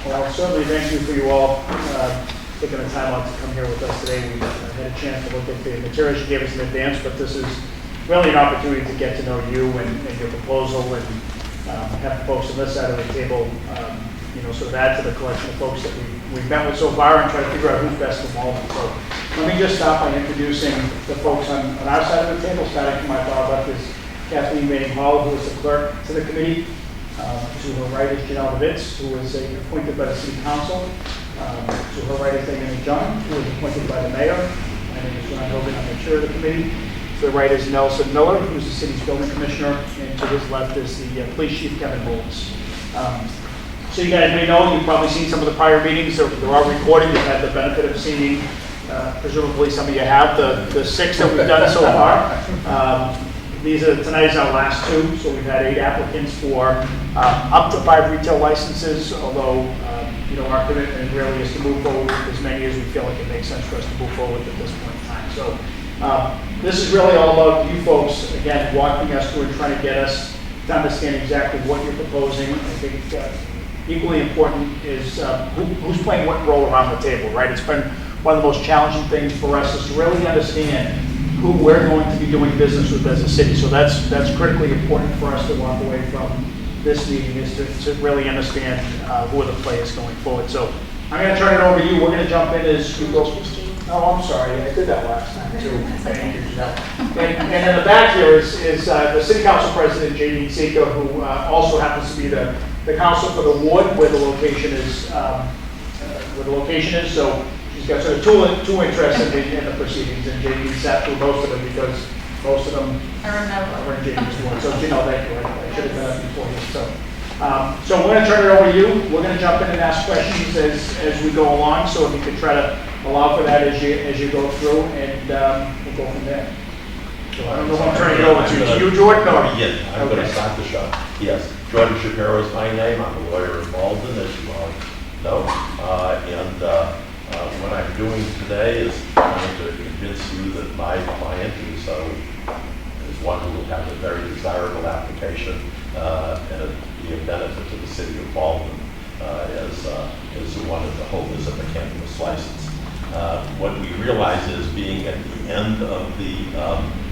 Well, certainly thank you for you all taking the time out to come here with us today. We had a chance to look at the materials you gave us in advance, but this is really an opportunity to get to know you and your proposal, and have the folks on this side of the table, sort of add to the collection of folks that we've met with so far and try to figure out who's best for Malden. So let me just start by introducing the folks on our side of the table. Starting from my far left is Kathleen Manning Hall, who is the clerk to the committee. To her right is Janelle DeVitz, who is appointed by the City Council. To her right is Diana Jung, who is appointed by the Mayor. My name is Ron Hogan, I'm the chair of the committee. To the right is Nelson Miller, who's the city's building commissioner, and to his left is the police chief, Kevin Bowles. So you guys may know, you've probably seen some of the prior meetings. They're all recorded. You've had the benefit of seeing, presumably some of you have, the 6 that we've done so far. Tonight is our last 2, so we've had 8 applicants for up to 5 retail licenses, although our commitment really is to move forward with as many as we feel like it makes sense for us to move forward at this point in time. So this is really all about you folks, again, walking us through and trying to get us to understand exactly what you're proposing. I think equally important is who's playing what role around the table, right? It's been one of the most challenging things for us is to really understand who we're going to be doing business with as a city. So that's critically important for us to walk away from this meeting, is to really understand who are the players going forward. So I'm going to turn it over to you. We're going to jump in as we go. Oh, I'm sorry. I did that last time too. Thank you, Janelle. And in the back here is the City Council President, J.D. Sika, who also happens to be the council for the ward where the location is. So she's got sort of two interests in the proceedings, and J.D. sat through most of them because most of them are in J.D.'s ward. So Janelle, thank you. I should have done that before you. So we're going to turn it over to you. We're going to jump in and ask questions as we go along. So if you could try to allow for that as you go through, and we'll go from there. So I don't know if I'm turning it over to you, Jordan, or? Yeah, I'm going to start the show. Yes, Jordan Shapiro is my name. I'm a lawyer in Malden, as you all know. What I'm doing today is trying to convince you that my client is one who will have a very desirable application and be a benefit to the city of Malden as one of the holders of the cannabis license. What we realize is, being at the end of the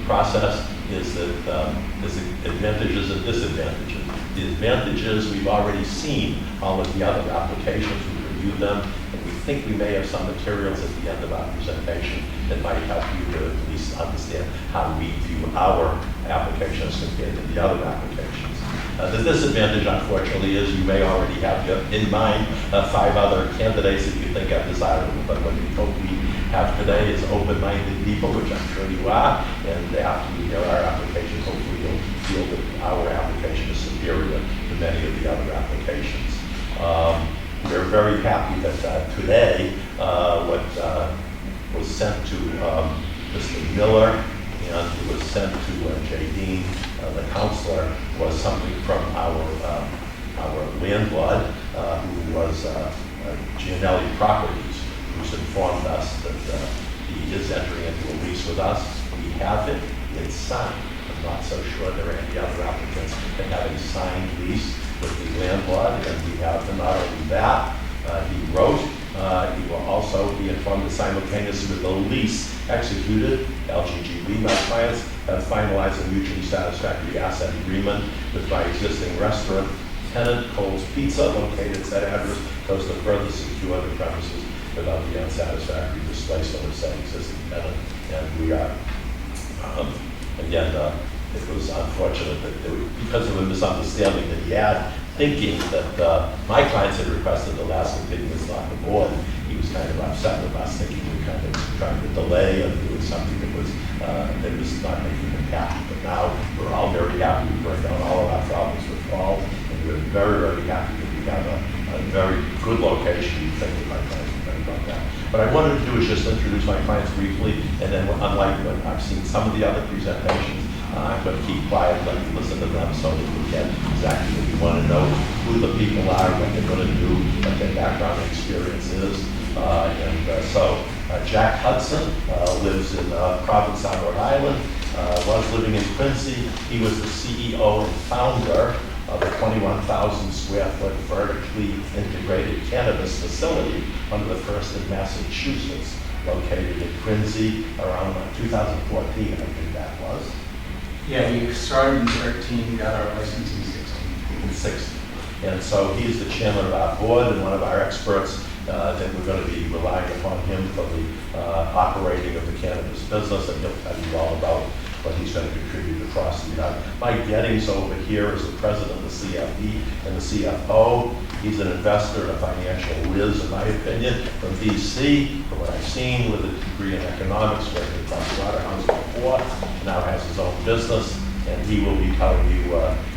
process, is that there's advantages and disadvantages. The advantages, we've already seen all of the other applications, we've reviewed them, and we think we may have some materials at the end of our presentation that might help you to at least understand how we view our applications compared to the other applications. The disadvantage, unfortunately, is you may already have in mind 5 other candidates that you think are desirable, but what we hope we have today is open-minded people, which I'm sure you are, and after you hear our application, hopefully you'll feel that our application is superior to many of the other applications. We're very happy that today what was sent to Mr. Miller and it was sent to J.D., the counselor, was something from our landlord, who was Gianelli Properties, who's informed us that he is entering into a lease with us. We have it. It's signed. I'm not so sure there are any other applicants that have a signed lease with the landlord, and we have them. Not only that, he wrote, he will also be informed that simultaneously with the lease executed, LGGB, my clients, have finalized a mutually satisfactory asset agreement with my existing restaurant tenant, Cole's Pizza, located at that address, goes to further secure the premises without the unsatisfactory displacement of said existing tenant. And we are, again, it was unfortunate that because of a misunderstanding that he had, thinking that my clients had requested the last continuance, not the board. He was kind of upset with us, thinking we were kind of trying to delay and doing something that was not making him happy. But now we're all very happy. We've worked out all of our problems with Paul, and we're very, very happy that we have a very good location. We think that my clients are very about that. What I wanted to do is just introduce my clients briefly, and then unlike when I've seen some of the other presentations, I'm going to keep quiet, let you listen to them so that we get exactly what you want to know, who the people are, what they're going to do, what their background and experience is. So Jack Hudson lives in Provincetown, Rhode Island, was living in Quincy. He was the CEO and founder of a 21,000 square foot vertically integrated cannabis facility, one of the first in Massachusetts, located in Quincy around 2014, I think that was. Yeah, we started in 13, got our license in 16. In 16. And so he's the chairman of our board and one of our experts that we're going to be relying upon him for the operating of the cannabis business, and he'll tell you all about what he's going to contribute to Frosty. Mike Gettings over here is the president of the CFE and the CFO. He's an investor and a financial whiz, in my opinion, from DC, from what I've seen, with a degree in economics, working at Pricewaterhouse before, now has his own business, and he will be telling you,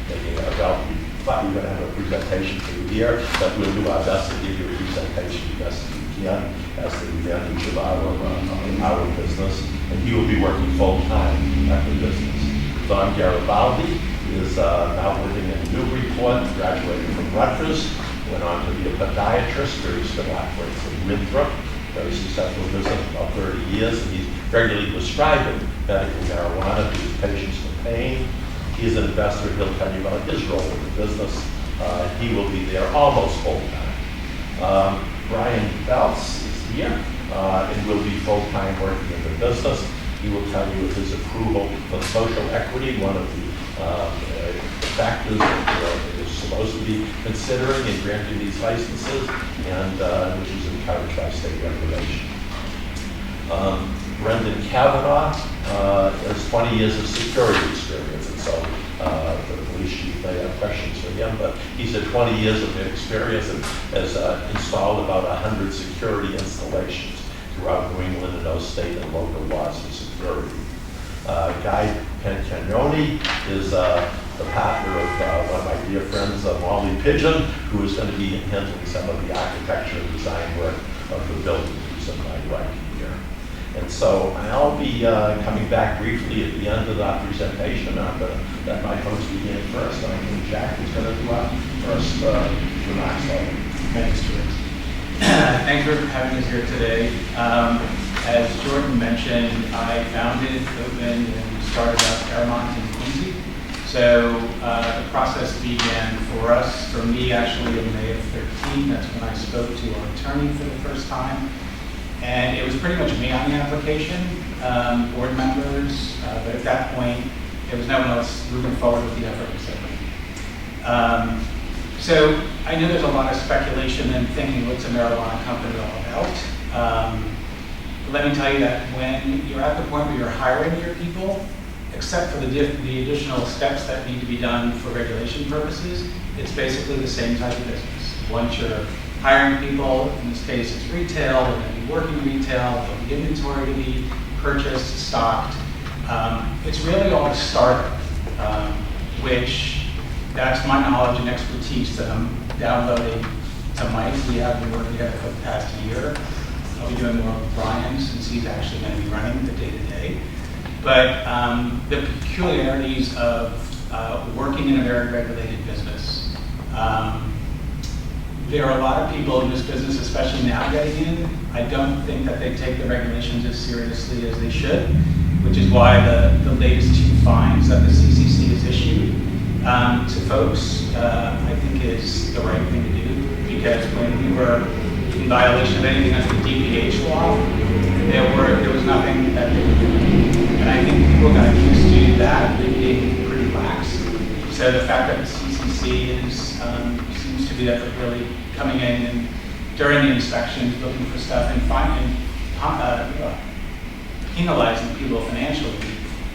making a value. But we're going to have a presentation for you here, but we'll do our best to give you a presentation as best as we can as to the advantage of our business. And he will be working full-time at the business. Don Garibaldi is now living in Newburyport, graduated from Rutgers, went on to be a podiatrist, where he still operates in Winthrop, very successful business, about 30 years, and he's regularly prescribing medical marijuana to his patients for pain. He's an investor. He'll tell you about his role in the business. He will be there almost full-time. Brian Belts is here and will be full-time working in the business. He will tell you of his approval for social equity, one of the factors that is supposed to be considering in granting these licenses, and which is encouraged by state regulation. Brendan Kavanaugh has 20 years of security experience, and so the police chief may have questions for him, but he's had 20 years of experience and has installed about 100 security installations throughout New England and those state and local laws for security. Guy Pancagnoni is the partner of one of my dear friends, Molly Pigeon, who is going to be handling some of the architecture and design work of the building, who's in my right here. And so I'll be coming back briefly at the end of that presentation. I'm going to let my folks begin first. I think Jack is going to do our first remarks. Thanks, Stuart. Thanks for having us here today. As Jordan mentioned, I founded, opened, and started up Paramount in Quincy. So the process began for us, for me actually in May of 13. That's when I spoke to our attorney for the first time. And it was pretty much me on the application, board members, but at that point, there was no one else moving forward with the effort except me. So I know there's a lot of speculation and thinking, what's a marijuana company all about? Let me tell you that when you're at the point where you're hiring your people, except for the additional steps that need to be done for regulation purposes, it's basically the same type of business. Once you're hiring people, in this case it's retail, they're going to be working retail, there'll be inventory to be purchased, stocked. It's really all a startup, which that's my knowledge and expertise that I'm downloading to Mike. We have been working together for the past year. I'll be doing more with Brian since he's actually going to be running the day-to-day. But the peculiarities of working in a very regulated business. There are a lot of people in this business, especially now getting in. I don't think that they take the regulations as seriously as they should, which is why the latest 2 fines that the CCC has issued to folks, I think is the right thing to do, because when we were in violation of anything under the DPH law, there was nothing that they could do. And I think people got used to that being pretty lax. So the fact that the CCC seems to be really coming in and during the inspections looking for stuff and penalizing people financially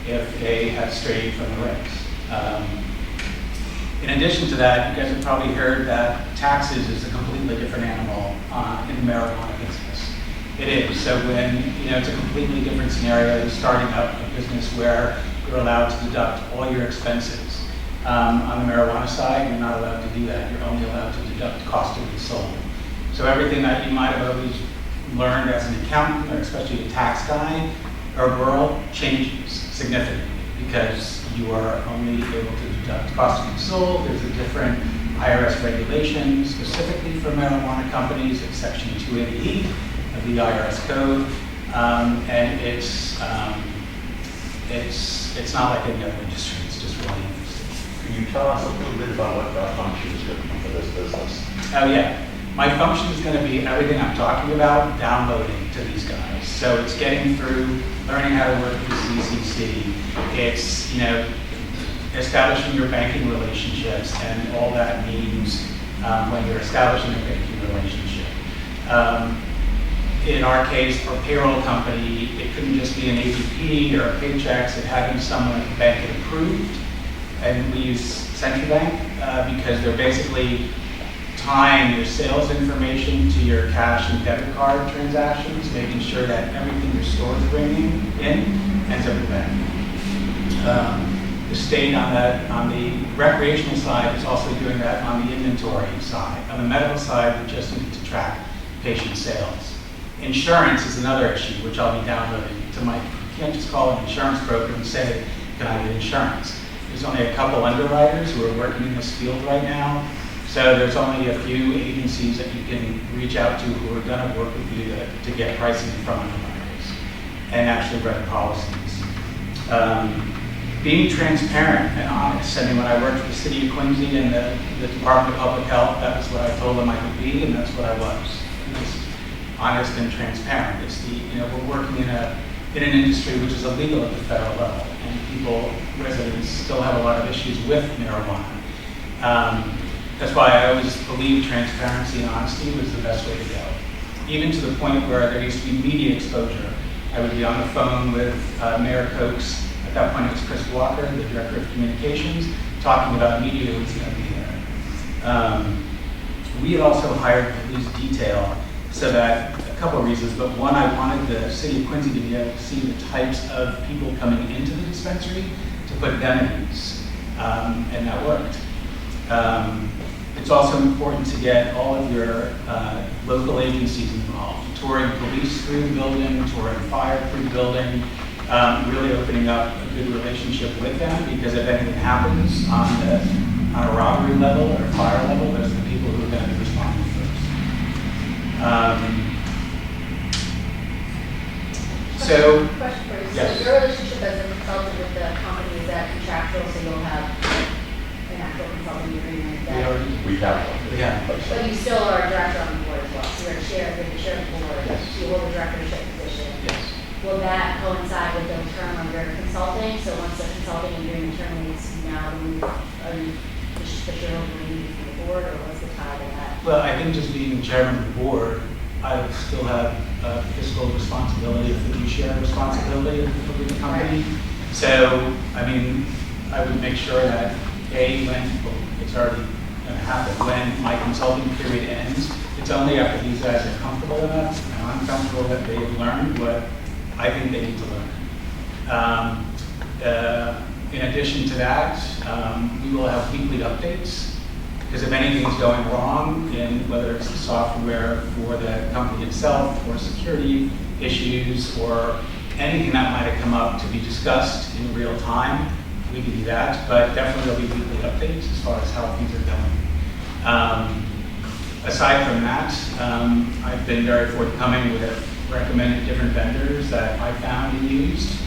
if they have strayed from the regs. In addition to that, you guys have probably heard that taxes is a completely different animal in the marijuana business. It is. So when, it's a completely different scenario than starting up a business where you're allowed to deduct all your expenses. On the marijuana side, you're not allowed to do that. You're only allowed to deduct cost of goods sold. So everything that you might have always learned as an accountant, or especially a tax guy or girl, changes significantly because you are only able to deduct cost of goods sold. There's a different IRS regulation specifically for marijuana companies. It's Section 280 of the IRS code, and it's not like any other industry. It's just really interesting. Can you tell us a little bit about what your function is going to be for this business? Oh, yeah. My function is going to be everything I'm talking about, downloading to these guys. So it's getting through, learning how to work with CCC. It's, establishing your banking relationships and all that means when you're establishing a banking relationship. In our case, for a payroll company, it couldn't just be an ADP or paychecks. It had to be someone the bank had approved. And we use Central Bank because they're basically tying your sales information to your cash and debit card transactions, making sure that everything your store is bringing in ends up in the bank. The state on the recreational side is also doing that on the inventory side. On the medical side, we just need to track patient sales. Insurance is another issue, which I'll be downloading to my, you can't just call an insurance broker and say, can I get insurance? There's only a couple underwriters who are working in this field right now. So there's only a few agencies that you can reach out to who are going to work with you to get pricing from underwriters and actually write policies. Being transparent and honest. I mean, when I worked for the city of Quincy and the Department of Public Health, that was what I told them I could be, and that's what I was. Just honest and transparent. It's we're working in an industry which is illegal at the federal level, and residents still have a lot of issues with marijuana. That's why I always believed transparency and honesty was the best way to go. Even to the point where there used to be media exposure. I would be on the phone with Mayor Cokes. At that point, it was Chris Walker, the Director of Communications, talking about media who was going to be there. We had also hired police detail so that, a couple of reasons, but one, I wanted the city of Quincy to be able to see the types of people coming into the dispensary to put them at ease, and that worked. It's also important to get all of your local agencies involved, touring police through the building, touring fire through the building, really opening up a good relationship with them, because if anything happens on a robbery level or a fire level, those are the people who are going to be responding first. Question for you. Yes. So your relationship as a consultant with the company, is that contractual, so you'll have an actual consulting agreement that? We have one. Yeah. But you still are a director on the board as well, so you're a chair of the board, Yes. you hold a directorship position. Yes. Will that coincide with the term of your consulting? So once the consulting agreement terminates, now are you officially relieved from the board, or what's the tie to that? Well, I think just being chairman of the board, I would still have fiscal responsibility, fiduciary responsibility of the company. So, I mean, I would make sure that it's already going to happen, when my consulting period ends, it's only after these guys are comfortable enough, and I'm comfortable that they've learned what I think they need to learn. In addition to that, we will have weekly updates, because if anything is going wrong, in whether it's the software for the company itself, or security issues, or anything that might have come up to be discussed in real time, we can do that. But definitely there'll be weekly updates as far as how things are going. Aside from that, I've been very forthcoming with recommended different vendors that I found and used.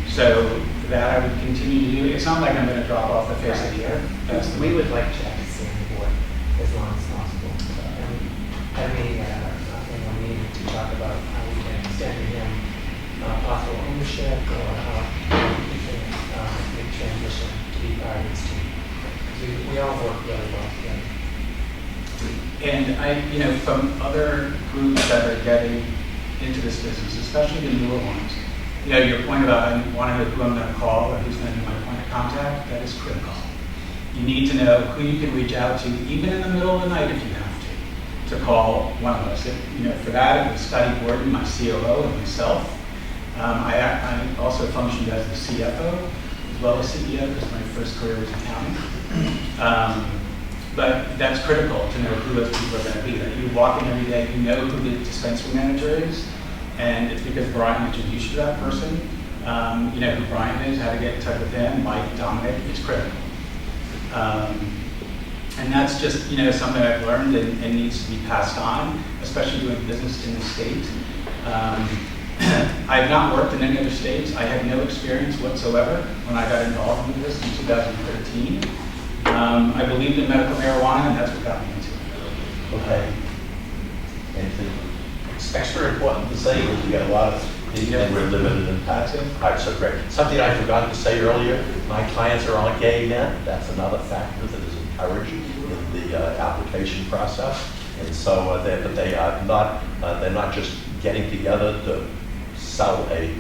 So that I would continue to do. It's not like I'm going to drop off the face of the earth. We would like Jack to stay on the board as long as possible. And having a meeting to talk about how we can extend him possible ownership, or how we can make transition to be part of this team. We all work really well together. And from other groups that are getting into this business, especially the newer ones, your point about I want to know who I'm going to call or who's going to be my point of contact, that is critical. You need to know who you can reach out to, even in the middle of the night if you have to call one of us. For that, it was Scotty Gordon, my COO, and myself. I also functioned as the CFO as well as CEO, because my first career was accounting. But that's critical to know who those people are going to be. That you walk in every day, you know who the dispensary manager is, and it's because Brian introduced you to that person. You know who Brian is, how to get in touch with him, Mike, Dominic, it's critical. And that's just something I've learned and needs to be passed on, especially doing business in the state. I have not worked in any other states. I had no experience whatsoever when I got involved in this in 2013. I believed in medical marijuana, and that's what got me into it. Okay. Anything extra important to say? We got a lot of people, and we're limited in time. All right, so great. Something I forgot to say earlier, my clients are all gay men. That's another factor that is encouraged in the application process. And so they are not, they're not just getting together to sell a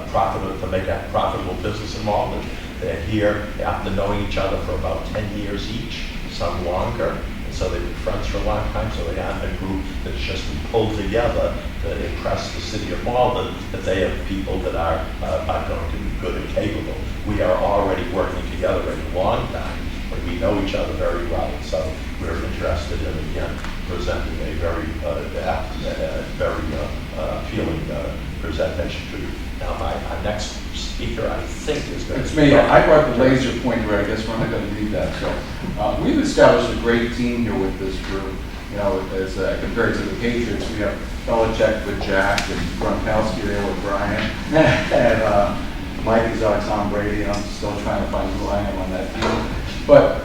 profitable, to make a profitable business in Malden. They're here after knowing each other for about 10 years each, some longer. And so they've been friends for a long time, so they aren't a group that's just been pulled together to impress the city of Malden, that they have people that are going to be good and capable. We are already working together a long time, and we know each other very well. So we're interested in, again, presenting a very appealing presentation to you. Now, our next speaker, I think, is going to It's me. I brought the laser pointer. I guess we're not going to need that. So we've established a great team here with this group. You know, as compared to the Patriots, we have Belichick with Jack and Gronkowski there with Brian, and Mike is our Tom Brady. I'm still trying to find who I am on that team. But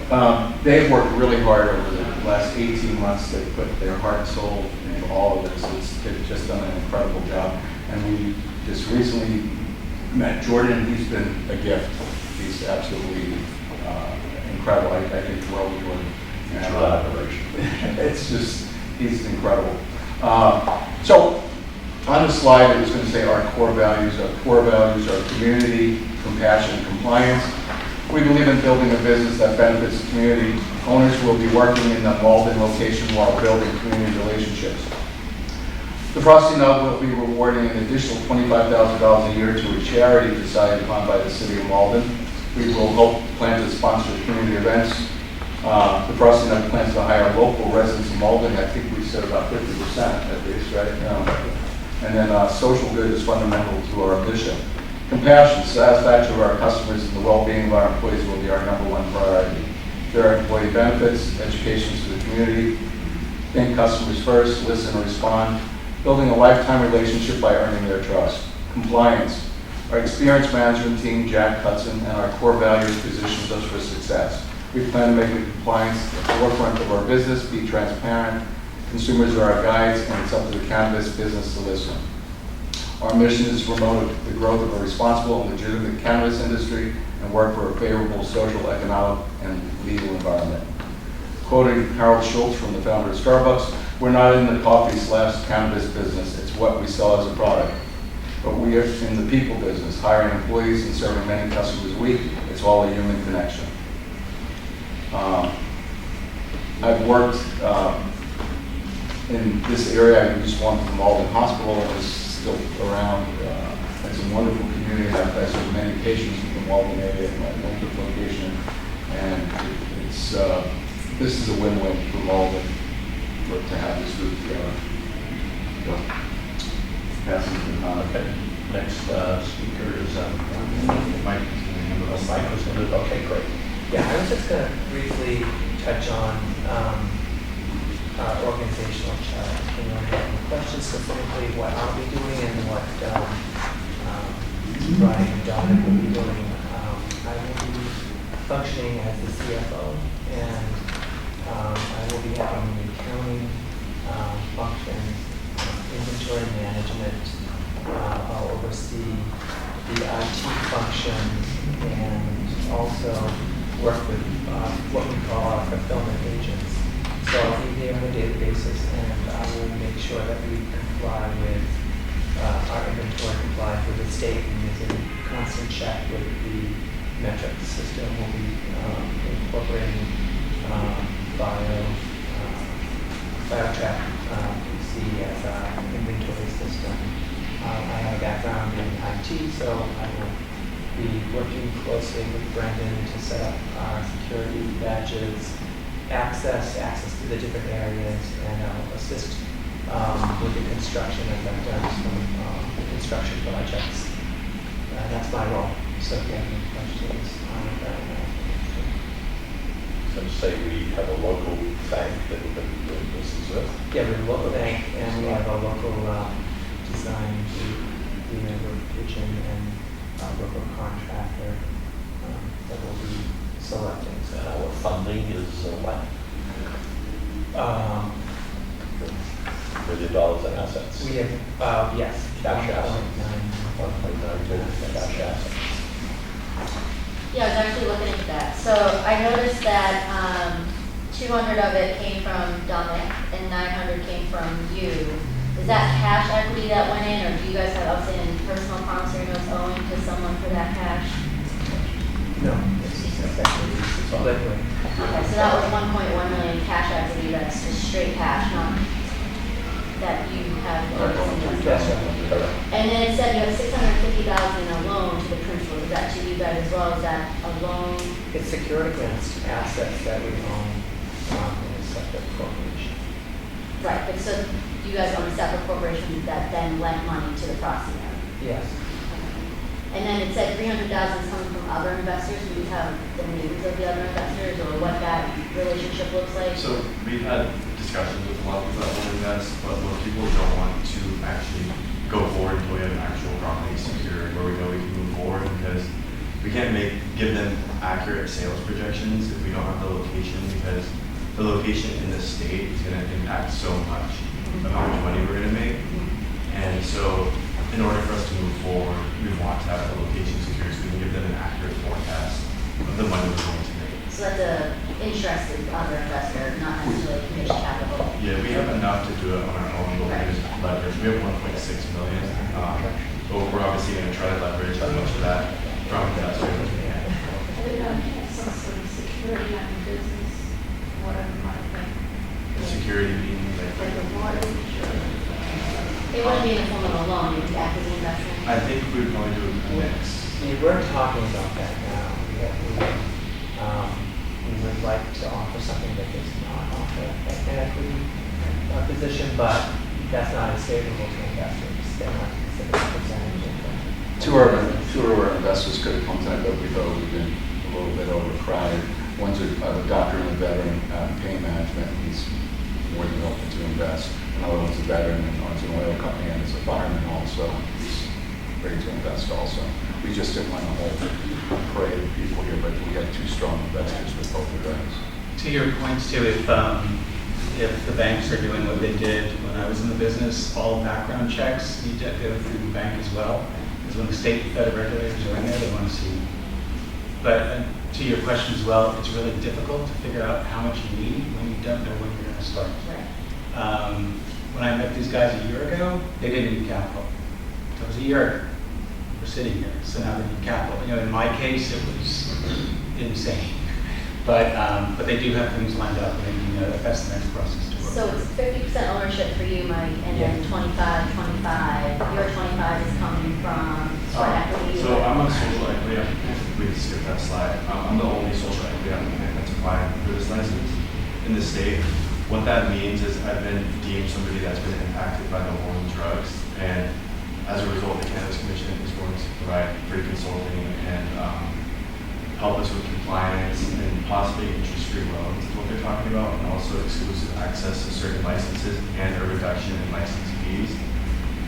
they've worked really hard over the last 18 months. They put their heart and soul into all of this. They've just done an incredible job. And we just recently met Jordan. He's been a gift. He's absolutely incredible. I think well with Jordan. And, it's just, he's incredible. So on the slide, it was going to say our core values. Our core values are community, compassion, and compliance. We believe in building a business that benefits the community. Owners will be working in the Malden location while building community relationships. The Frosty Nub will be rewarding an additional $25,000 a year to a charity decided upon by the City of Malden. We will plan to sponsor community events. The Frosty Nub plans to hire local residents of Malden. I think we said about 50% at least, right? And then social good is fundamental to our mission. Compassion, satisfaction of our customers, and the well-being of our employees will be our #1 priority. There are employee benefits, education to the community, think customers first, listen and respond, building a lifetime relationship by earning their trust. Compliance, our experienced management team, Jack Hudson, and our core values positions us for success. We plan to make compliance at the forefront of our business, be transparent. Consumers are our guides, and it's up to the cannabis business to listen. Our mission is to promote the growth of a responsible and legitimate cannabis industry and work for a favorable social, economic, and legal environment. Quoting Harold Schultz, from the founder of Starbucks, we're not in the coffee/cannabis business. It's what we sell as a product. But we are in the people business, hiring employees and serving many customers a week. It's all a human connection. I've worked in this area. I used one from Malden Hospital and was still around. It's a wonderful community. I've served many patients in the Malden area in my local location, and it's this is a win-win for Malden to have this group together. So, passing to the comment. Okay. Next speaker is Mike. Mike was going to. Okay, great. Yeah, I was just going to briefly touch on our organizational chart. You know, have questions specifically, what are we doing and what Brian and Dominic will be doing. I will be functioning as the CFO, and I will be having the accounting functions, inventory management. I'll oversee the IT functions and also work with what we call our fulfillment agents. So I'll be there on a daily basis, and I will make sure that we comply with our inventory complies with the state, and is in constant check with the metric system. We'll be incorporating BioTrack PC as our inventory system. I have a background in IT, so I will be working closely with Brendan to set up our security badges, access to the different areas, and I'll assist with the construction as I've done some construction projects. That's my role. So if you have any questions on that, So say we have a local bank that we're going to be doing business with. yeah, we have a local bank, and we have a local design we are pitching and local contractor that will be selecting. So Our funding is what? um, $1 million in assets. we have, yes, Cash assets. 1.9. 1.9 billion cash assets. Yeah, I was actually looking into that. So I noticed that 200 of it came from Dominic and 900 came from you. Is that cash equity that went in, or do you guys have outstanding personal promissory notes owing to someone for that cash? No, it's actually liquid. Okay, so that was 1.1 million cash equity, that's just straight cash, not that you have. That's right. Correct. And then it said you have 650,000 in a loan to the principal, is that to you guys as well, is that a loan? It's secured against assets that we own in a separate corporation. Right, but so you guys own a separate corporation that then lent money to the Frosty owner? Yes. And then it said 300,000 is coming from other investors. Do you have the names of the other investors or what that relationship looks like? So we've had discussions with a lot of people that want to invest, but most people don't want to actually go forward until we have an actual property secured where we know we can move forward, because we can't give them accurate sales projections if we don't have the location, because the location in the state is going to impact so much of how much money we're going to make. And so in order for us to move forward, we want to have the location secured so we can give them an accurate forecast of the money we're going to make. So that's a interested other investor, not necessarily commission capital. Yeah, we have enough to do it on our own, but we just leverage. We have 1.6 million. But we're obviously going to try to leverage as much of that from investors as we can. Some sort of security on the business, whatever might be. The security being Like like, a mortgage or. It wouldn't be in the form of a loan, it would be equity investment. I think we would probably do a mix. We were talking about that now. We would like to offer something that does not offer an equity position, but that's not as favorable to investors. They're not considered a percentage of the. Two of our investors could have come tonight, but we thought we've been a little bit overcrowded. One's a doctor and a veteran, pain management, he's more than open to invest. Another one's a veteran and owns an oil company and is a fireman also. He's ready to invest also. We just didn't want a whole parade of people here, but we had two strong investors with both of those. To your points too, if the banks are doing what they did when I was in the business, all background checks need to go through the bank as well. Because when the state and federal regulators are in there, they want to see. But to your question as well, it's really difficult to figure out how much you need when you don't know when you're going to start. Right. When I met these guys a year ago, they didn't need capital. It was a year ago. We're sitting here, so now they need capital. You know, in my case, it was insane. But they do have things lined up, and that's the next process to work. So it's 50% ownership for you, Mike, and then 25. Your 25 is coming from sweat equity. So I'm a social equity applicant. We can skip that slide. I'm the only social equity applicant that's applying for this license in the state. What that means is I've been deemed somebody that's been impacted by the war on drugs, and as a result, the Cannabis Commission is going to provide free consulting and help us with compliance and possibly interest-free loans is what they're talking about, and also exclusive access to certain licenses and a reduction in license fees.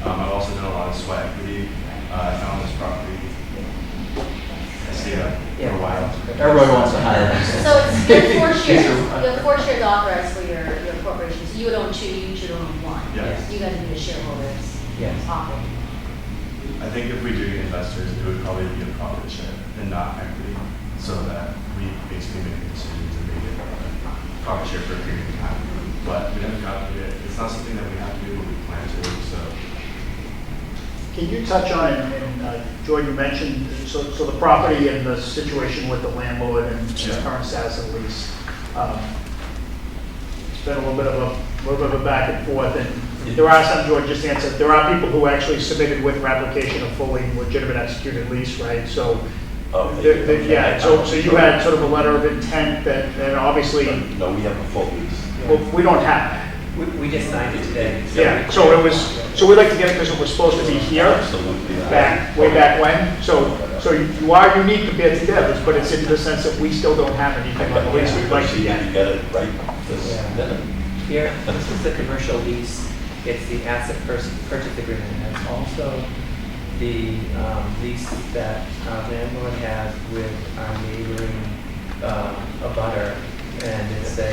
I've also done a lot of sweat equity. I found this property. I stayed up for a while. Everybody wants to hire us. So it's, you have 4 shares. You have 4 shares authorized for your corporation. So you would own 2, you should own 1. Yes. You guys would be the shareholders. Yes. Awesome. I think if we do get investors, it would probably be a profit share and not equity, so that we basically make the decisions and make it a profit share for a period of time. But we haven't gotten it. It's not something that we have to do, but we plan to. So Can you touch on, and Jordan, you mentioned, so the property and the situation with the landlord and its Yeah. current status of lease. It's been a little bit of a back and forth, and there are some, George just answered, there are people who actually submitted with their application a fully legitimate executed lease, right? So, yeah, so you had sort of a letter of intent that, and obviously, No, we have a full lease. well, we don't have that. We just signed it today. Yeah, so it was, so we'd like to get it because it was supposed to be here. Absolutely. Way back when, so you are unique compared to the others, but it's in the sense that we still don't have anything on the lease we'd like to You get. get it right this Yeah. minute. Here, this is the commercial lease. It's the asset purchase agreement. And it's also the lease that our landlord has with our neighboring abutter, and it's a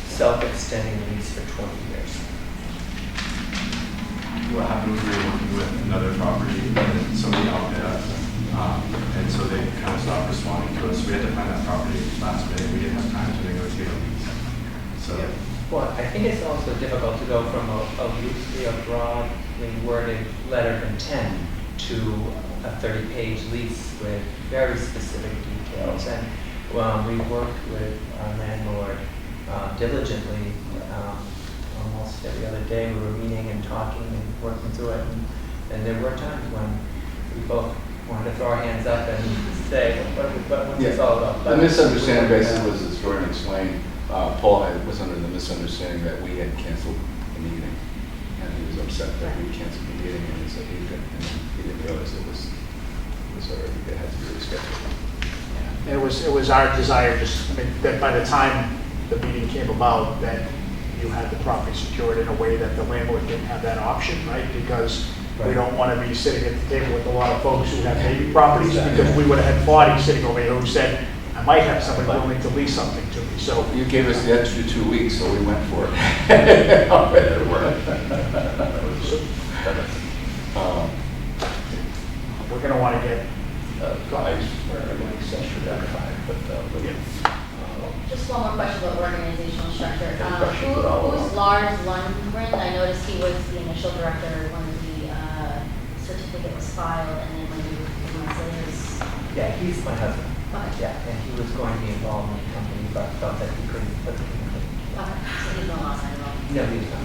self-extending lease for 20 years. What happened was we were working with another property and somebody outbid us. And so they kind of stopped responding to us. We had to find that property last minute. We didn't have time to negotiate a lease. So, Well, I think it's also difficult to go from a loosely or broadly worded letter of intent to a 30-page lease with very specific details. And we worked with our landlord diligently. Almost every other day we were meeting and talking and working through it. And there were times when we both wanted to throw our hands up and say, what's this all about? The misunderstanding basically was, as Jordan explained, Paul was under the misunderstanding that we had canceled the meeting. And he was upset that we canceled the meeting, and he said he didn't realize it had to be rescheduled. It was our desire, that by the time the meeting came about, that you had the property secured in a way that the landlord didn't have that option, right? Because we don't want to be sitting at the table with a lot of folks who have maybe properties, because we would have had 40 sitting over here who said, I might have somebody willing to lease something to me, so. You gave us the extra 2 weeks, so we went for it. We're going to want to get Guys, where everybody's censored that time, but Just one more question about organizational structure. Any questions at all? Who's Lars Lundgren? I noticed he was the initial director when the certificate was filed, and then when you say his. Yeah, he's my husband. Okay. Yeah, and he was going to be involved in the company, but felt that he couldn't put the company. Okay, so he's no longer involved. No, he was not.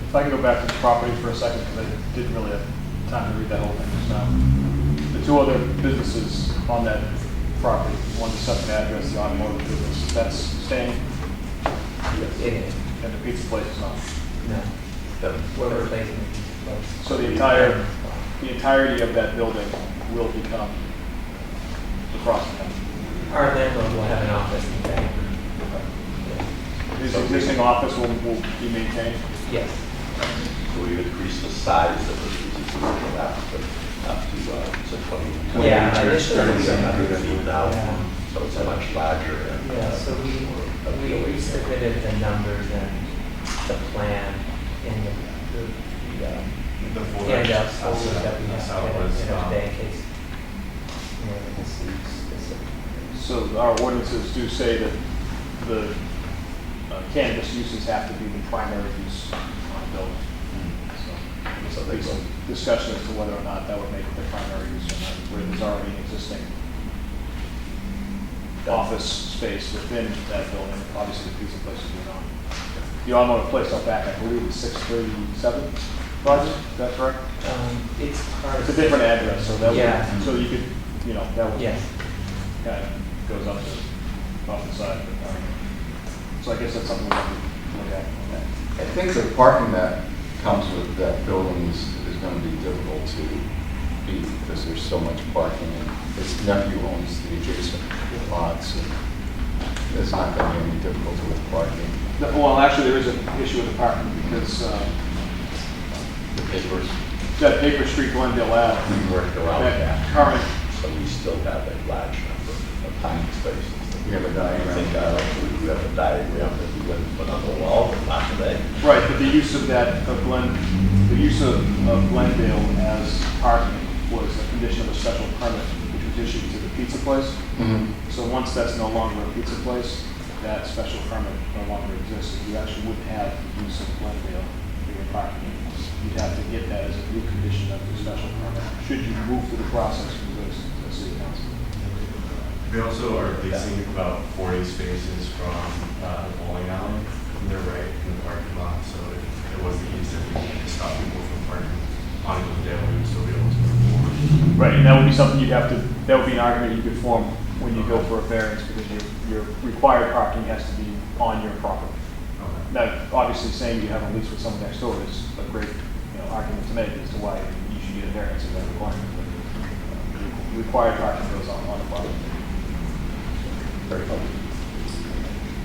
If I could go back to the property for a second, because I didn't really have time to read that whole thing just now. The two other businesses on that property, one the second address, the automotive business, that's staying, It is. and the pizza place is not. No. We're replacing the pizza place. So the entirety of that building will become the Frosty House. Our landlord will have an office in the back. His existing office will be maintained. Yes. so we increase the size of the original applicant up to 20. Yeah, initially. 700 feet now, Yeah. so it's much larger. And, Yeah, so we submitted the numbers and the plan in the full handouts folders that we have south in was, a day in case. You know, this is specific. So our ordinances do say that the cannabis uses have to be the primary use on a building. So there's some discussion as to whether or not that would make it the primary use or not, where there's already an existing office space within that building. Obviously, the pizza place is going on. The automotive place out back, I believe, is 637 project, is that correct? It's part It's of. a different address, so that Yeah. would, so you could, that would Yes. kind of goes up to off the side. So I guess that's something we have to look at. I think the parking that comes with that building is going to be difficult to beat because there's so much parking, and his nephew owns the adjacent lots, and it's not going to be any difficulty with parking. Well, actually, there is an issue with the parking because The papers. that Paper Street, Glendale Ave, we worked around that that, current, so we still have a large number of parking spaces. We have a I think diagram. we have a diagram that we would put on the wall, but not today. right, but the use of that, the use of Glendale as parking was a condition of a special permit, which was issued to the pizza place. Mhm. So once that's no longer a pizza place, that special permit no longer exists. You actually wouldn't have the use of Glendale for your parking. You'd have to get that as a new condition of the special permit, should you move through the process with the city council. We also are leasing about 40 spaces from the bowling alley. And they're right in the parking lot, so if it was the ease that we could stop people from parking on Glendale, we would still be able to move forward. Right, and that would be something you'd have to, that would be an argument you could form when you go for a variance, because your required parking has to be on your property. Okay. Now, obviously, saying you have a lease with someone next door is a great, argument to make as to why you should get a variance of that requirement. But required parking goes on the property. Very helpful.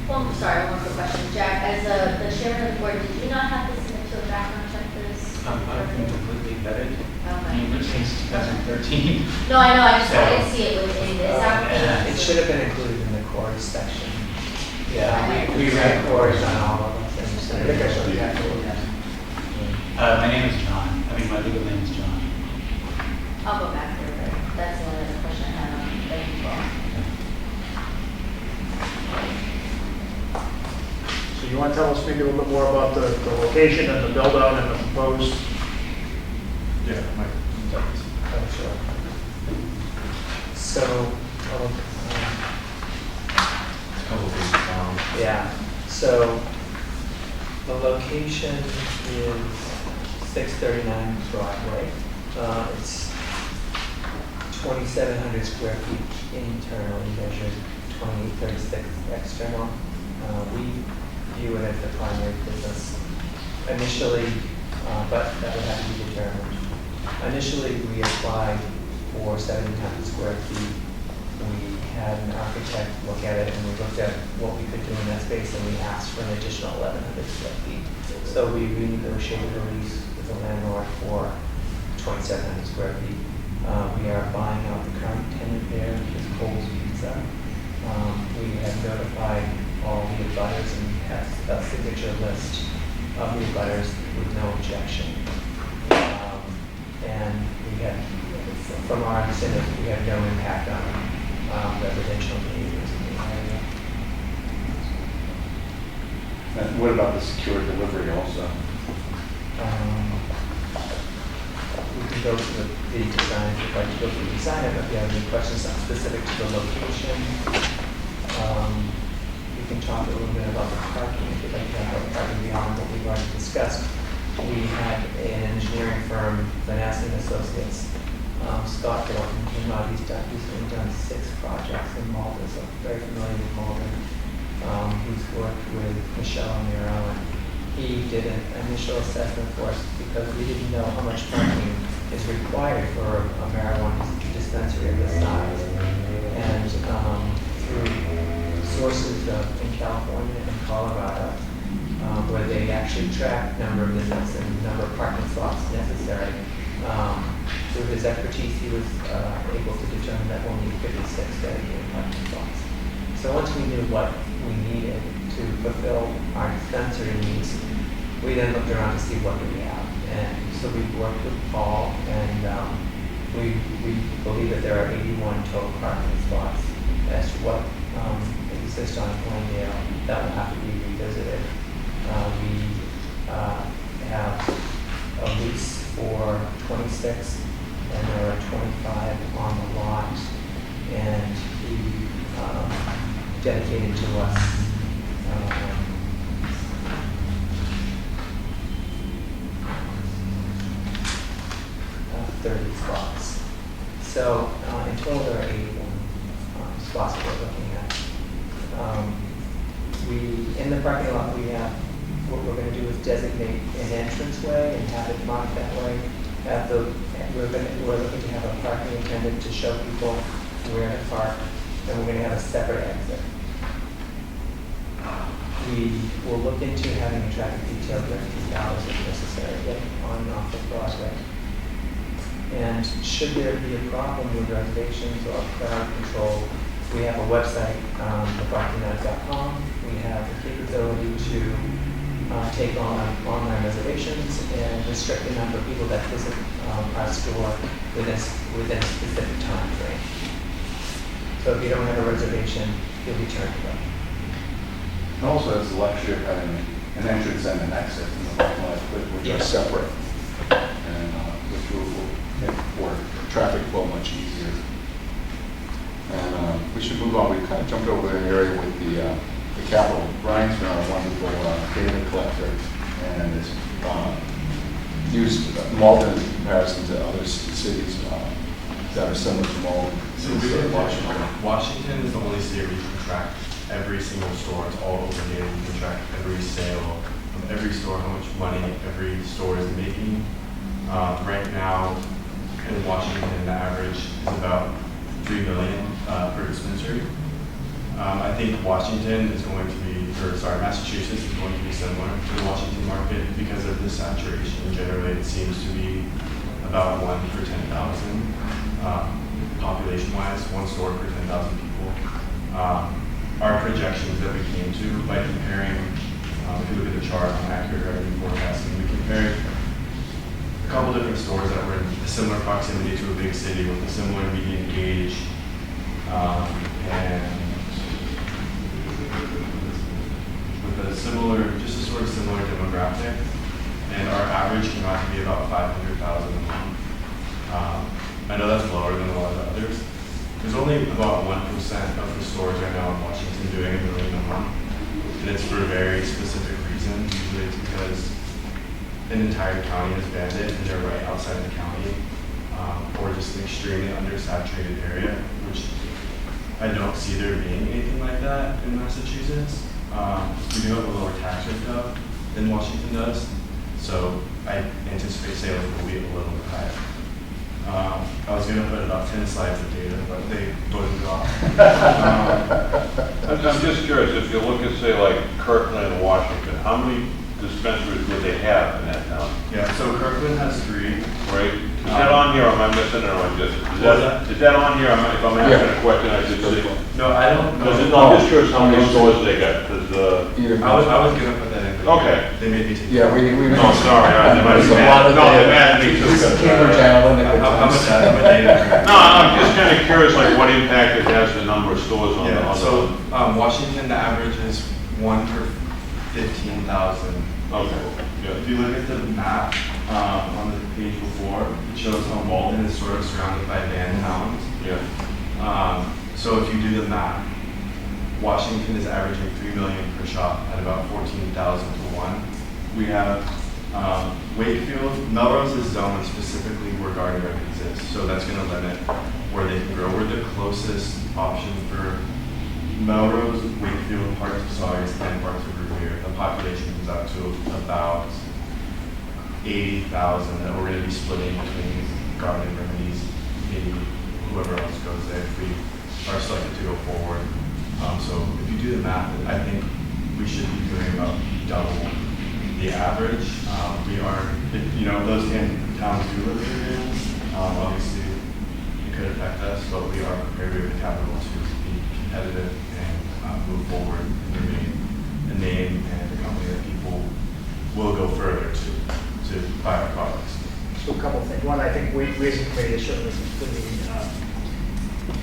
Well, I'm sorry, one more quick question. Jack, as the chairman of the board, did you not have to submit to a background check for this? I've been completely vetted. I Okay. mean, which since 2013. No, I know, I just So- didn't see it within this application. It should have been included in the cores section. Yeah, We read cores on all of us. And just- I think I showed you that. My name is John. I mean, my legal name is John. I'll go back there, but that's the only other question I had on thank you all. So you want to tell us maybe a little bit more about the location and the build out and the proposed? Yeah, Mike. Oh, sure. So, A couple things down. yeah, so the location is 639 Broadway. It's 2,700 square feet internally measured, 2,836 external. We view it as the primary business initially, but that would have to be determined. Initially, we applied for 1,700 square feet. We had an architect look at it, and we looked at what we could do in that space, and we asked for an additional 1,100 square feet. So we renegotiated a lease with the landlord for 2,700 square feet. We are buying out the current tenant there, which is Cole's Pizza. We have notified all the abutters and have a signature list of the abutters with no objection. And we have, from our understanding, we have no impact on residential neighbors in the area. And what about the secure delivery also? We can go through the design, if you'd like to go through the design, if you have any questions specific to the location. We can talk a little bit about the parking, if you'd like to have parking beyond what we've already discussed. We had an engineering firm, Vanessa and Associates, Scott Dalton, came out, he's done 6 projects in Malden, so very familiar with Malden. He's worked with Michelle Amiro, and he did an initial assessment for us because we didn't know how much parking is required for a marijuana dispensary of this size. And through sources in California and Colorado, where they actually track number of visits and number of parking slots necessary. Through his expertise, he was able to determine that we'll need 56 dedicated parking slots. So once we knew what we needed to fulfill our dispensary needs, we then looked around to see what do we have. And so we worked with Paul, and we believe that there are 81 total parking spots. As to what exists on Glendale, that will have to be revisited. We have a lease for 26, and there are 25 on the lot, and he dedicated to us 30 spots. So in total, there are 81 spots that we're looking at. In the parking lot, we have, what we're going to do is designate an entranceway and have it marked that way. We're looking to have a parking attendant to show people where to park, and we're going to have a separate exit. We will look into having a traffic detail during peak hours if necessary, on and off of Broadway. And should there be a problem with reservations or crowd control, we have a website, theparkingnight.com. We have the capability to take on online reservations and restrict the number of people that visit our store within a specific time frame. So if you don't have a reservation, you'll be turned away. It also has the luxury of having an entrance and an exit in the parking lot, which are separate, and which will make for traffic flow much easier. And we should move on. We kind of jumped over an area with the Capitol. Brian's been a wonderful data collector, and has used Malden in comparison to other cities that are similar to Malden. So we live in Washington. Washington is the only city where you can track every single store. It's all over here. You can track every sale of every store, how much money every store is making. Right now in Washington, the average is about $3 million per dispensary. I think Washington is going to be, Massachusetts is going to be similar to the Washington market because of the saturation. Generally, it seems to be about 1 per 10,000 population-wise, one store per 10,000 people. Our projections that we came to by comparing, if you look at the chart on accurate revenue forecasting, we compared a couple different stores that were in a similar proximity to a big city with a similar median age and with a similar, just a sort of similar demographic. And our average came out to be about 500,000 a month. I know that's lower than a lot of others. There's only about 1% of the stores right now in Washington doing $1 million a month. And it's for a very specific reason. Usually it's because an entire county has banned it and they're right outside the county, or just an extremely undersaturated area, which I don't see there being anything like that in Massachusetts. We do have a lower tax rate though than Washington does, so I anticipate sales will be a little bit higher. I was going to put about 10 slides of data, but they voted it off. I'm just curious, if you look at, say, like Kirkland and Washington, how many dispensaries would they have in that town? Yeah, so Kirkland has 3. Right? Is that on here, or am I missing it, or am I just, is that on here? If I'm asking a question, I should say. No, I don't know. I'm just curious how many stores they got, because, I was going to put that in. But okay. They made me take Yeah, we. No, sorry, they might be mad. No, they're mad at me too. Cambridge Analytica. I'm a data. No, I'm just kind of curious, like, what impact it has the number of stores on the. Yeah, so Washington, the average is 1 per 15,000. Okay. If you look at the map on the page before, it shows how Malden is sort of surrounded by banned towns. Yeah. So if you do the math, Washington is averaging $3 million per shop at about 14,000 to 1. We have Wakefield, Melrose is zoned specifically where garden rec exists, so that's going to limit where they can grow. We're the closest option for Melrose, Wakefield, parts of Saugus, and parts of Revere. The population comes out to about 80,000 that we're going to be splitting between garden remedies, maybe whoever else goes there if we are selected to go forward. So if you do the math, I think we should be doing about double the average. We are, those 10 towns do live in areas. Obviously, it could affect us, but we are prepared with the capital to be competitive and move forward and remain a name and a company that people will go further to buy our products. So a couple of things. One, I think we as a committee is certainly completely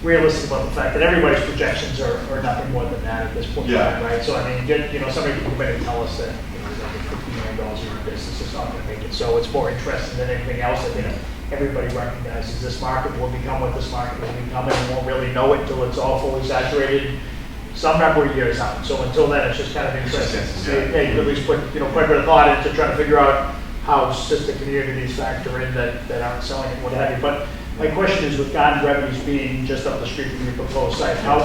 realistic about the fact that everybody's projections are nothing more than that at this point in time, right? So I mean, somebody can come in and tell us that $50 million in our business is not going to make it. So it's more interesting than anything else. I think everybody recognizes this market will become what this market will become, and we won't really know it until it's all fully saturated some number of years out. So until then, it's just kind of interesting to see. Hey, you at least put quite a bit of thought into trying to figure out how sister communities factor in that aren't selling it, what have you. But my question is, with garden revenues being just up the street from your proposed site, how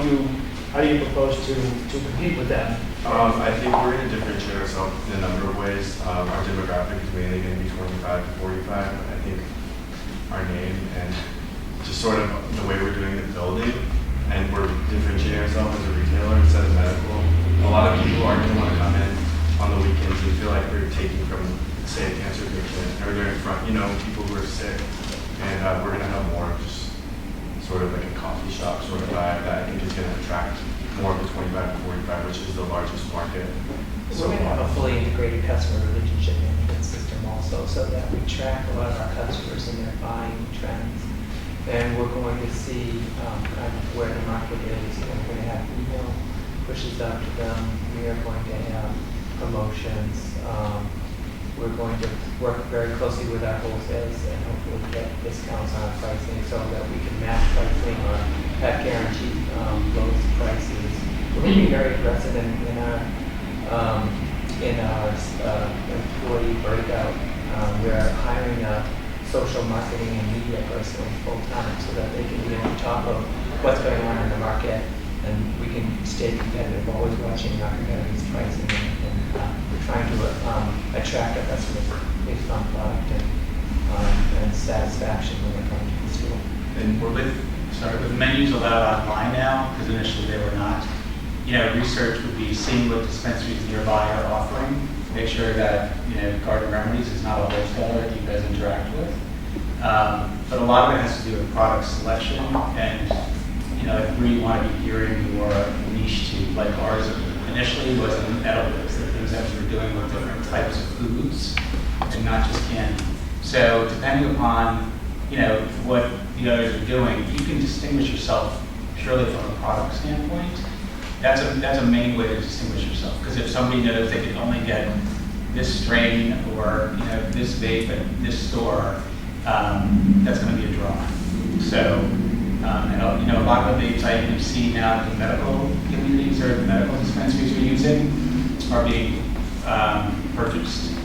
do you propose to compete with them? I think we're going to differentiate ourselves in a number of ways. Our demographic is mainly going to be 25 to 45. I think our name and just sort of the way we're doing the building, and we're differentiating ourselves as a retailer instead of medical. A lot of people are going to want to come in on the weekends and feel like they're taking from, say, a cancer patient, or they're in front, people who are sick. And we're going to have more of just sort of like a coffee shop sort of vibe that I think is going to attract more of the 25 to 45, which is the largest market. So we're going to have a fully integrated customer relationship management system also, so that we track a lot of our customers and their buying trends. And we're going to see kind of where the market is. We're going to have email pushes out to them. We are going to have promotions. We're going to work very closely with our wholesalers and hopefully get discounts on our pricing so that we can match pricing or have guaranteed lowest prices. We're going to be very aggressive in our employee breakout. We're hiring a social marketing and media person full time so that they can be on top of what's going on in the market, and we can stay competitive, always watching our competitors' pricing, and we're trying to attract our customers based on product and satisfaction when they come to the store. And we're with menus allowed online now, because initially they were not. research would be seeing what dispensaries nearby are offering, make sure that, Garden Remedies is not a wholesaler that you guys interact with. But a lot of it has to do with product selection, and, if we want to be gearing your niche to, like ours initially was in edibles, the things that we were doing with different types of foods, and not just candy. So depending upon, what the others are doing, you can distinguish yourself purely from a product standpoint. That's a main way to distinguish yourself. Because if somebody knows they can only get this strain or this vape at this store, that's going to be a draw. So, and a lot of the vapes I even see now that the medical communities or the medical dispensaries are using are being purchased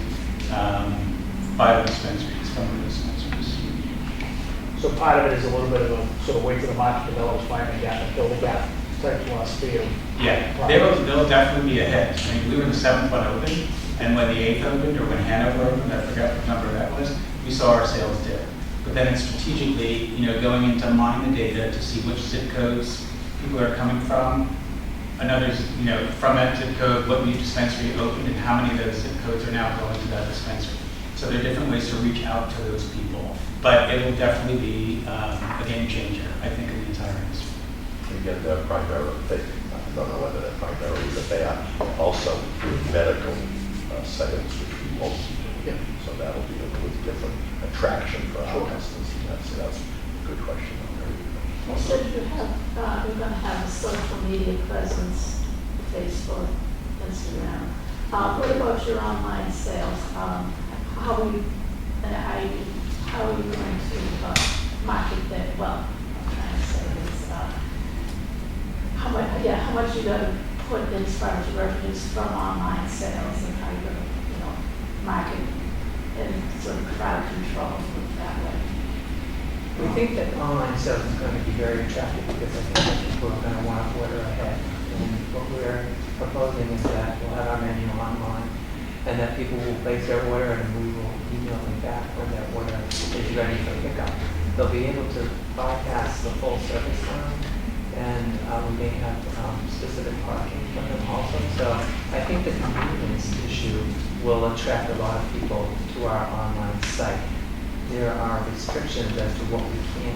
by the dispensaries, from the dispensaries. So part of it is a little bit of a sort of wait for the market develops, find a gap, and fill the gap type philosophy of. Yeah, they'll definitely be ahead. I mean, we were the 7th one open, and when the 8th opened, or when Hanover opened, I forgot what number that was, we saw our sales dip. But then it's strategically, going into mine the data to see which zip codes people are coming from. Another, from that zip code, what new dispensary opened and how many of those zip codes are now going to that dispensary. So there are different ways to reach out to those people. But it will definitely be a game changer, I think, in the entire industry. We get the primary, I don't know whether they're primary, but they are also medical sales, which we won't be doing. So that'll be a little different attraction for our customers. That's a good question. You said you're going to have a social media presence, Facebook, Instagram. What about your online sales? How are you going to market that? Well, I'm trying to say this. How much you going to put in as far as revenues from online sales, and how you're going to, market and sort of crowd control that way? We think that online sales is going to be very attractive because I think that people are going to want to order ahead. And what we're proposing is that we'll have our menu online, and that people will place their order, and we will email them back when their order is ready for pickup. They'll be able to bypass the full service line, and we may have specific parking for them also. So I think the convenience issue will attract a lot of people to our online site. There are restrictions as to what we can,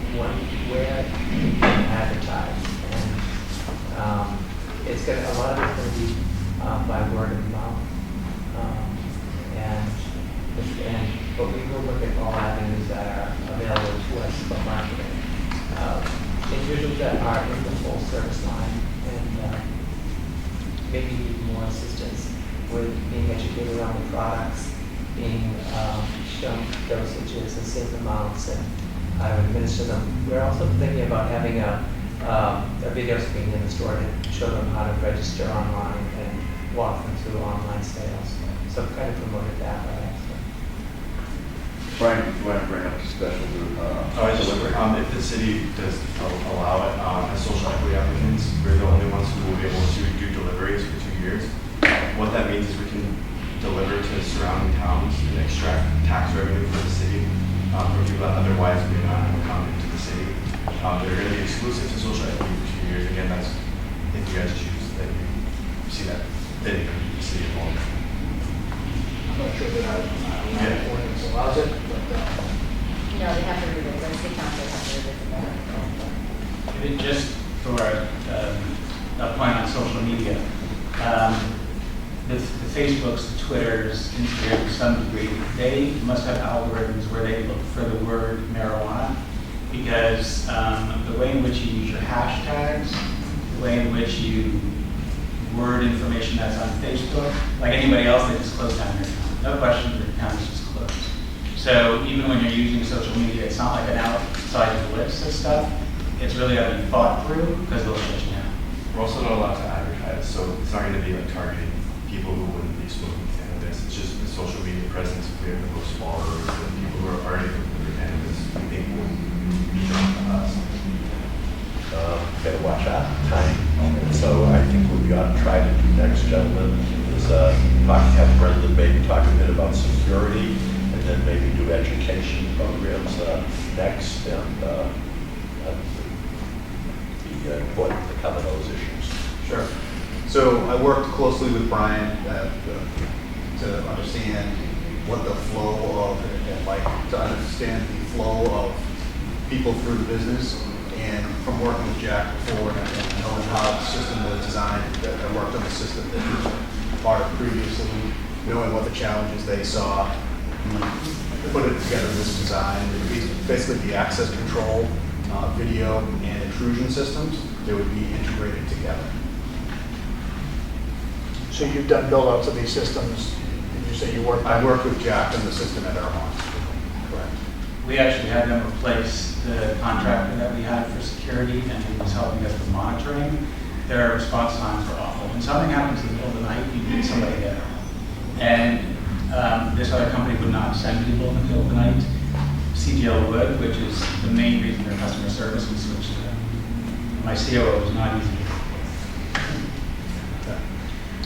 where we can advertise, and it's going to, a lot of it's going to be by word of mouth, but we will look at all avenues that are available to us for marketing. Individuals that are in the full service line and maybe need more assistance with being educated on the products, being shown dosages and safe amounts, and how to administer them. We're also thinking about having a video screen in the store to show them how to register online and walk them through online sales. So kind of promoted that by accident. Brian, do you want to bring up the special group? If the city does allow it, as social equity applicants, we're the only ones who will be able to do deliveries for 2 years. What that means is we can deliver to surrounding towns and extract tax revenue for the city from people that otherwise may not have come into the city. They're going to be exclusive to social equity for 2 years. Again, that's if you guys choose that you see that fitting in the city of Malden. I'm not sure that our ordinance allows it, but. No, they have to revisit, the city council has to revisit that. Just for a point on social media, the Facebooks, the Twitters, Instagram to some degree, they must have algorithms where they look for the word marijuana, because the way in which you use your hashtags, the way in which you word information that's on Facebook, like anybody else, they just close down your account. No question, your account is just closed. So even when you're using social media, it's not like an outside the list of stuff. It's really got to be thought through, because they'll shut you down. We're also not allowed to advertise, so it's not going to be like targeting people who wouldn't be smoking cannabis. It's just the social media presence. We have the most followers, and people who are already looking for cannabis, we think will be drawn to us. Better watch out time. So I think what we ought to try to do next, gentlemen, is have Brendan maybe talk a bit about security, and then maybe do education programs next, and be important to cover those issues. Sure. So I worked closely with Brian to understand what the flow of, and like to understand the flow of people through the business. And from working with Jack before and knowing how the system was designed, that I worked on the system that he was part of previously, knowing what the challenges they saw, we put it together this design. It would be basically the access control, video, and intrusion systems that would be integrated together. So you've done build-outs of these systems, did you say you worked on? I worked with Jack on the system at Airmont. Correct. We actually had them replace the contractor that we had for security, and he was helping us with monitoring. Their response times were awful. When something happens in the middle of the night, you need somebody there. And this other company would not send people in the middle of the night. CGL would, which is the main reason their customer service was switched to them. My COO was not easy.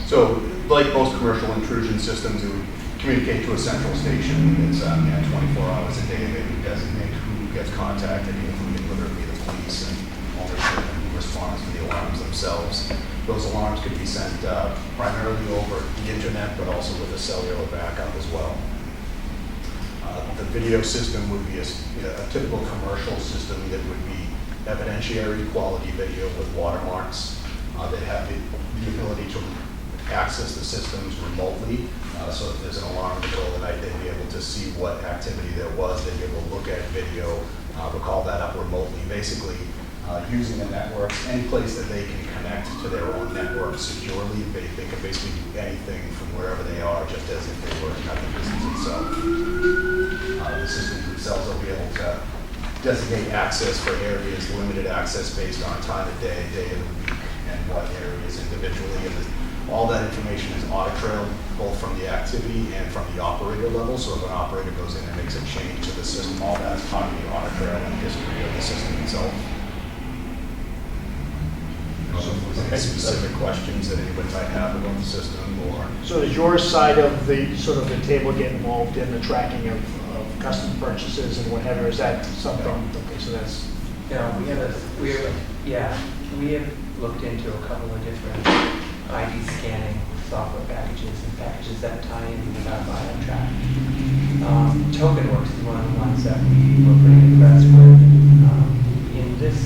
So, like most commercial intrusion systems, it would communicate to a central station. It's 24 hours a day. They would designate who gets contacted, including whether it be the police and ownership and who responds to the alarms themselves. Those alarms could be sent primarily over the internet, but also with a cellular backup as well. The video system would be a typical commercial system that would be evidentiary quality video with watermarks. They have the ability to access the systems remotely. So if there's an alarm in the middle of the night, they'd be able to see what activity there was. They'd be able to look at video, recall that up remotely. Basically, using the networks, any place that they can connect to their own network securely, they can basically do anything from wherever they are, just as if they were at the business itself. The systems themselves will be able to designate access for areas, limited access based on time of day, day of the week, and what areas individually. And all that information is audit trailed, both from the activity and from the operator level. So if an operator goes in and makes a change to the system, all that is part of the audit trail and history of the system itself. So if there's any specific questions that anybody might have about the system, or So does your side of the, sort of the table get involved in the tracking of custom purchases and whatever? Is that something, okay, so that's, No, we have looked into a couple of different ID scanning software packages and packages that tie in with our BioTrack. TokenWorks is one of the ones that we were pretty impressed with. In this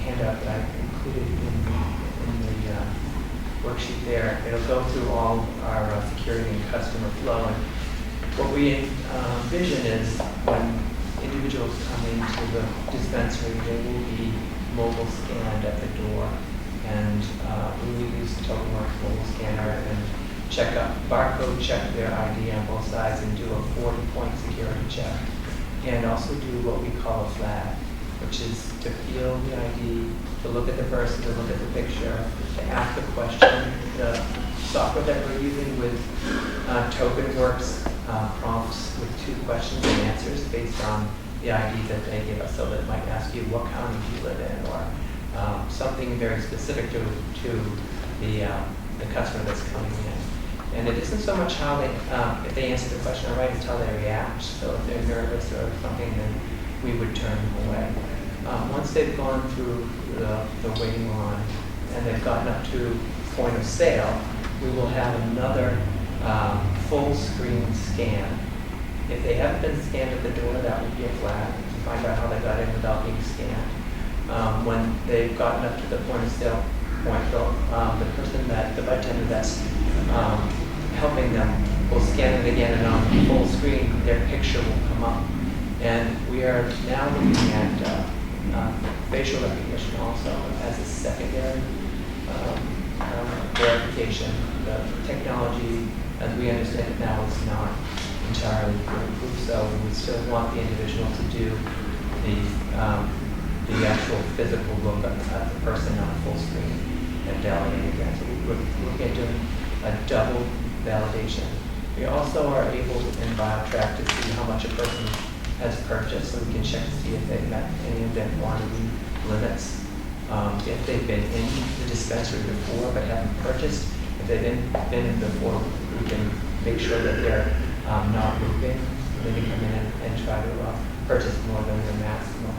handout that I included in the worksheet there, it'll go through all our security and customer flow. And what we envision is when individuals come into the dispensary, they will be mobile scanned at the door. And we will use the TokenWorks mobile scanner and barcode check their ID on both sides and do a 40-point security check. And also do what we call a flag, which is to feel the ID, to look at the person, to look at the picture, to ask the question. The software that we're using with TokenWorks prompts with 2 questions and answers based on the ID that they give us. So that might ask you what county do you live in, or something very specific to the customer that's coming in. And it isn't so much how they, if they answer the question right, it's how they react. So if they're nervous or something, then we would turn them away. Once they've gone through the waiting line and they've gotten up to point of sale, we will have another full screen scan. If they haven't been scanned at the door, that would be a flag to find out how they got in without being scanned. When they've gotten up to the point of sale point, the person the bartender that's helping them will scan it again, and on full screen, their picture will come up. And we are now looking at facial recognition also as a secondary verification. The technology, as we understand it now, is not entirely foolproof, so we still want the individual to do the actual physical look at the person on full screen and validate again. So we're looking at doing a double validation. We also are able in BioTrack to see how much a person has purchased, so we can check to see if they've met any of their quantity limits. If they've been in the dispensary before but haven't purchased, if they've been in before, we can make sure that they're not moving. They can come in and try to purchase more than their maximum.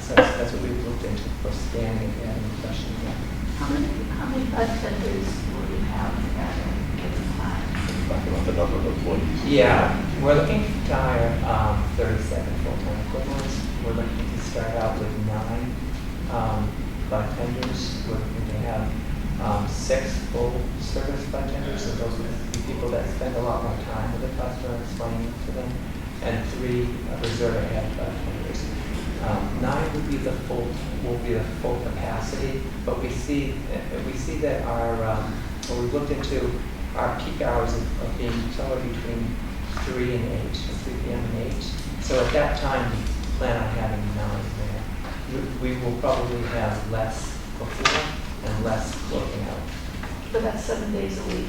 So that's what we've looked into for scanning again. How many bartenders will you have at a given time? Talking about the number of employees. Yeah, we're looking to hire 37 full-time equivalents. We're looking to start out with 9 bartenders. We're looking to have 6 full-service bartenders, so those would be people that spend a lot more time with the customer, explaining to them, and 3 reserve head bartenders. 9 would be the full capacity, but we see that when we looked into our peak hours of being somewhere between 3 and 8, 3 p.m. and 8. So at that time, we plan on having 9 there. We will probably have less before and less working out. But that's 7 days a week.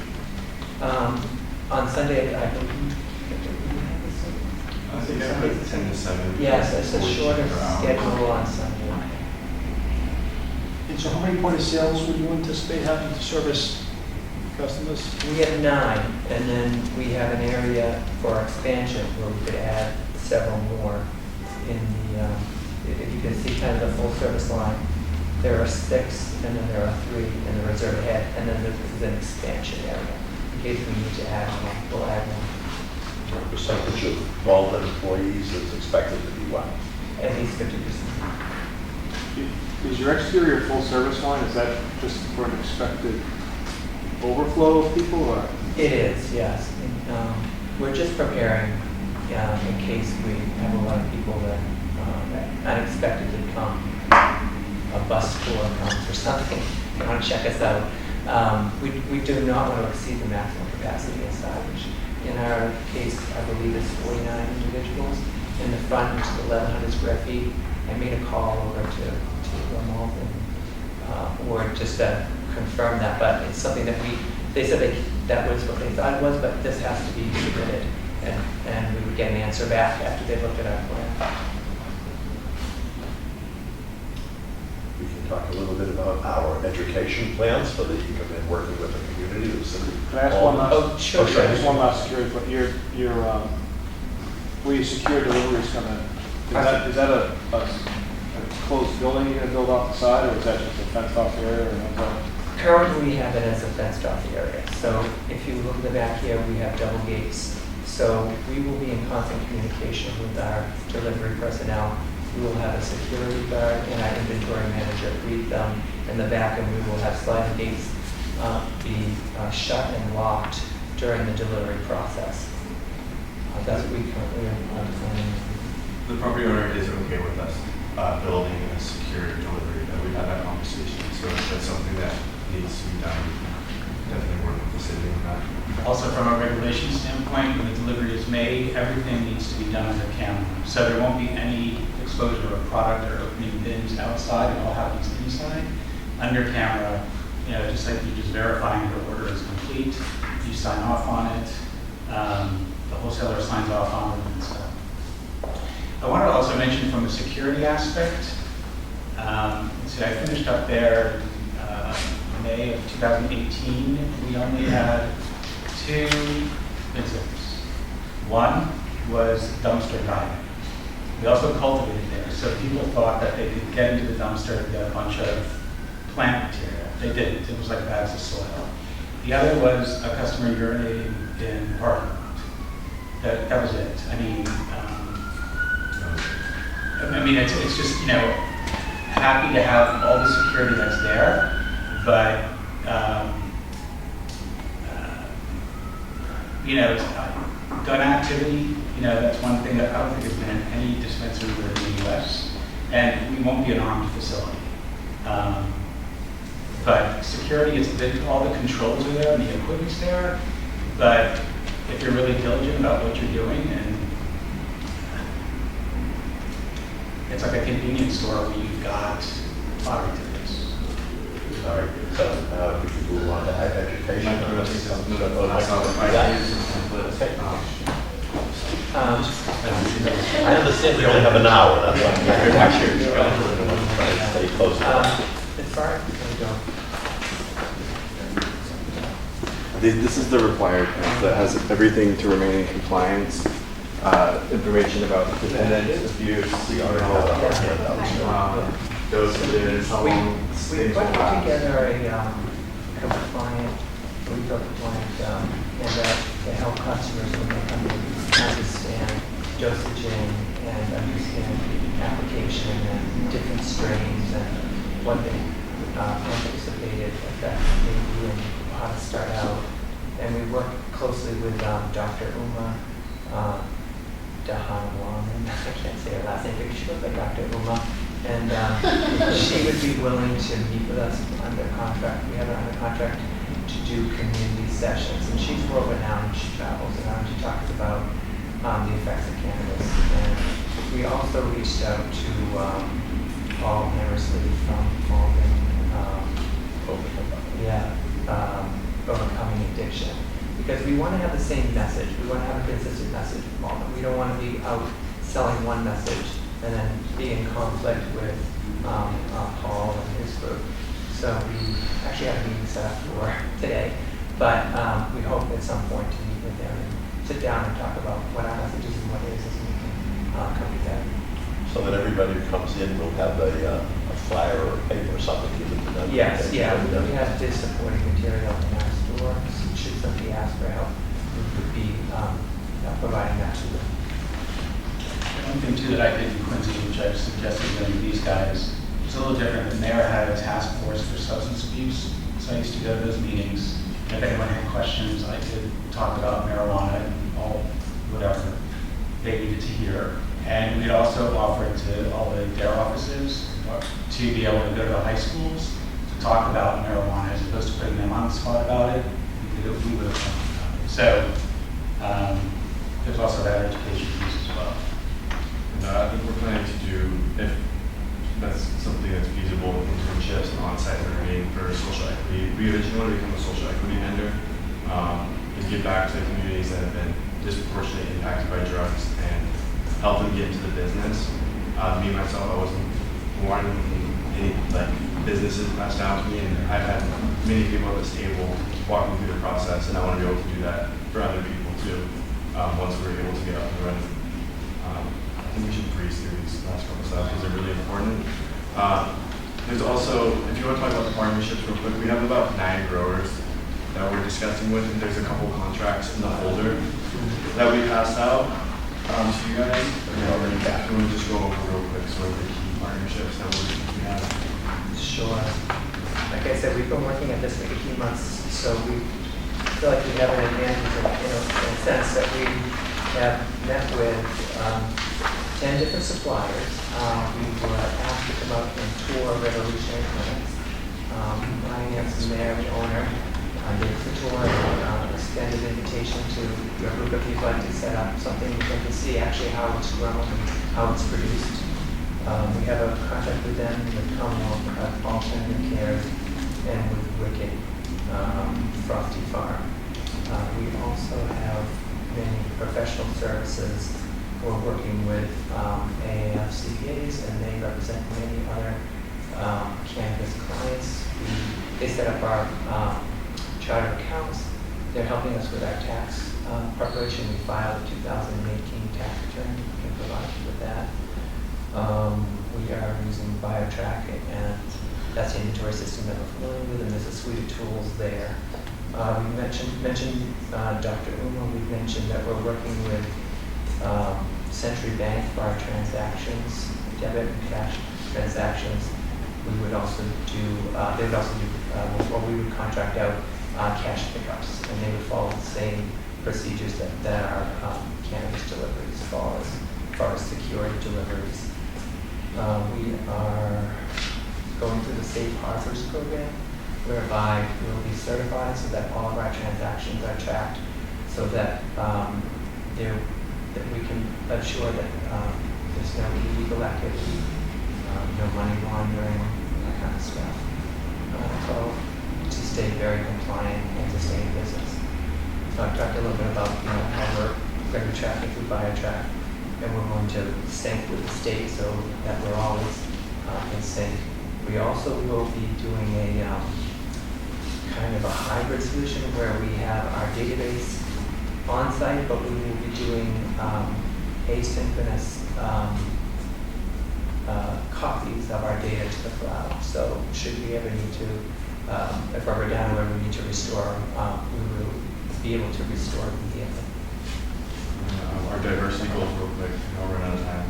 On Sunday, I believe. I think I put 10 to 7. Yes, it's a 14 shorter per hour. schedule on Sunday. And so how many point of sales would you anticipate having to service customers? We have 9, and then we have an area for expansion where we could add several more in the, if you can see kind of the full service line, there are 6, and then there are 3 in the reserve head, and then there's an expansion area. In case we need to add one, we'll add one. What percentage of Malden employees is expected to be what? At least 50%. Is your exterior full service line, is that just for an expected overflow of people, or? It is, yes. And, we're just preparing in case we have a lot of people that unexpectedly come, a bus tour comes or something, they want to check us out. We do not want to exceed the maximum capacity inside, which in our case, I believe is 49 individuals. In the front, which is 1,100 square feet. I made a call over to Malden, or just to confirm that, but it's something that they said that was what they thought it was, but this has to be submitted, and we would get an answer back after they looked at our plan. We can talk a little bit about our education plans so that you can be working with the community of the city. Can I ask one last? Oh, sure. Okay. Just one last security, but where you secure deliveries come in, is that a closed building you're gonna build off the side, or is that just a fenced off area, or how's that? Currently, we have it as a fenced off area. So if you look at the back here, we have double gates. So we will be in constant communication with our delivery personnel. We will have a security guard and our inventory manager greet them in the back, and we will have sliding gates be shut and locked during the delivery process. That's what we currently are planning. The property owner is okay with us building a secure delivery, that we've had that conversation. So if that's something that needs to be done, definitely work with the city on that. Also, from a regulation standpoint, when the delivery is made, everything needs to be done under camera. So there won't be any exposure of product or opening bins outside. It all happens inside, under camera. You know, just like you're just verifying your order is complete. You sign off on it. The wholesaler signs off on it and stuff. I wanted to also mention from the security aspect. See, I finished up there May of 2018. We only had 2 visitors. One was dumpster diving. We also cultivated there, so people thought that they could get into the dumpster and get a bunch of plant material. They didn't. It was like bags of soil. The other was a customer urinating in the parking lot. That was it. I mean, it's just, you know, happy to have all the security that's there, but you know, gun activity, you know, that's one thing that I don't think has been in any dispensary in the U.S., and we won't be an armed facility. But security, all the controls are there and the equipment's there, but if you're really diligent about what you're doing, and it's like a convenience store where you've got lottery tickets. All right, so now if we can move on to education. I understand we only have an hour, that's why you're actually trying to stay close to that. As far as we go. This is the required path that has everything to remain in compliance, information about dependent abuse, dosages, how long We things put will last? together a compliant, legal compliant handout to help customers when they come in understand dosaging and understand application and different strains and what the anticipated effect may be and how to start out. And we work closely with Dr. Uma Dahanwaman. I can't say her last name, but she looks like Dr. Uma. And she would be willing to meet with us under contract. We have her under contract to do community sessions. And she's world-renowned. She travels around. She talks about the effects of cannabis. And we also reached out to Paul Hammersley from Malden. Overcoming addiction. Because we want to have the same message. We want to have a consistent message from Malden. We don't want to be out selling one message and then be in conflict with Paul and his group. So we actually have a meeting set up for today, but we hope at some point to meet with them and sit down and talk about what our message is and what it is, and we can come together. So that everybody who comes in will have a flyer or a paper or something given to them? Yes, yeah, we have this supporting material in our stores. Should somebody ask for help, we would be providing that to them. One thing too that I did in Quincy, which I've suggested to these guys, it's a little different. The mayor had a task force for substance abuse, so I used to go to those meetings. If anyone had questions, I could talk about marijuana and all, whatever they needed to hear. And we'd also offer it to all the DARE offices to be able to go to the high schools to talk about marijuana as opposed to putting them on the spot about it. We would have talked about it. So there's also that education piece as well. And I think we're planning to do, if that's something that's feasible, internships and on-site learning for social equity. We eventually want to become a social equity vendor and give back to the communities that have been disproportionately impacted by drugs and help them get into the business. Me, myself, I wasn't born in any businesses passed down to me, and I've had many people at this table walk me through the process, and I want to be able to do that for other people too, once we're able to get up and running. I think we should breeze through these last couple of slides because they're really important. There's also, if you want to talk about the partnerships real quick, we have about 9 growers that we're discussing with, and there's a couple contracts in the folder that we passed out to you guys. We already got. We want to just go over real quick sort of the key partnerships that we have. Sure. Like I said, we've been working at this for 18 months, so we feel like we have an advantage in a sense that we have met with 10 different suppliers. We were asked to come out and tour Revolutionary Clinics. Ryan Hansen there, the owner, gave us a tour, extended invitation to your group if you'd like to set up something you can see actually how it's grown and how it's produced. We have a contract with them, with Commonwealth, Malden Cares, and with Wicked Frosty Farm. We also have many professional services. We're working with AAF CPAs, and they represent many other cannabis clients. They set up our charter accounts. They're helping us with our tax preparation. We filed a 2018 tax return. We can provide you with that. We are using BioTrack, and that's the inventory system that we're familiar with, and there's a suite of tools there. We mentioned Dr. Uma. We've mentioned that we're working with Century Bank for our transactions, debit and cash transactions. We would also do, they would also do, or we would contract out cash pickups, and they would follow the same procedures that our cannabis deliveries follow as far as security deliveries. We are going through the Safe Harbors program, whereby we'll be certified so that all of our transactions are tracked, so that that we can assure that there's no illegal activity, no money laundering, that kind of stuff. So to stay very compliant and to stay in business. So I've talked a little bit about how we're going to be tracking through BioTrack, and we're going to sync with the state so that we're always in sync. We also will be doing a kind of a hybrid solution where we have our database on site, but we will be doing asynchronous copies of our data to the cloud. So should we ever need to, if we're down where we need to restore, we will be able to restore immediately. Our diversity goals real quick, I'll run out of time.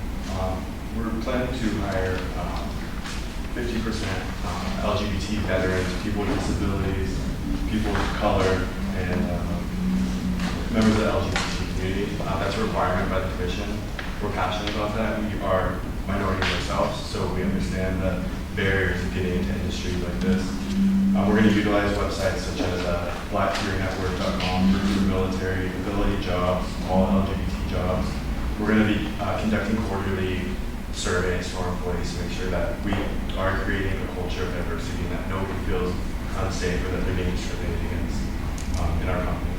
We're planning to hire 50% LGBT veterans, people with disabilities, people of color, and members of the LGBT community. That's a requirement by the commission. We're passionate about that. We are minorities ourselves, so we understand the barriers of getting into industries like this. We're going to utilize websites such as blackpeernetwork.com for military, ability jobs, all LGBT jobs. We're going to be conducting quarterly surveys to our employees to make sure that we are creating a culture of diversity and that nobody feels unsafe or that they're being discriminated against in our company.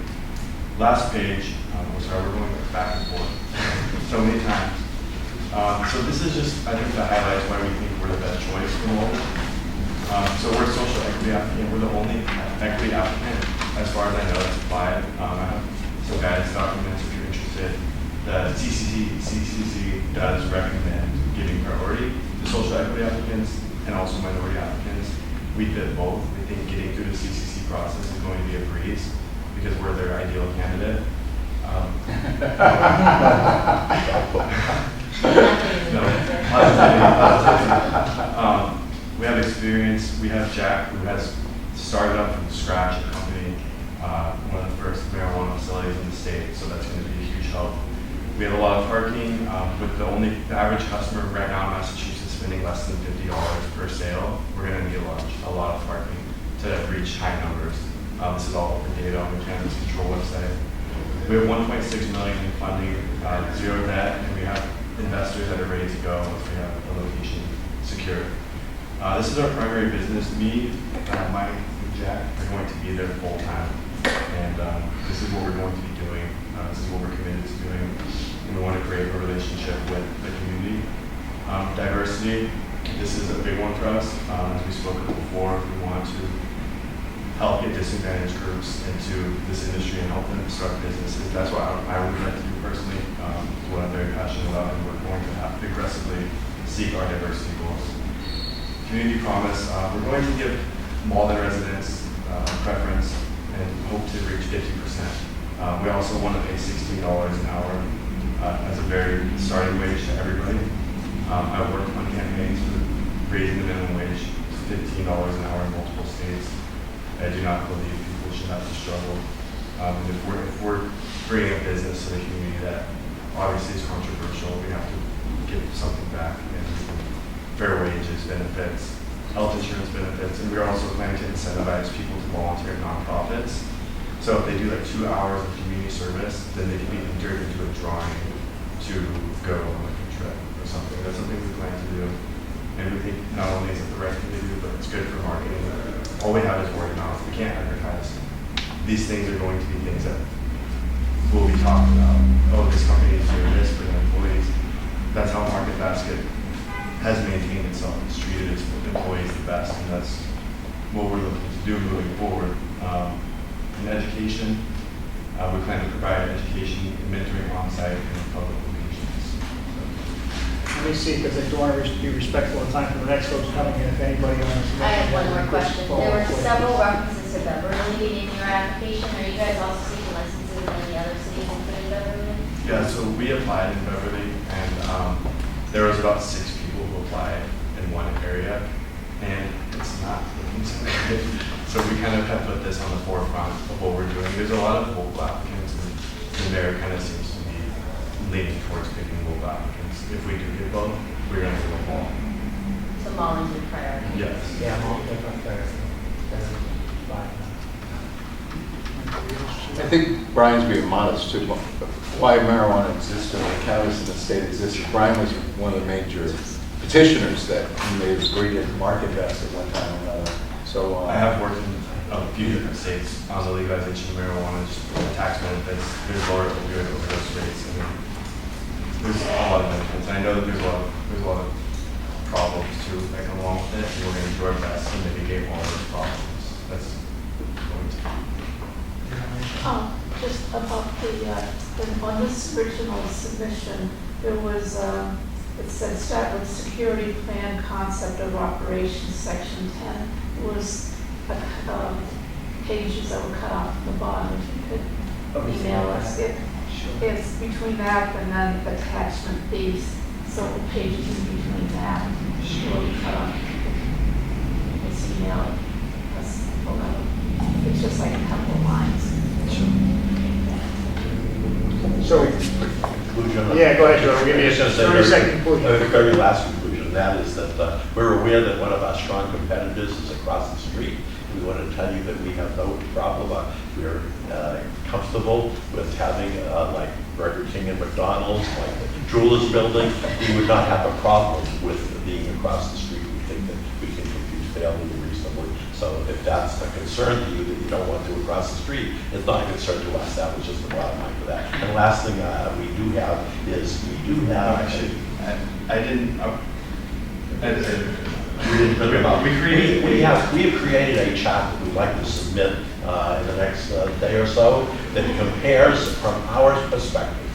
Last page, sorry, we're going back and forth so many times. So this is just, I think, that highlights why we think we're the best choice for Malden. So we're a social equity applicant. We're the only equity applicant, as far as I know, that's applied. I have some guidance documents if you're interested. The CCC does recommend giving priority to social equity applicants and also minority applicants. We fit both. We think getting through the CCC process is going to be a breeze because we're their ideal candidate. We have experience. We have Jack, who has started up from scratch a company, one of the first marijuana facilities in the state, so that's going to be a huge help. We have a lot of parking, with the average customer right now in Massachusetts spending less than $50 per sale. We're going to need a lot of parking to reach high numbers. This is all open data on the Cannabis Control website. We have 1.6 million in funding, zero debt, and we have investors that are ready to go once we have the location secured. This is our primary business. Me, Mike, and Jack are going to be there full time, and this is what we're going to be doing. This is what we're committed to doing, and we want to create a relationship with the community. Diversity, this is a big one for us. As we spoke of before, we want to help get disadvantaged groups into this industry and help them start businesses. That's what I would like to do personally. It's what I'm very passionate about, and we're going to have to aggressively seek our diversity goals. Community promise, we're going to give Malden residents preference and hope to reach 50%. We also want to pay $16 an hour as a very starting wage to everybody. I've worked on campaigns for raising the minimum wage to $15 an hour in multiple states. I do not believe people should have to struggle. And if we're bringing a business to the community that obviously is controversial, we have to give something back. And fair wages, benefits, health insurance benefits, and we're also planning to incentivize people to volunteer at nonprofits. So if they do like 2 hours of community service, then they can be entered into a drawing to go on like a trip or something. That's something we plan to do. And we think not only is it the right thing to do, but it's good for marketing. All we have is word of mouth. We can't advertise. These things are going to be things that will be talked about. Oh, this company is doing this for their employees. That's how Market Basket has maintained itself. It's treated its employees the best, and that's what we're looking to do moving forward. In education, we plan to provide education and mentoring on-site and in public locations. Let me see, because I do want to be respectful of time for the next folks coming in. If anybody wants to. I have one more question. There were several references to Beverly in your application. Are you guys also seeking licenses in any other cities including Beverly? Yeah, so we applied in Beverly, and there was about 6 people who applied in one area, and it's not looking so good. So we kind of have put this on the forefront of what we're doing. There's a lot of local applicants, and there kind of seems to be leaning towards picking local applicants. If we do get both, we're going to do them all. So Malden's your priority? Yes. Yeah, Malden first. I think Brian's being modest too. Why marijuana existed or cannabis in the state existed. Brian was one of the major petitioners that made us agree to Market Basket one time or another. So I have worked in a few different states on the legalization of marijuana, just the tax benefits. There's lower opioid overdose rates. I mean, there's a lot of benefits. And I know that there's a lot of problems too that come along with it, and we're going to do our best to mitigate all those problems. That's going to be. Just about on this original submission, there was it said start with security plan, concept of operations, section 10. It was pages that were cut off at the bottom, if you could email us. It's between that and then attachment B, several pages in between that. Will be cut off. It's email us. It's just like a couple of lines. So, Conclusion. yeah, go ahead, Joe. We'll give you a Just say 30-second conclusion. The very last conclusion, and that is that we're aware that one of our strong competitors is across the street. We want to tell you that we have no problem. We're comfortable with having like Burger King and McDonald's, like the Jewelers Building. We would not have a problem with being across the street. We think that we can compete fairly and reasonably. So if that's a concern to you that you don't want to across the street, it's not a concern to us. That was just the bottom line for that. And the last thing we do have is we do have. Actually, I didn't. We have created a chart that we'd like to submit in the next day or so that compares from our perspective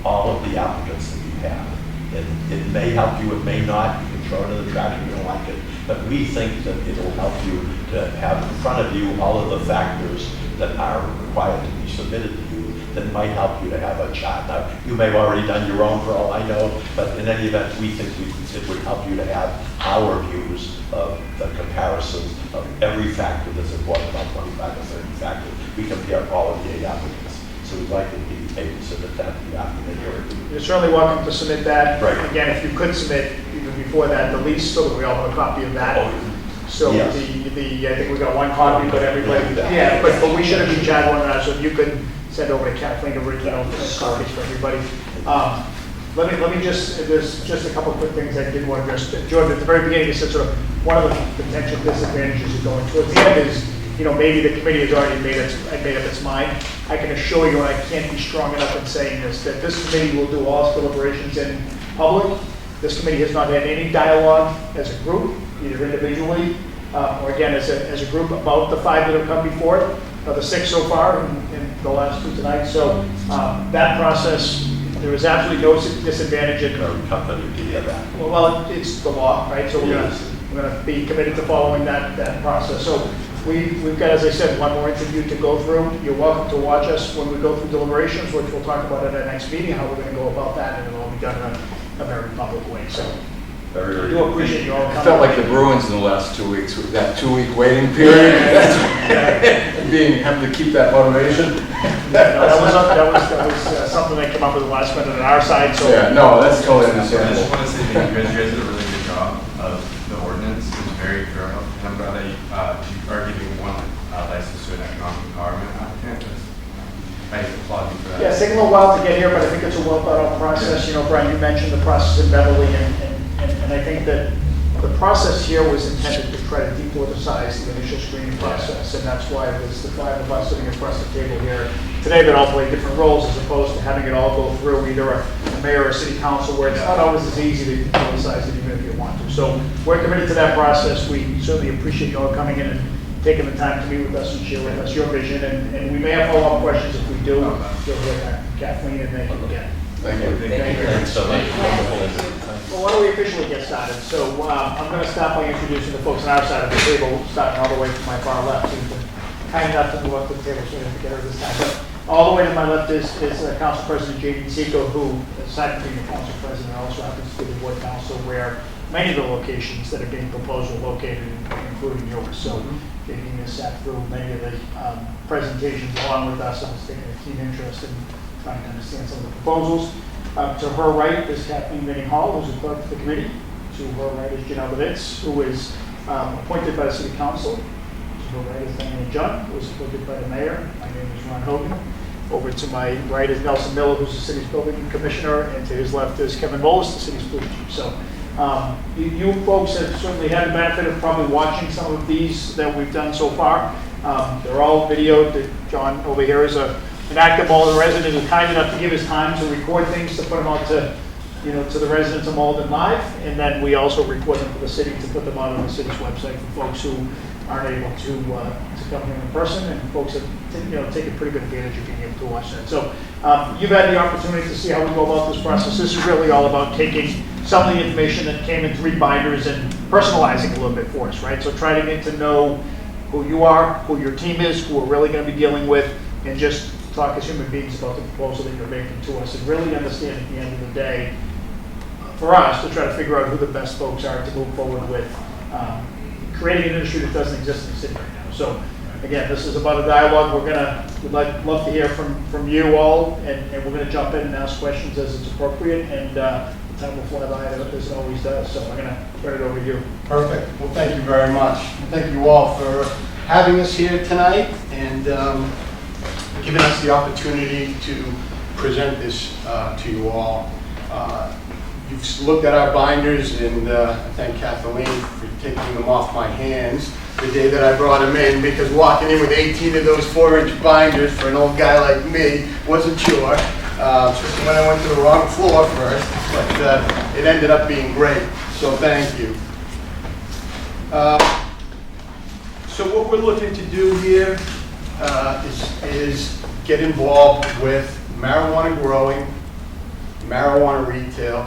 all of the applicants that we have. And it may help you, it may not. You can throw it in the trash if you don't like it. But we think that it'll help you to have in front of you all of the factors that are required to be submitted to you that might help you to have a chart. Now, you may have already done your own for all I know, but in any event, we think it would help you to have our views of the comparisons of every factor that's important, about 25 or 30 factors. We compare all of the 8 applicants. So we'd like to be able to submit that to the applicant here. You're certainly welcome to submit that. Right. Again, if you could submit even before that, the lease, so that we all have a copy of that. So Yes. I think we got one copy, but everybody, Yeah. yeah, but we should have each had one of that, so if you could send over to Kathleen original copies for everybody. Let me just, there's just a couple of quick things I did want to address. Jordan, at the very beginning, you said sort of one of the potential disadvantages of going towards the end is, maybe the committee has already made up its mind. I can assure you, and I can't be strong enough in saying this, that this committee will do all its deliberations in public. This committee has not had any dialogue as a group, either individually or again as a group about the 5 that have come before it, the 6 so far, and the last 2 tonight. So that process, there is absolutely no disadvantage in. Our company did that. Well, it's the law, right? So we're going to be committed to following that process. So we've got, as I said, one more interview to go through. You're welcome to watch us when we go through deliberations, which we'll talk about at our next meeting, how we're going to go about that, and it'll all be done in a very public way. So Very, I very do appreciate you all coming. It felt like the Bruins in the last 2 weeks, with that 2-week waiting period. Having to keep that motivation. That was something that came up with the last minute on our side. So Yeah, no, that's totally I just understandable. want to say thank you guys. You guys did a really good job of the ordinance. It was very thorough. I'm glad that you are giving one license to an economic empowerment applicant. I applaud you for that. yeah, it's taken a little while to get here, but I think it's a well thought out process. Brian, you mentioned the process in Beverly, and I think that the process here was intended to try to depoliticize the initial screening process, and that's why there's the 5 of us sitting across the table here today that all play different roles, as opposed to having it all go through either a mayor or a city council, where it's not always as easy to depoliticize it, even if you want to. So we're committed to that process. We certainly appreciate you all coming in and taking the time to meet with us and share with us your vision, and we may have follow-up questions. If we do, you'll hear back from Kathleen, and thank you again. Thank you. Thank you. Thanks so much. Well, why don't we officially get started? So I'm going to start by introducing the folks on our side of the table, starting all the way from my far left. So you've been kind enough to move up to the table, so we have to get her this time. But all the way to my left is Council President J.D. Seco, who, aside from being the Council President, also happens to be the Board Council, where many of the locations that are being proposed are located, including yours. So J.D. has sat through many of the presentations along with us, and has taken a keen interest in trying to understand some of the proposals. To her right is Kathleen Vinning Hall, who's the clerk of the committee. To her right is Janelle Levitz, who is appointed by the City Council. To her right is Diana John, who is appointed by the mayor. My name is Ron Hogan. Over to my right is Nelson Miller, who's the city's building commissioner, and to his left is Kevin Bowles, the city's police chief. So you folks have certainly had the benefit of probably watching some of these that we've done so far. They're all videoed. John over here is an active Malden resident who's kind enough to give his time to record things, to put them out to the residents of Malden live, and then we also record them for the city to put them out on the city's website for folks who aren't able to come here in person, and folks have taken pretty good advantage of being able to watch that. So you've had the opportunity to see how we go about this process. This is really all about taking some of the information that came in 3 binders and personalizing a little bit for us, right? So try to get to know who you are, who your team is, who we're really going to be dealing with, and just talk as human beings about the proposal that you're making to us, and really understand at the end of the day, for us, to try to figure out who the best folks are to move forward with creating an industry that doesn't exist in the city right now. So again, this is about a dialogue. We'd love to hear from you all, and we're going to jump in and ask questions as it's appropriate, and the time will fly by as it always does. So I'm going to turn it over to you. Perfect. Well, thank you very much. And thank you all for having us here tonight and giving us the opportunity to present this to you all. You've looked at our binders, and I thank Kathleen for taking them off my hands the day that I brought them in, because walking in with 18 of those 4-inch binders for an old guy like me wasn't sure, especially when I went to the wrong floor first, but it ended up being great, so thank you. So what we're looking to do here is get involved with marijuana growing, marijuana retail,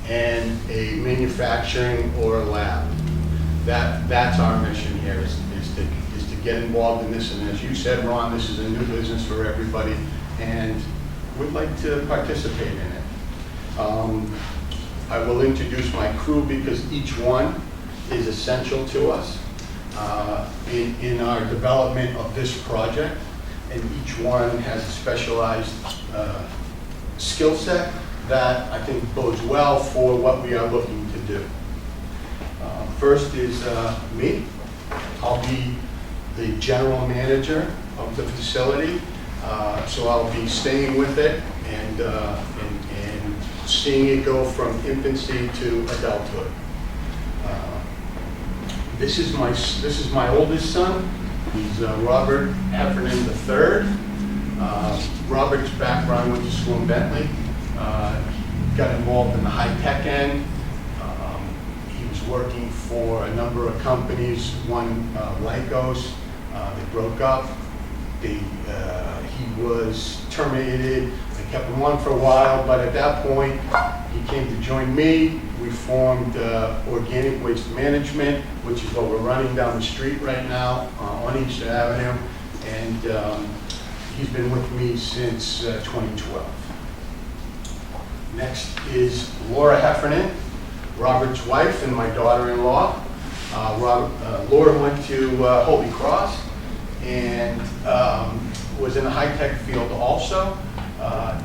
and a manufacturing or a lab. That's our mission here, is to get involved in this. And as you said, Ron, this is a new business for everybody, and we'd like to participate in it. I will introduce my crew, because each one is essential to us in our development of this project, and each one has a specialized skill set that I think bodes well for what we are looking to do. First is me. I'll be the general manager of the facility, so I'll be staying with it and seeing it go from infancy to adulthood. This is my oldest son. He's Robert Heffernan III. Robert's background went to school in Bentley. Got involved in the high-tech end. He was working for a number of companies, one Lycos. They broke up. He was terminated. They kept him on for a while, but at that point, he came to join me. We formed Organic Waste Management, which is what we're running down the street right now on Easter Avenue, and he's been with me since 2012. Next is Laura Heffernan, Robert's wife and my daughter-in-law. Laura went to Holy Cross and was in the high-tech field also.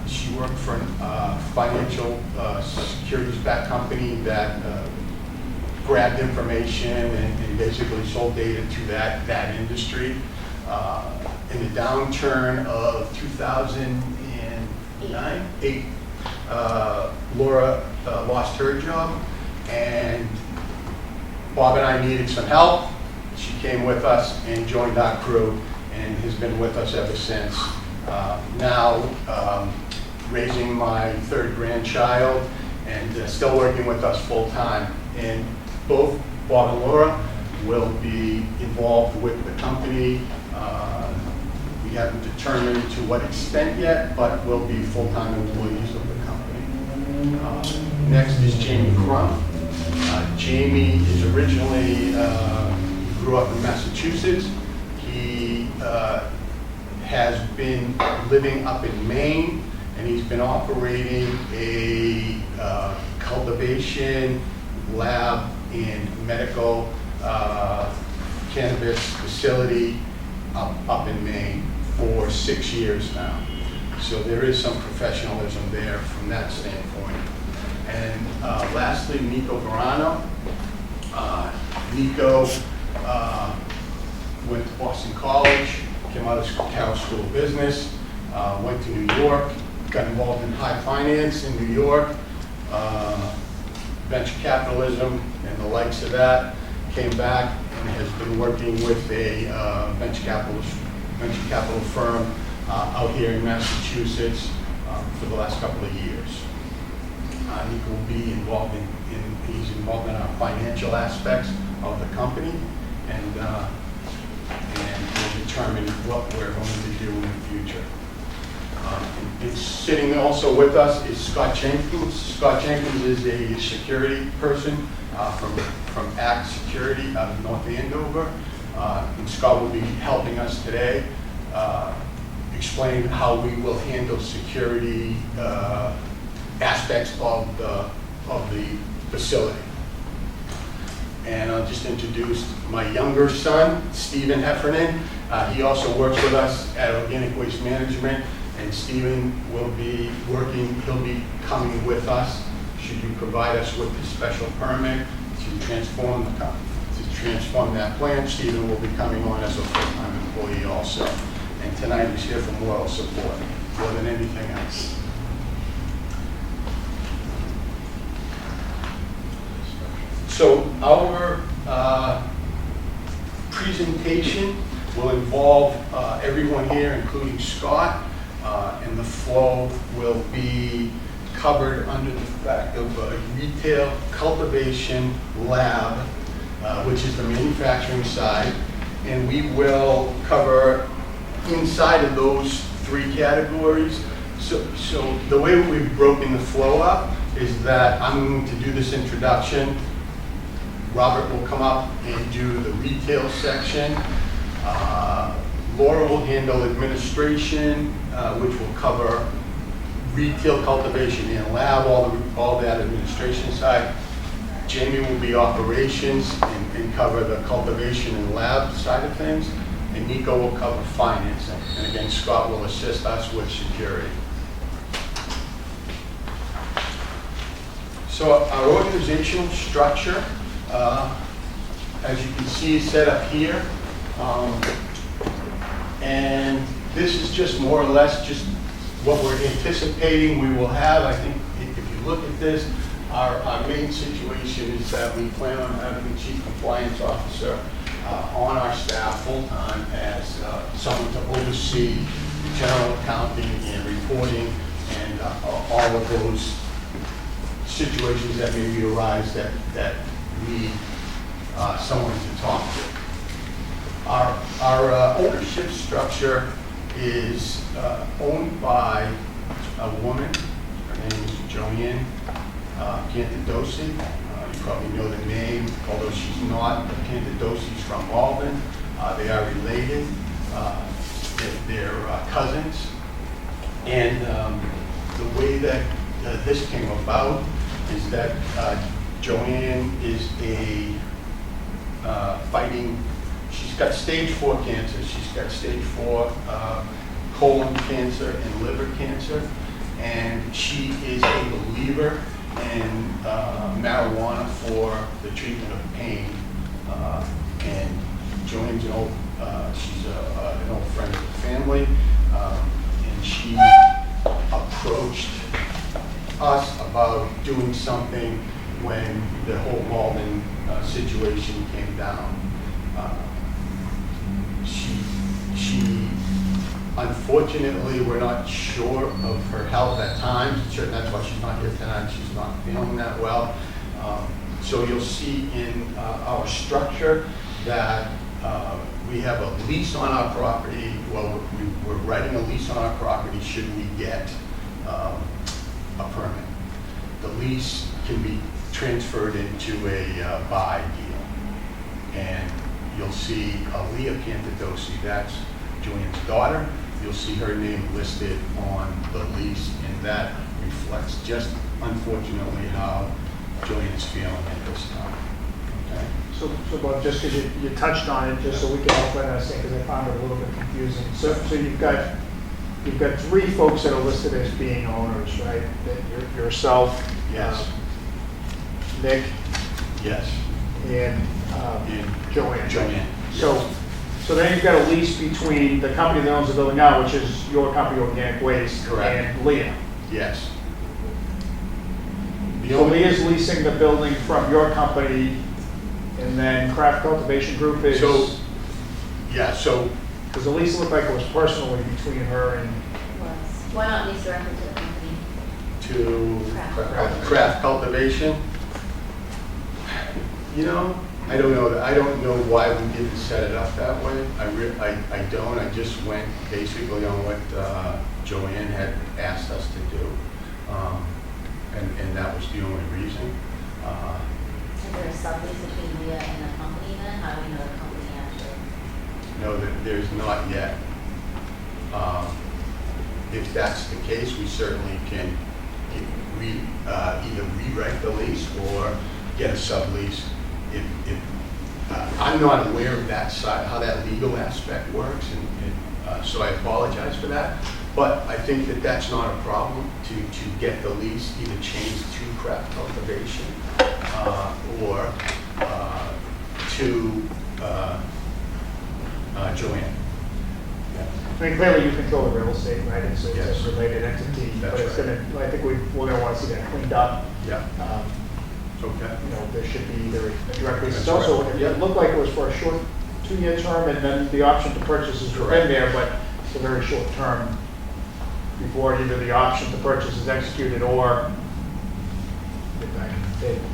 She worked for a financial securities-backed company that grabbed information and basically sold data to that industry. In the downturn of 2008, Laura lost her job, and Bob and I needed some help. She came with us and joined our crew and has been with us ever since. Now raising my 3rd grandchild and still working with us full time. And both Bob and Laura will be involved with the company. We haven't determined to what extent yet, but will be full-time employees of the company. Next is Jamie Crump. Jamie is originally, grew up in Massachusetts. He has been living up in Maine, and he's been operating a cultivation lab and medical cannabis facility up in Maine for 6 years now. So there is some professionalism there from that standpoint. And lastly, Nico Verano. Nico went to Boston College, came out of Carroll School of Business, went to New York, got involved in high finance in New York, venture capitalism and the likes of that, came back and has been working with a venture capital firm out here in Massachusetts for the last couple of years. Nico will be involved he's involved in our financial aspects of the company, and will determine what we're going to do in the future. And sitting also with us is Scott Jenkins. Scott Jenkins is a security person from ACT Security out of North Andover. And Scott will be helping us today explain how we will handle security aspects of the facility. And I'll just introduce my younger son, Stephen Heffernan. He also works with us at Organic Waste Management, and Stephen will be working, he'll be coming with us, should you provide us with a special permit to transform that plant. Stephen will be coming on as a full-time employee also. And tonight he's here for moral support, more than anything else. So our presentation will involve everyone here, including Scott, and the flow will be covered under the fact of a retail cultivation lab, which is the manufacturing side, and we will cover inside of those three categories. So the way we've broken the flow up is that I'm going to do this introduction. Robert will come up and do the retail section. Laura will handle administration, which will cover retail cultivation and lab, all that administration side. Jamie will be operations and cover the cultivation and lab side of things. And Nico will cover financing. And again, Scott will assist us with security. So our organizational structure, as you can see, is set up here. And this is just more or less just what we're anticipating we will have. I think if you look at this, our main situation is that we plan on having a chief compliance officer on our staff full-time as someone to oversee general accounting and reporting and all of those situations that maybe arise that need someone to talk to. Our ownership structure is owned by a woman. Her name is Joanne Cantadosi. You probably know the name, although she's not. The Cantadosi's from Malden. They are related. They're cousins. And the way that this came about is that Joanne is fighting. She's got stage 4 cancer. She's got stage 4 colon cancer and liver cancer. And she is a believer in marijuana for the treatment of pain. And Joanne's she's an old friend of the family. And she approached us about doing something when the whole Malden situation came down. She unfortunately, we're not sure of her health at times. That's why she's not here tonight. She's not feeling that well. So you'll see in our structure that we have a lease on our property. Well, we're writing a lease on our property should we get a permit. The lease can be transferred into a buy deal. And you'll see Aaliyah Cantadosi, that's Joanne's daughter. You'll see her name listed on the lease, and that reflects just, unfortunately, how Joanne's feeling at this time. Okay? So Bob, just because you touched on it, just so we can help understand, because I found it a little bit confusing. So you've got 3 folks that are listed as being owners, right? Yourself, Yes. Nick, Yes. and Joanne. Joanne. So then you've got a lease between the company that owns the building now, which is your company, Organic Waste, Correct. and Leah. Yes. So Leah's leasing the building from your company, and then Craft Cultivation Group is. So Because the lease looked like it was personally between her and. Was. Why not lease directly to the company? to Craft. Craft Cultivation. You know, I don't know, I don't know why we didn't set it up that way. I don't, I just went basically on what Joanne had asked us to do. And that was the only reason. Is there a sublease between Leah and the company then? How do we know the company actually? No, there's not yet. If that's the case, we certainly can either rewrite the lease or get a sublease. If I'm not aware of that side, how that legal aspect works, and so I apologize for that. But I think that that's not a problem to get the lease either changed to craft cultivation or to Joanne. I mean, clearly you control the real estate, right? It's Yes. a related entity, That's but it's right. gonna, I think we're gonna want to see that cleaned up. Yeah. Okay. You know, there should be either a direct lease. That's It's also, right. it looked like it was for a short 2-year term, and then the option to purchase is within Correct. there, but it's a very short term before either the option to purchase is executed or get back in the table.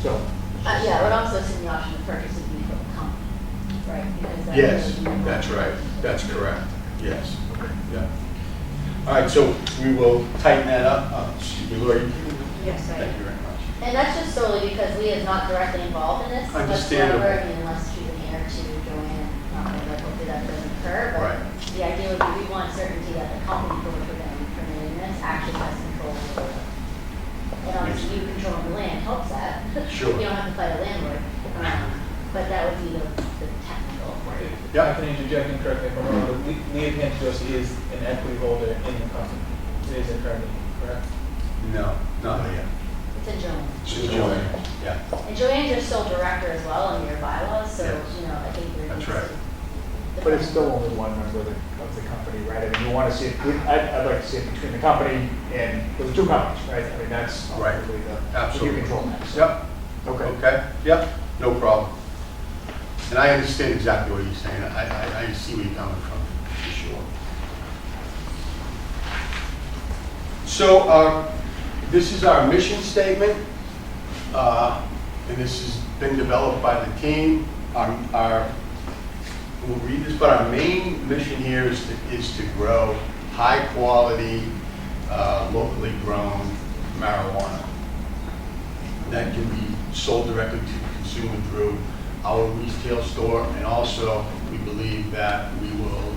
So. Yeah, but also assume the option to purchase would be for the company, right? Because that Yes, would be- that's right. That's correct. Yes. Yeah. All right, so we will tighten that up. Excuse me, Lori. Yes, right. Thank you very much. And that's just solely because Leah is not directly involved in this Understandable. whatsoever. I mean, unless she's an heir to Joanne, like hopefully that doesn't occur. But Right. the idea would be we want certainty that the company for which we're going to be permitting this actually has control over it. And obviously you controlling the land helps that. Sure. You don't have to fight a landlord. But that would be the technical. If I can interject and correct me if I'm wrong, but Leah Pantagosi is an equity holder in the company. It isn't currently, correct? No, not yet. It's a Joanne. She's Joanne. Yeah, And Joanne's your sole director as well under your bylaws, so, Yes. you know, I think there That's needs right. to- But it's still only one member of the company, right? I mean, you want to see it, I'd like to see it between the company and, there were 2 companies, right? I mean, that's Right. ultimately the, Absolutely. you control that. so. Yep. Okay. Okay, yep, no problem. And I understand exactly what you're saying. I see where you're coming from, for sure. So, this is our mission statement, and this has been developed by the team. We'll read this, but our main mission here is to grow high-quality, locally grown marijuana that can be sold directly to the consumer through our retail store, and also we believe that we will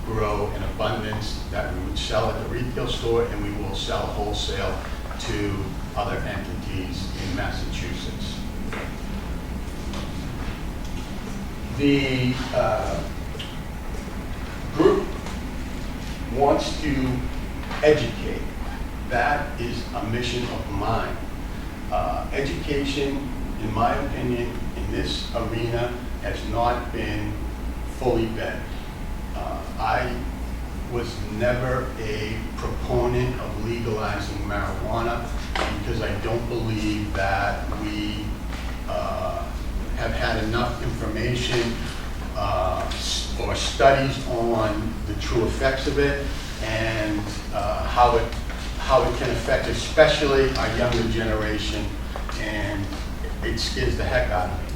grow in abundance that we would sell at the retail store, and we will sell wholesale to other entities in Massachusetts. The group wants to educate. That is a mission of mine. Education, in my opinion, in this arena has not been fully vetted. I was never a proponent of legalizing marijuana because I don't believe that we have had enough information or studies on the true effects of it and how it can affect especially our younger generation, and it scares the heck out of me.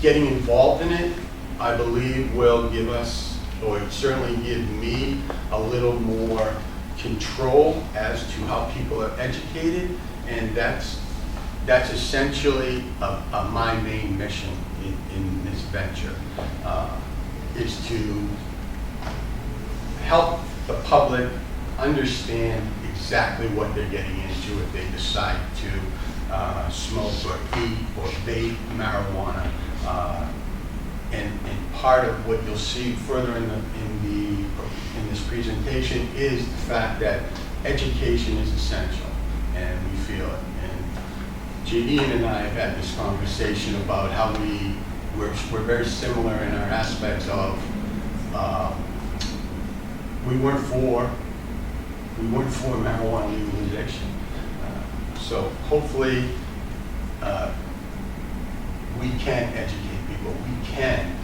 Getting involved in it, I believe, will give us, or certainly give me, a little more control as to how people are educated, and that's essentially my main mission in this venture, is to help the public understand exactly what they're getting into if they decide to smoke or eat or vape marijuana. And part of what you'll see further in this presentation is the fact that education is essential, and we feel it. And Jadine and I have had this conversation about how we're very similar in our aspects of we weren't for marijuana legalization. So hopefully we can educate people. We can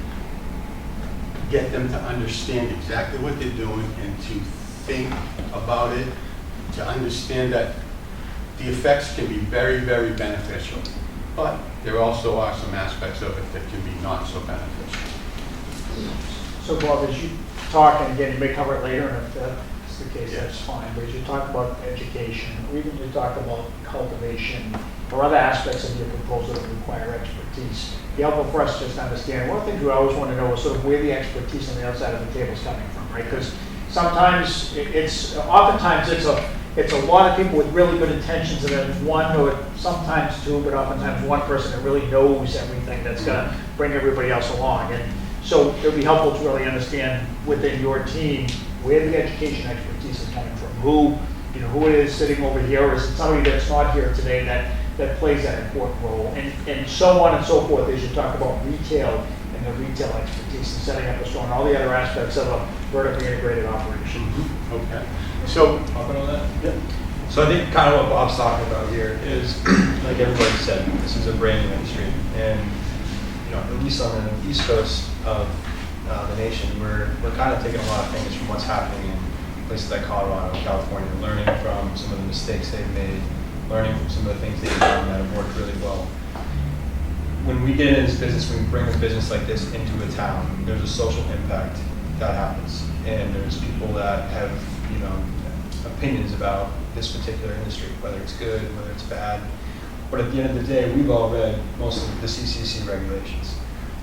get them to understand exactly what they're doing and to think about it, to understand that the effects can be very, very beneficial. but there also are some aspects of it that can be not so beneficial. So Bob, as you talk, and again, you may cover it later, and if that's the case, that's Yes. fine, but as you talk about education, or even you talk about cultivation, or other aspects of your proposal that require expertise, be helpful for us just to understand. One of the things we always want to know is sort of where the expertise on the outside of the table is coming from, right? Because sometimes oftentimes it's a lot of people with really good intentions, and then one or sometimes two, but oftentimes one person that really knows everything that's going to bring everybody else along. And so it would be helpful to really understand within your team where the education expertise is coming from. Who it is sitting over here, or is it somebody that's not here today that plays that important role, and so on and so forth, as you talk about retail and the retail expertise and setting up a store and all the other aspects of a vertically integrated operation. Okay. So, Talking on that? Yeah. So I think kind of what Bob's talking about here is, like everybody said, this is a brand new industry, and at least on the East Coast of the nation, we're kind of taking a lot of things from what's happening in places like Colorado and California, learning from some of the mistakes they've made, learning from some of the things they've done that have worked really well. When we get into this business, when we bring a business like this into a town, there's a social impact that happens, and there's people that have opinions about this particular industry, whether it's good, whether it's bad. But at the end of the day, we've all read most of the CCC regulations.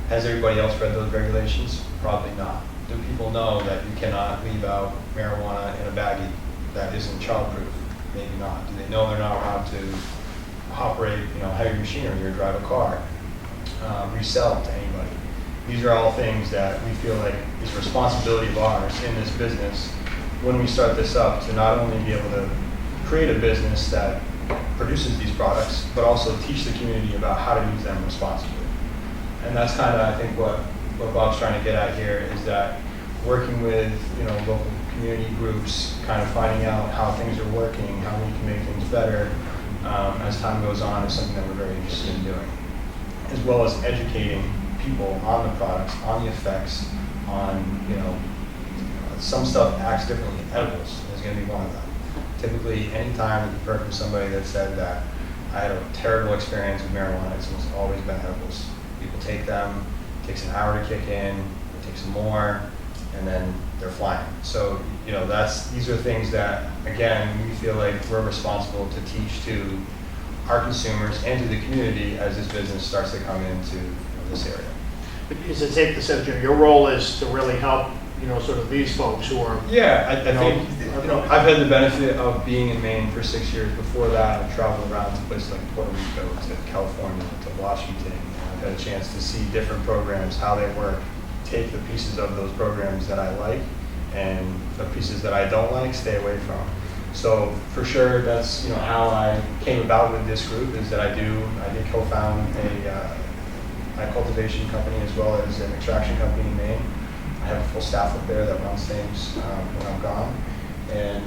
Has everybody else read those regulations? Probably not. Do people know that you cannot leave out marijuana in a baggie that isn't childproof? Maybe not. Do they know they're not allowed to operate, heavy machinery or drive a car, resell to anybody? These are all things that we feel like is a responsibility of ours in this business when we start this up, to not only be able to create a business that produces these products, but also teach the community about how to use them responsibly. And that's kind of, I think, what Bob's trying to get at here, is that working with local community groups, kind of finding out how things are working, how we can make things better as time goes on, is something that we're very interested in doing, as well as educating people on the products, on the effects, on some stuff acts differently. Edibles is going to be one of them. Typically, anytime you've heard from somebody that said that I had a terrible experience with marijuana, it's almost always been edibles. People take them, it takes an hour to kick in, it takes some more, and then they're flying. So, these are things that, again, we feel like we're responsible to teach to our consumers and to the community as this business starts to come into this area. Is it safe to say that your role is to really help, sort of these folks who are... Yeah, I think, I've had the benefit of being in Maine for 6 years. Before that, I've traveled around to places like Puerto Rico, to California, to Washington. I've had a chance to see different programs, how they work, take the pieces of those programs that I like, and the pieces that I don't like, stay away from. So for sure, that's how I came about with this group, is that I did co-found a cultivation company as well as an extraction company in Maine. I have a full staff up there that runs things when I'm gone. And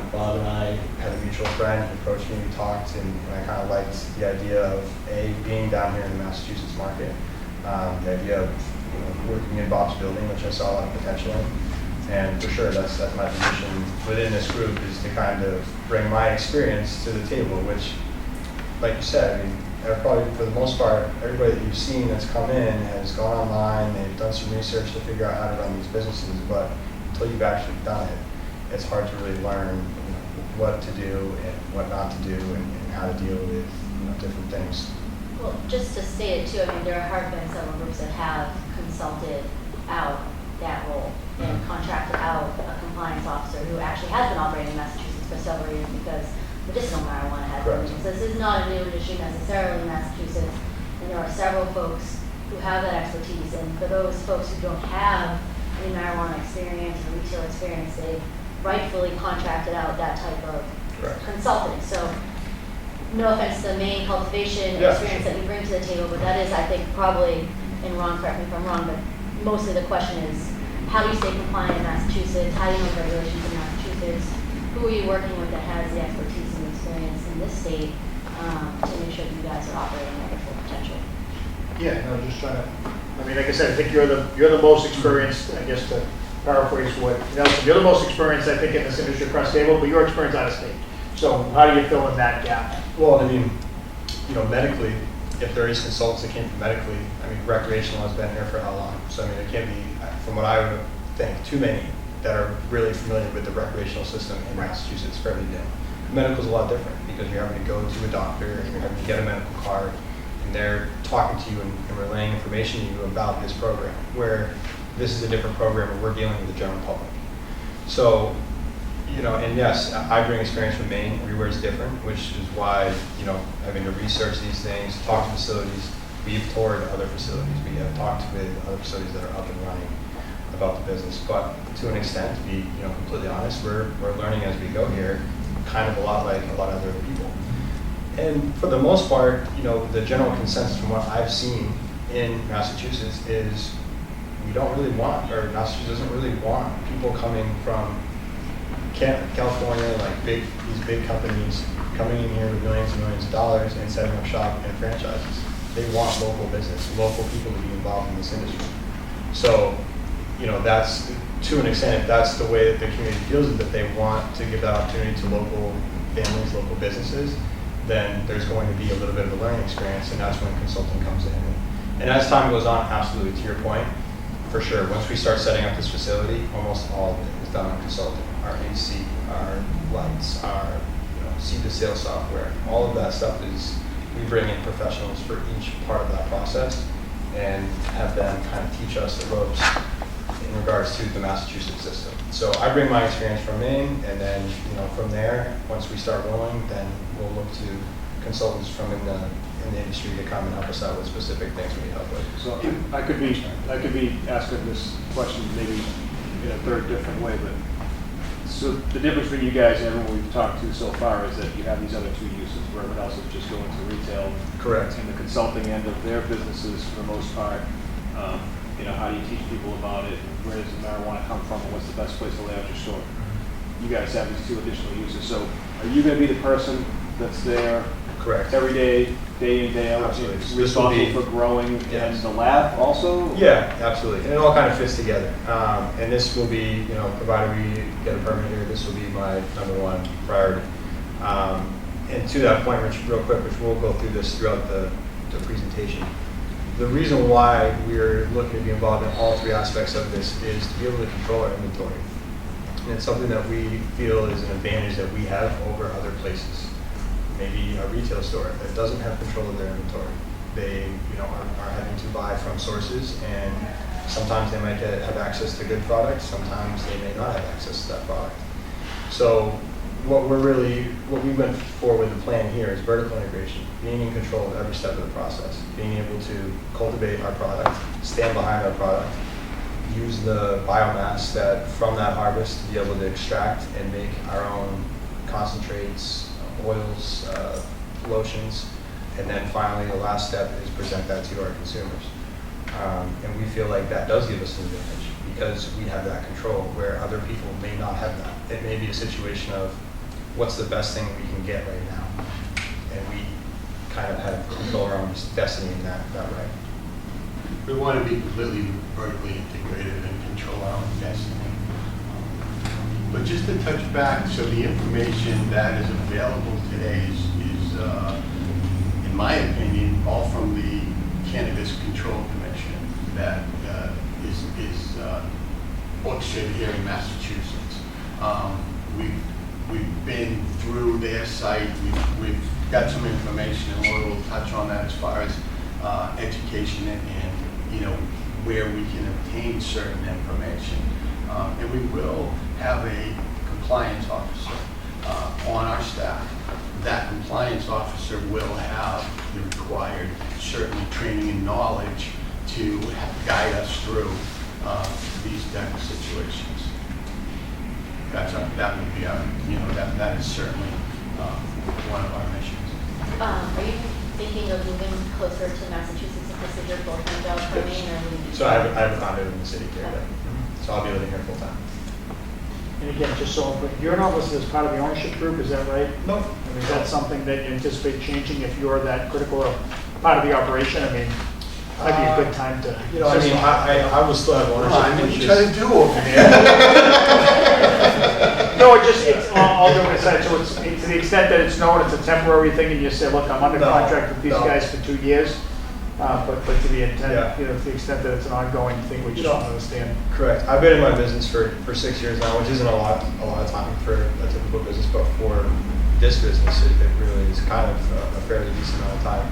Bob and I had a mutual friend who approached me, we talked, and I kind of liked the idea of being down here in the Massachusetts market, the idea of working in Bob's building, which I saw a lot of potential in. And for sure, that's my position within this group, is to kind of bring my experience to the table, which, like you said, probably for the most part, everybody that you've seen that's come in has gone online, they've done some research to figure out how to run these businesses, but until you've actually done it, it's hard to really learn what to do and what not to do, and how to deal with different things. Well, just to state it too, there have been several groups that have consulted out that role and contracted out a compliance officer who actually has been operating in Massachusetts for several years, because medicinal marijuana has been legal. So this is not a new industry necessarily in Massachusetts, and there are several folks who have that expertise. And for those folks who don't have any marijuana experience or retail experience, they've rightfully contracted out that type of consulting. So no offense to the main cultivation experience that we bring to the table, but that is, I think, probably, and Ron, correct me if I'm wrong, but mostly the question is, how do you stay compliant in Massachusetts? How do you know the regulations in Massachusetts? Who are you working with that has the expertise and experience in this state to make sure that you guys are operating at your full potential? Yeah, no, just trying to, like I said, I think you're the most experienced, I guess, to paraphrase what Nelson, you're the most experienced, I think, in this industry across the table, but your experience out of state. So how do you fill in that gap? Well, medically, if there is consultants that came from medically, I mean, recreational has been here for how long? So I mean, there can't be, from what I would think, too many that are really familiar with the recreational system in Massachusetts, fairly new. Medical's a lot different because you're having to go to a doctor and you're having to get a medical card, and they're talking to you and relaying information to you about this program, where this is a different program where we're dealing with the general public. So, you know, and yes, I bring experience from Maine. Everywhere is different, which is why, you know, having to research these things, talk to facilities. We've toured other facilities. We have talked with other facilities that are up and running about the business. But to an extent, to be, you know, completely honest, we're learning as we go here, kind of a lot like a lot of other people. And for the most part, you know, the general consensus from what I've seen in Massachusetts is we don't really want, or Massachusetts doesn't really want people coming from California, like these big companies coming in here with millions and millions of dollars and setting up shop and franchises. They want local business, local people to be involved in this industry. So, you know, that's, to an extent, if that's the way that the community feels it, that they want to give that opportunity to local families, local businesses, then there's going to be a little bit of a learning experience, and that's when consulting comes in. And as time goes on, absolutely, to your point, for sure, once we start setting up this facility, almost all of it is done on consulting. Our AC, our lights, our, you know, seed-to-sale software, all of that stuff is, we bring in professionals for each part of that process and have them kind of teach us the ropes in regards to the Massachusetts system. So I bring my experience from Maine, and then, you know, from there, once we start rolling, then we'll look to consultants from in the industry to come and help us out with specific things we need help with. So I could be asking this question maybe in a third different way, but so the difference between you guys and everyone we've talked to so far is that you have these other two uses where everyone else is just going to retail. Correct. And the consulting end of their businesses for the most part. You know, how do you teach people about it? Where does the marijuana come from? And what's the best place to lay out your store? You guys have these two additional uses. So are you going to be the person that's there? Correct. Every day, day in, day out, Absolutely. responsible for growing Yes. and the lab also? Yeah, absolutely. And it all kind of fits together. And this will be, you know, provided we get a permit here, this will be my #1 priority. And to that point, Rich, real quick, which we'll go through this throughout the presentation. The reason why we're looking to be involved in all three aspects of this is to be able to control our inventory. And it's something that we feel is an advantage that we have over other places. Maybe a retail store that doesn't have control of their inventory. They, you know, are having to buy from sources, and sometimes they might have access to good products, sometimes they may not have access to that product. So what we went for with the plan here is vertical integration, being in control of every step of the process, being able to cultivate our product, stand behind our product, use the biomass that from that harvest to be able to extract and make our own concentrates, oils, lotions, and then finally the last step is present that to our consumers. And we feel like that does give us an advantage because we have that control where other people may not have that. It may be a situation of what's the best thing we can get right now, and we kind of have control our own destiny in that way. We want to be completely vertically integrated and control our own destiny. But just to touch back, so the information that is available today is in my opinion, all from the Cannabis Control Commission that is bookship here in Massachusetts. We've been through their site. We've got some information, and Laura will touch on that as far as education and you know where we can obtain certain information. And we will have a compliance officer on our staff. That compliance officer will have the required certainly training and knowledge to guide us through these type of situations. That would be our, you know, that is certainly one of our missions. Are you thinking of moving closer to Massachusetts if this is your full-time job for Maine, or will you? So I have a condo in the city here, so I'll be living here full time. And again, just so, you're not listed as part of the ownership group, is that right? No. I mean, is that something that you anticipate changing if you're that critical of part of the operation? I mean, might be a good time to. You know, I mean, I will still have ownership. What are you trying to do over there? No, it's all due respect, so it's, to the extent that it's known, it's a temporary thing, and you say, look, I'm under No, contract with these no. guys for 2 years. But to the intent, Yeah. you know, to the extent that it's an ongoing thing, we just want to understand. Correct. I've been in my business for 6 years now, which isn't a lot of time for a typical business, but for this business, it really is kind of a fairly decent amount of time.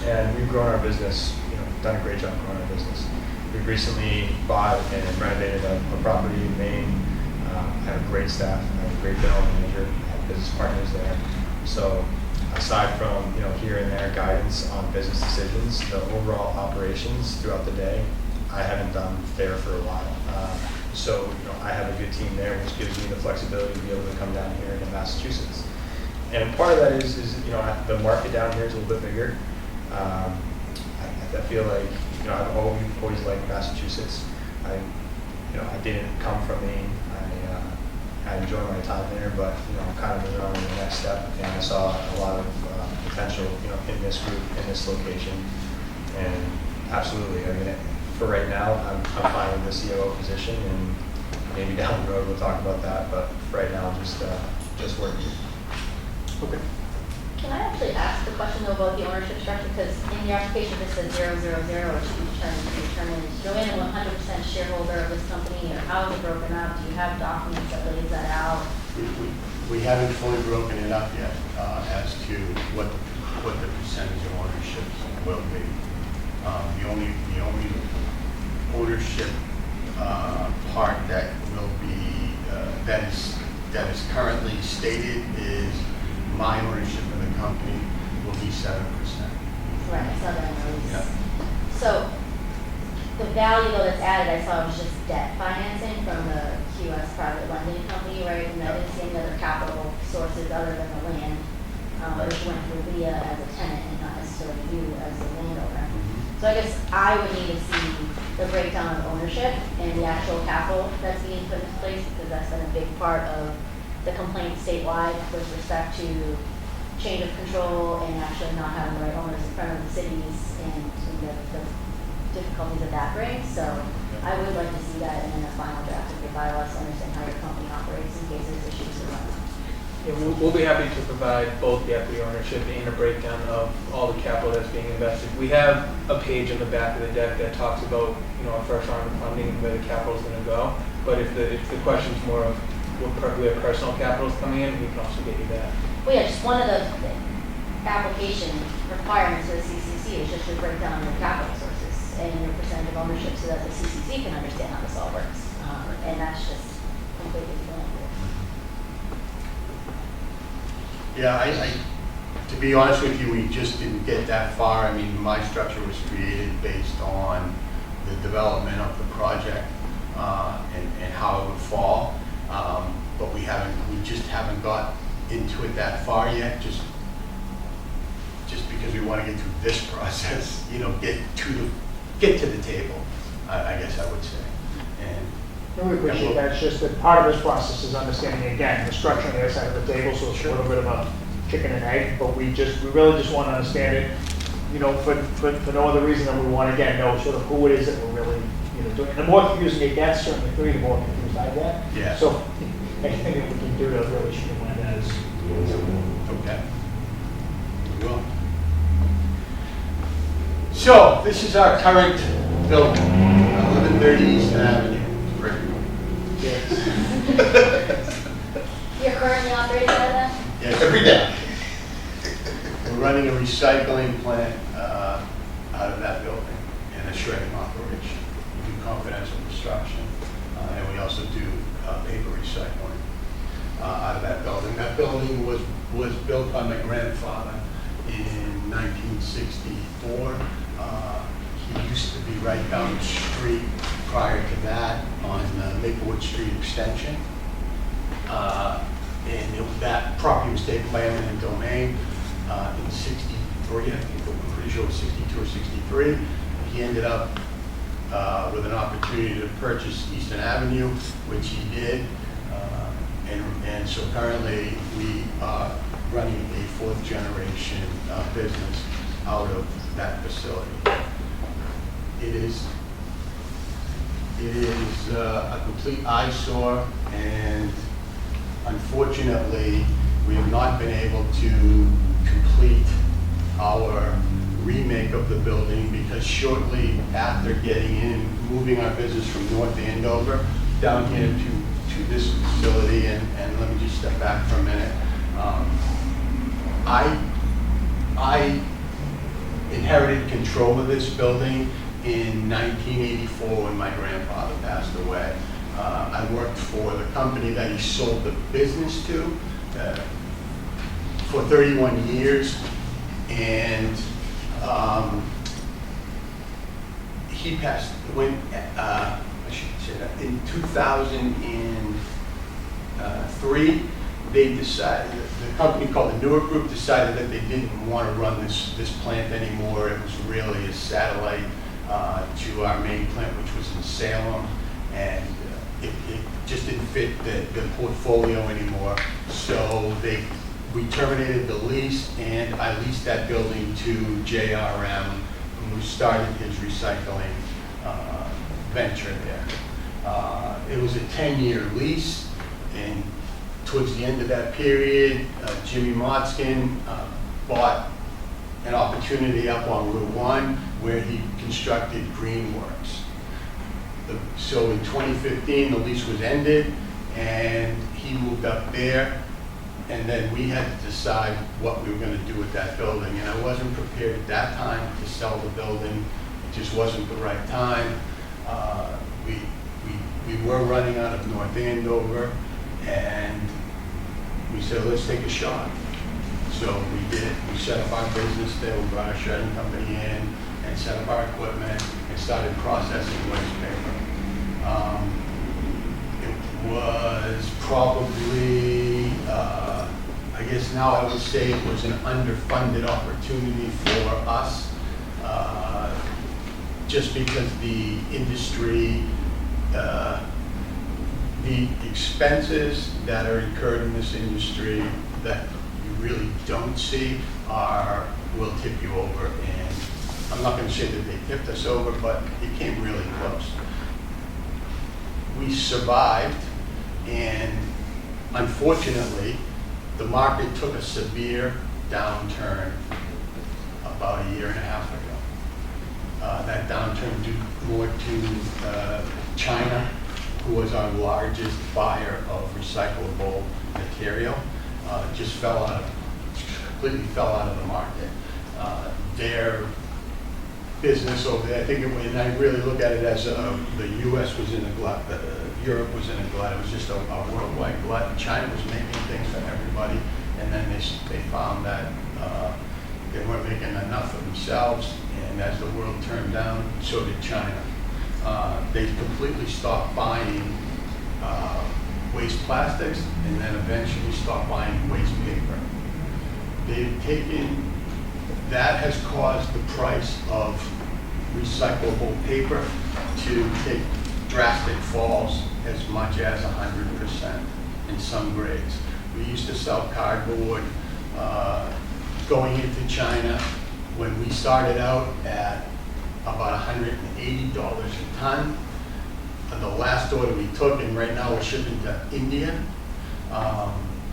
And we've grown our business, you know, done a great job growing our business. We've recently bought and renovated a property in Maine. I have a great staff, I have a great general manager, I have business partners there. So aside from, you know, here and there guidance on business decisions, the overall operations throughout the day, I haven't done there for a while. So, you know, I have a good team there, which gives me the flexibility to be able to come down here into Massachusetts. And part of that is you know, the market down here is a little bit bigger. I feel like, you know, I've always liked Massachusetts. You know, I didn't come from Maine. I enjoy my time there, but, you know, I'm kind of moving on to the next step. And I saw a lot of potential, you know, in this group, in this location. And absolutely, I mean, for right now, I'm fine with the COO position, and maybe down the road we'll talk about that. But right now, just working. Okay. Can I actually ask the question though about the ownership structure? Because in your application it says 000, or should be determined. Is Joanne a 100% shareholder of this company, or how is it broken up? Do you have documents that lays that out? We haven't fully broken it up yet as to what the percentage of ownership will be. The only ownership part that will be that is currently stated is my ownership of the company will be 7%. Right, I saw that in the release. Yeah. So the value though that's added, I saw was just debt financing from the QS private lending company, right? And I didn't see any other capital sources other than the land, which went through Leah as a tenant and not necessarily you as the landowner. So I guess I would need to see the breakdown of ownership and the actual capital that's being put into place, because that's been a big part of the complaint statewide with respect to change of control and actually not having the right owners in front of the cities and the difficulties that that brings. So I would like to see that in a final draft of your bylaws to understand how your company operates in case there's issues with that. Yeah, we'll be happy to provide both the equity ownership and a breakdown of all the capital that's being invested. We have a page on the back of the deck that talks about, you know, our first round of funding and where the capital is going to go. But if the question's more of where personal capital is coming in, we can also get you that. Well, yeah, just one of the application requirements for the CCC is just to break down your capital sources and your percentage of ownership so that the CCC can understand how this all works. And that's just completely blank. Yeah, to be honest with you, we just didn't get that far. I mean, my structure was created based on the development of the project and how it would fall. But we just haven't got into it that far yet, just because we want to get through this process, you know, get to the table, I guess I would say. And we appreciate that. It's just that part of this process is understanding, again, the structure on the other side of the table, so it's a little bit of a chicken and egg, but we really just want to understand it, you know, for no other reason than we want to, again, know sort of who it is that we're really, you know, doing. And the more confusing it gets, certainly for me, the more confused I get. Yeah. So anything that we can do to really streamline that is. Okay. We will. So, this is our current building, 1130 East Avenue. Yes. You're currently operating out of that? Yes, every day. We're running a recycling plant out of that building and a shredding operation. We do confidential destruction, and we also do paper recycling out of that building. That building was built by my grandfather in 1964. He used to be right down the street prior to that on Maplewood Street Extension. And that property was taken by eminent domain in 63, I think, I'm pretty sure it was 62 or 63. He ended up with an opportunity to purchase Eastern Avenue, which he did. And so currently we are running a fourth generation business out of that facility. It is a complete eyesore, and Unfortunately, we have not been able to complete our remake of the building because shortly after getting in, moving our business from North Andover down here to this facility, and let me just step back for a minute. I inherited control of this building in 1984 when my grandfather passed away. I worked for the company that he sold the business to for 31 years, and he passed when I should say that in 2003. They decided, the company called the Newer Group decided that they didn't want to run this plant anymore. It was really a satellite to our main plant, which was in Salem, and it just didn't fit the portfolio anymore. So we terminated the lease, and I leased that building to JRM, who started his recycling venture there. It was a 10-year lease, and towards the end of that period, Jimmy Motzkin bought an opportunity up on Route 1 where he constructed Greenworks. So in 2015, the lease was ended, and he moved up there, and then we had to decide what we were going to do with that building. And I wasn't prepared at that time to sell the building. It just wasn't the right time. We were running out of North Andover, and we said, let's take a shot. So we did. We set up our business there. We brought our shredding company in and set up our equipment and started processing waste paper. It was probably, I guess now I would say it was an underfunded opportunity for us, just because the industry, the expenses that are incurred in this industry that you really don't see will tip you over. And I'm not going to say that they tipped us over, but it came really close. We survived, and unfortunately, the market took a severe downturn about a year and a half ago. That downturn due more to China, who was our largest buyer of recyclable material, completely fell out of the market. Their business over there, I think, and I really look at it as the U.S. was in a glut, Europe was in a glut. It was just a worldwide glut. China was making things for everybody, and then they found that they weren't making enough of themselves, and as the world turned down, so did China. They completely stopped buying waste plastics, and then eventually stopped buying waste paper. That has caused the price of recyclable paper to take drastic falls as much as 100% in some grades. We used to sell cardboard going into China when we started out at about $180 a ton. The last order we took, and right now we're shipping to India.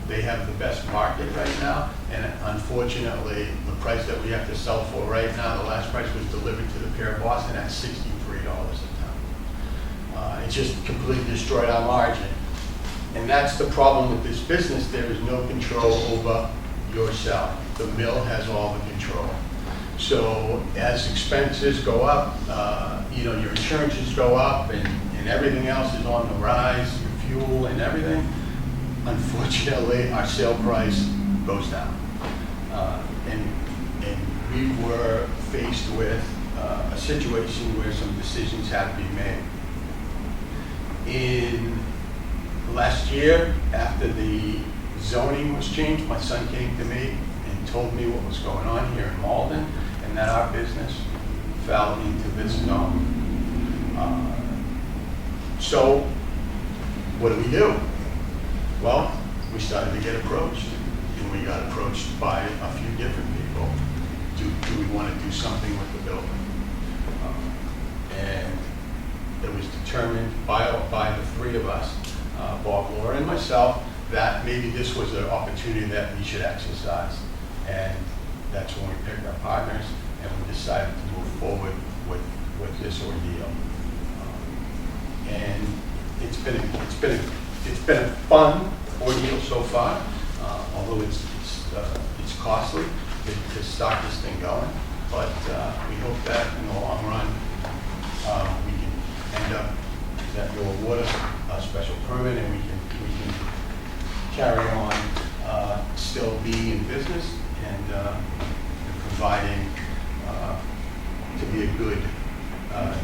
They have the best market right now, and unfortunately, the price that we have to sell for right now, the last price was delivered to the Pier of Boston at $63 a ton. It just completely destroyed our margin. And that's the problem with this business. There is no control over yourself. The mill has all the control. So as expenses go up, your insurances go up, and everything else is on the rise, your fuel and everything. Unfortunately, our sale price goes down. And we were faced with a situation where some decisions had to be made. In last year, after the zoning was changed, my son came to me and told me what was going on here in Malden, and that our business fell into this zone. So what do? Well, we started to get approached, and we got approached by a few different people. Do we want to do something with the building? And it was determined by the three of us, Bob, Laura, and myself, that maybe this was an opportunity that we should exercise. And that's when we picked our partners and we decided to move forward with this ordeal. And it's been a fun ordeal so far, although it's costly to start this thing going. But we hope that in the long run, we can end up that you'll award us a special permit and we can carry on still being in business and providing to be a good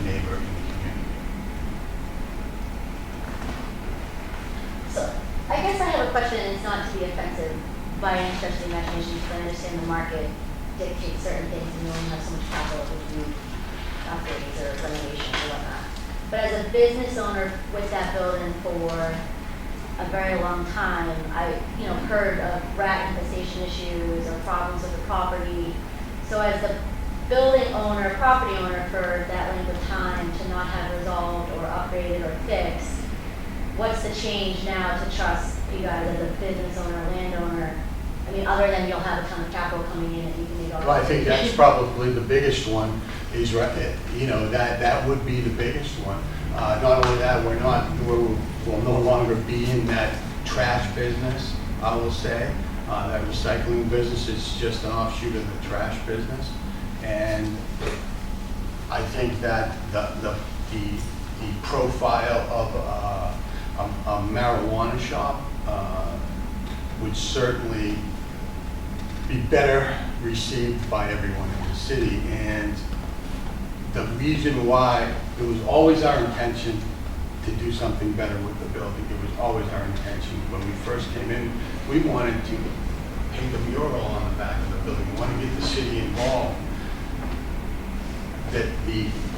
neighbor in the community. So, I guess I have a question, and it's not to be offensive by any stretch of the imagination, because I understand the market dictates certain things, and you only have so much capital to do upgrades or renovations or whatnot. But as a business owner with that building for a very long time, I heard of rat infestation issues or problems with the property. So as the building owner, property owner for that length of time to not have resolved or upgraded or fixed, what's the change now to trust you guys as a business owner, landowner? I mean, other than you'll have a ton of capital coming in and you can make all. Well, I think that's probably the biggest one is, that would be the biggest one. Not only that, we'll no longer be in that trash business, I will say. That recycling business is just an offshoot of the trash business. And I think that the profile of a marijuana shop would certainly be better received by everyone in the city. And the reason why, it was always our intention to do something better with the building. It was always our intention. When we first came in, we wanted to paint a mural on the back of the building. We wanted to get the city involved.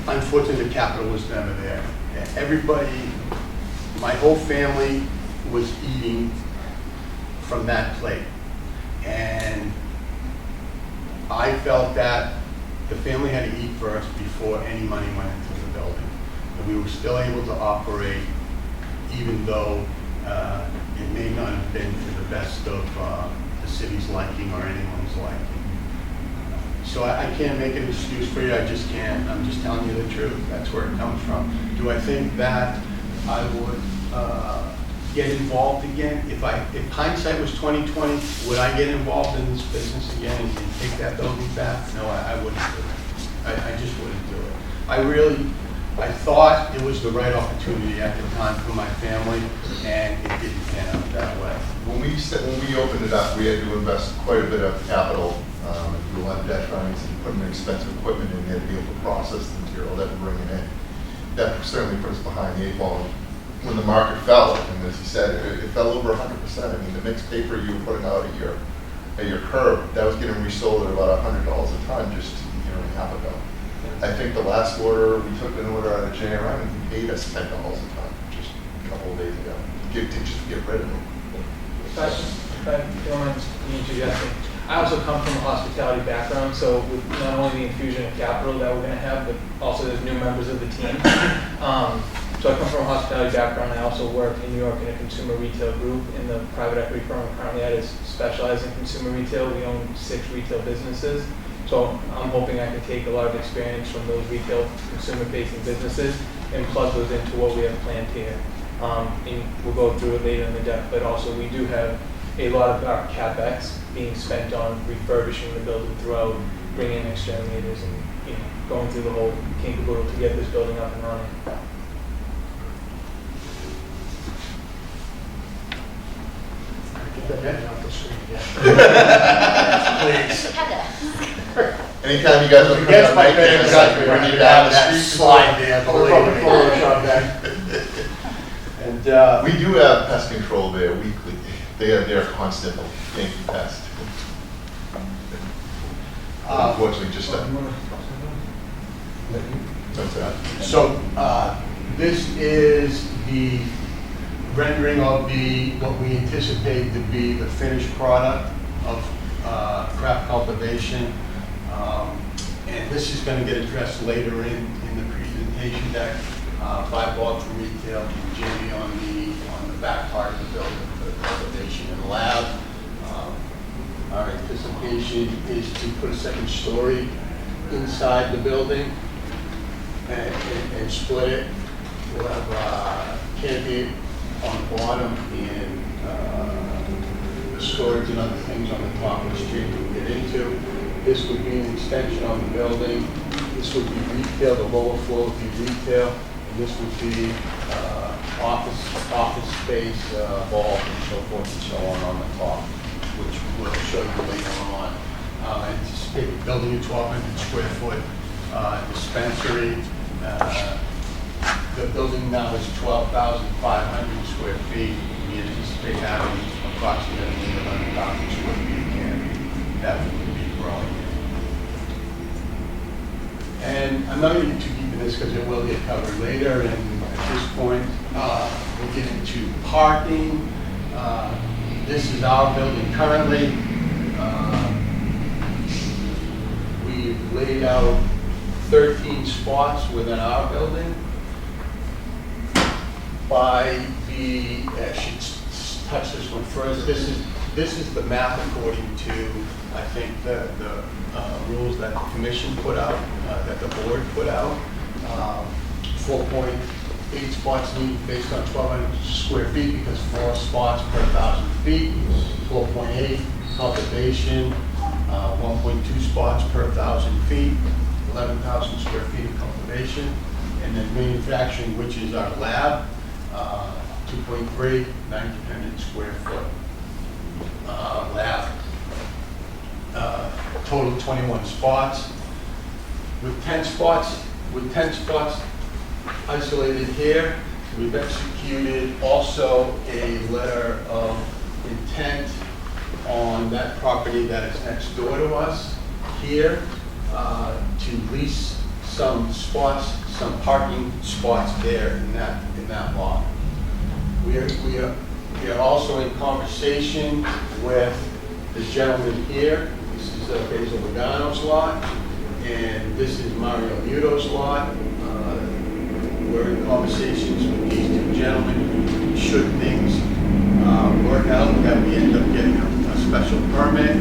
Unfortunately, the capital was never there. Everybody, my whole family was eating from that plate. And I felt that the family had to eat first before any money went into the building. And we were still able to operate even though it may not have been to the best of the city's liking or anyone's liking. So I can't make an excuse for you, I just can't. I'm just telling you the truth. That's where it comes from. Do I think that I would get involved again? If hindsight was 20/20, would I get involved in this business again and take that building back? No, I wouldn't do it. I just wouldn't do it. I thought it was the right opportunity at the time for my family, and it didn't pan out that way. When we opened it up, we had to invest quite a bit of capital. We do a lot of debt financing, putting expensive equipment in there to be able to process the material that we're bringing in. That certainly put us behind the 8 ball. When the market fell, and as you said, it fell over 100%. I mean, the mixed paper you were putting out at your curb, that was getting resold at about $100 a ton just a year and a half ago. I think the last order, we took an order out of JRM and he paid us $10 a ton just a couple of days ago to just get rid of it. If I don't mind me interjecting, I also come from a hospitality background, so with not only the infusion of capital that we're going to have, but also there's new members of the team. So I come from a hospitality background. I also work in New York in a consumer retail group in the private equity firm I'm currently at is specialized in consumer retail. We own 6 retail businesses. So I'm hoping I can take a lot of experience from those retail consumer-facing businesses and plug those into what we have planned here. And we'll go through it later in the deck, but also we do have a lot of our CapEx being spent on refurbishing the building throughout, bringing in exterminators and going through the whole kink and caboodle to get this building up and running. Get that off the screen again. Please. Anytime you guys look Against my better judgment, we we need need to have that the street slide there, believe me. Photoshop that. And We do have pest control there weekly. They're constantly being pest. Unfortunately, just so this is the rendering of what we anticipate to be the finished product of craft cultivation. And this is going to get addressed later in the presentation deck. 5 logs from retail, Jamie on the back part of the building for the cultivation. our anticipation is to put a second story inside the building and split it. We'll have canopy on the bottom and storage and other things on the top, which Jake will get into. This would be an extension on the building. This would be retail, the lower floor would be retail, and this would be office space, vault, and so forth and so on the top, which we'll show you later on. Anticipate building a 1,200 square foot dispensary. The building now is 12,500 square feet. We anticipate having approximately 11,000 square feet of canopy that would be growing. And I'm not going to get too deep in this because it will get covered later. And at this point, we'll get into parking. This is our building currently. We've laid out 13 spots within our building. I should touch this one first. This is the map according to, I think, the rules that the commission put out, that the board put out. 4.8 spots needed based on 1,200 square feet because 4 spots per 1,000 feet. 4.8 cultivation, 1.2 spots per 1,000 feet, 11,000 square feet of cultivation, and then manufacturing, which is our lab. 2.3, 1,900 square foot lab. Total 21 spots. With 10 spots isolated here, we've executed also a letter of intent on that property that is next door to us here to lease some spots, some parking spots there in that lot. We are also in conversation with this gentleman here. This is Basil Logano's lot, and this is Mario Muto's lot. We're in conversations with these two gentlemen. Should things work out that we end up getting a special permit,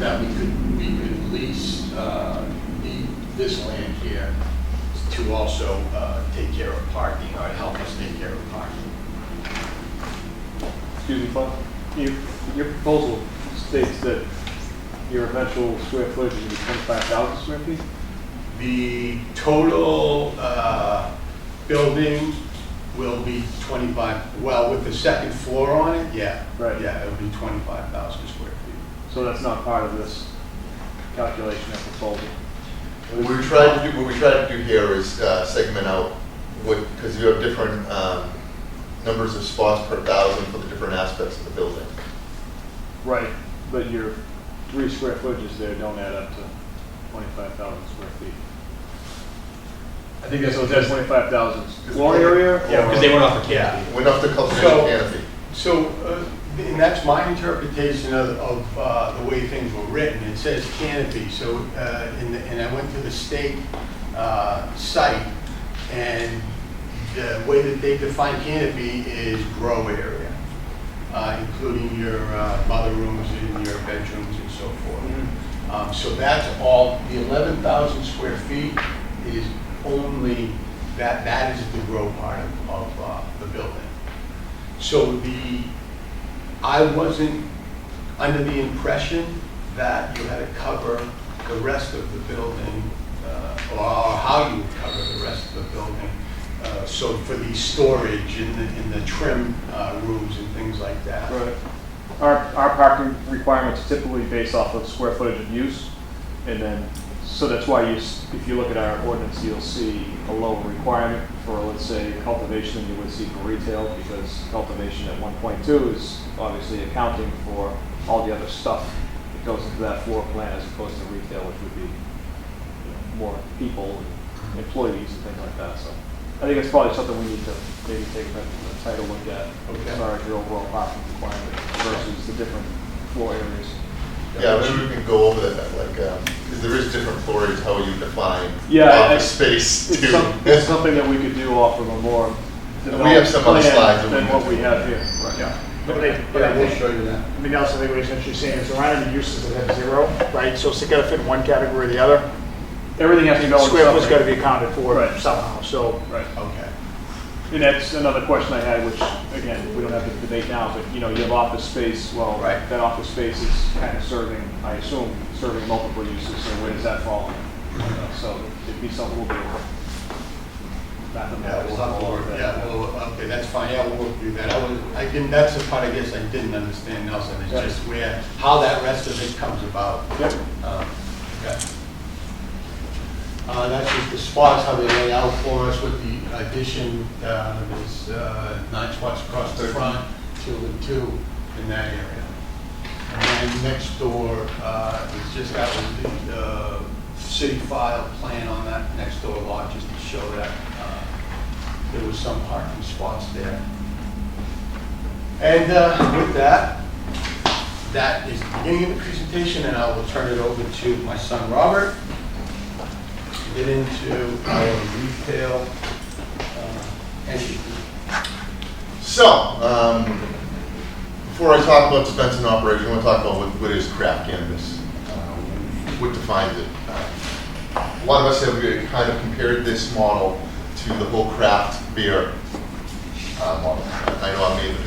that we could lease this land here to also take care of parking, or help us take care of parking. Excuse me, Bob. Your proposal states that your eventual square footage is going to be 25,000 square feet? The total building will be 25, well, with the second floor on it, yeah. Right. Yeah, it'll be 25,000 square feet. So that's not part of this calculation of proposal? What we try to do here is segment out because you have different numbers of spots per 1,000 for the different aspects of the building. Right, but your 3 square footages there don't add up to 25,000 square feet. I think that's So is that 25,000 floor area? Yeah, because they went off the canopy. Went off the cultivation canopy. So, and that's my interpretation of the way things were written. It says canopy. So, and I went to the state site, and the way that they define canopy is grow area, including your mother rooms and your bedrooms and so forth. Mm-hmm. So that's all. The 11,000 square feet is only that is the grow part of the building. So I wasn't under the impression that you had to cover the rest of the building, or how you would cover the rest of the building. So for the storage in the trim rooms and things like that. Right. Our parking requirements are typically based off of square footage of use, and then, so that's why if you look at our ordinance, you'll see a lower requirement for, let's say, cultivation than you would see for retail, because cultivation at 1.2 is obviously accounting for all the other stuff that goes into that floor plan as opposed to retail, which would be more people and employees and things like that. So I think it's probably something we need to maybe take a tighter look at as far as your overall parking requirement versus the different floor areas. Yeah, maybe we can go over that, like, because there is different floor areas, how you define office space too. It's something that we could do off of a more we have some other plan slides that than we what can we do. have here. Right. Yeah. But I will show you that. I mean, Nelson, I think what essentially saying is there aren't any uses that have zero, right? So it's got to fit in one category or the other. Everything has to go in Square foot's got to something. be accounted for Right. somehow, so. Right. Okay. And that's another question I had, which, again, we don't have to debate now, but, you have office space, well, Right. that office space is kind of serving, I assume, serving multiple uses, so where does that fall in? So it'd be something we'll be able to. Yeah, we'll have to work, okay, that's fine, yeah, we'll work through that. That's the part I guess I didn't understand, Nelson, is Yeah. just how that rest of it comes about. Yep. Okay. That's just the spots, how they lay out for us with the addition, there's 9 spots across the front, 2 and 2 in that area. And then next door, it's just got the city file plan on that next door lot, just to show that there was some parking spots there. And with that, that is the beginning of the presentation, and I will turn it over to my son Robert to get into our retail entity. So, before I talk about dispensing operation, I want to talk about what is craft cannabis, what defines it. A lot of us have kind of compared this model to the whole craft beer model. I know I made the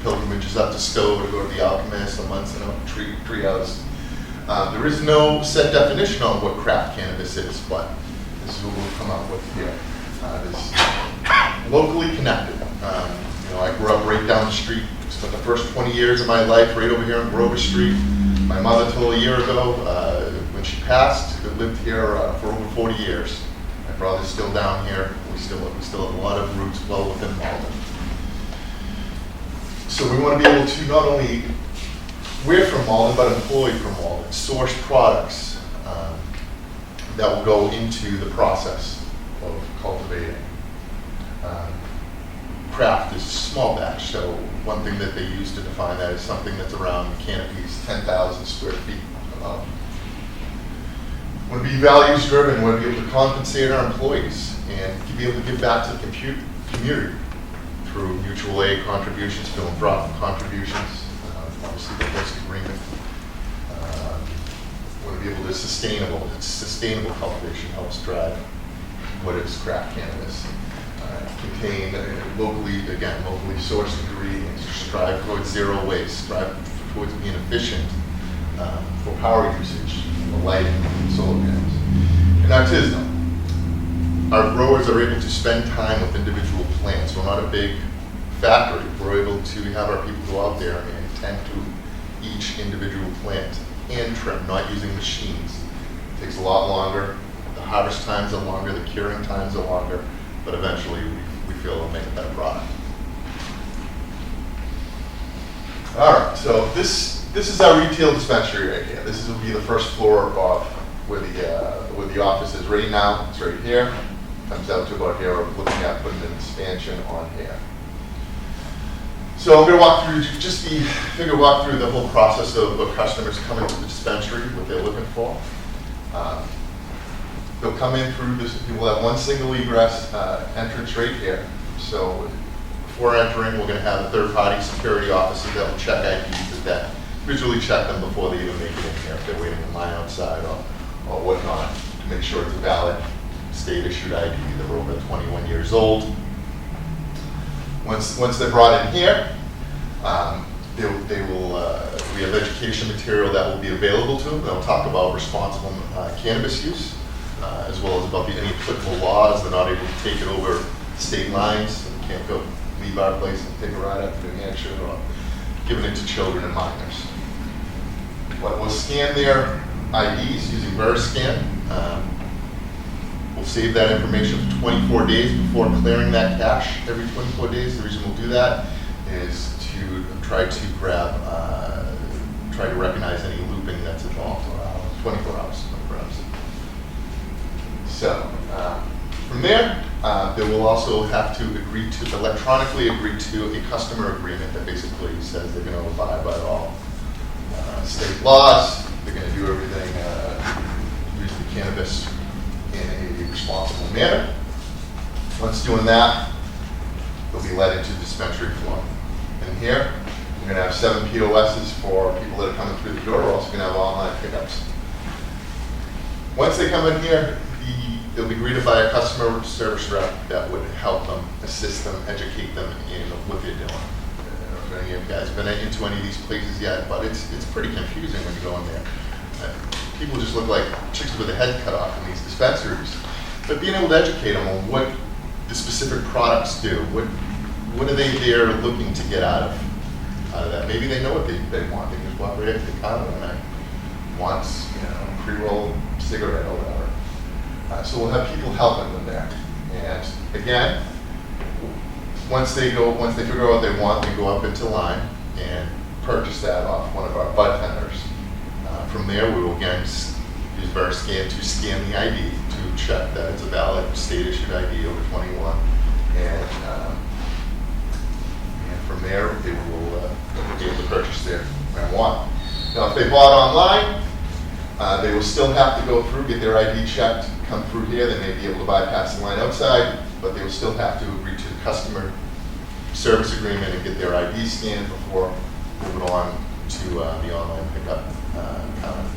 pilgrimages up to Stowe to go to the Alchemist, a Munson, Treehouse. There is no set definition on what craft cannabis is, but this is what we'll come up with here. It is locally connected. I grew up right down the street, spent the first 20 years of my life right over here on Grover Street. My mother told a year ago, when she passed, who lived here for over 40 years. My brother's still down here. We still have a lot of roots well within Malden. So we want to be able to not only, we're from Malden, but employ from Malden, source products that will go into the process of cultivating. Craft is small batch, so one thing that they use to define that is something that's around canopies, 10,000 square feet. Want to be values driven, want to be able to compensate our employees and to be able to give back to the community through mutual aid contributions, philanthropic contributions, obviously the host agreement. Want to be able to sustainable cultivation helps drive what is craft cannabis. Contain locally sourced ingredients, strive towards zero waste, strive towards being efficient for power usage, for lighting, solar panels. And that's it. Our growers are able to spend time with individual plants. We're not a big factory. We're able to have our people go out there and tend to each individual plant, hand trim, not using machines. It takes a lot longer. The harvest times are longer, the curing times are longer, but eventually we feel it'll make a better product. All right, so this is our retail dispensary right here. This will be the first floor of where the office is right now. It's right here. Comes out to about here. We're looking at putting an expansion on here. So I'm going to walk through the whole process of customers coming to the dispensary, what they're looking for. They'll come in through this. We'll have one single egress entrance right here. So before entering, we're going to have a third-party security officer that will check IDs that visually check them before they even make it in here, if they're waiting in line outside or whatnot, to make sure it's a valid state-issued ID. They're over 21 years old. Once they're brought in here, we have education material that will be available to them. They'll talk about responsible cannabis use, as well as about any applicable laws. They're not able to take it over state lines. They can't go leave our place and take a ride up to New Hampshire or giving it to children and minors. We'll scan their IDs using VeriScan. We'll save that information for 24 days before clearing that cache every 24 days. The reason we'll do that is to try to recognize any looping that's involved. 24 hours. So from there, they will also have to electronically agree to a customer agreement that basically says they're going to abide by all state laws. They're going to do everything, use the cannabis in a responsible manner. Once doing that, they'll be led into the dispensary floor. And here, We're gonna have 7 POSs for people that are coming through the door. We're also gonna have online pickups. Once they come in here, they'll be greeted by a customer service rep that would help them, assist them, educate them in what they're doing. I don't know if any of you guys have been into any of these places yet, but it's pretty confusing when you go in there. People just look like chicks with their head cut off in these dispensaries. But being able to educate them on what the specific products do, what are they there looking to get out of that? Maybe they know what they want. They just walk right up to the counter and I want, pre-roll cigarette or whatever. So we'll have people helping them there. And again, once they figure out what they want, they go up into line and purchase that off one of our bud tenders. From there, we will again use VeriScan to scan the ID to check that it's a valid state-issued ID over 21. And from there, they will be able to purchase their marijuana. Now, if they bought online, they will still have to go through, get their ID checked, come through here. They may be able to bypass the line outside, but they will still have to agree to the customer service agreement and get their ID scanned before moving on to the online pickup counter.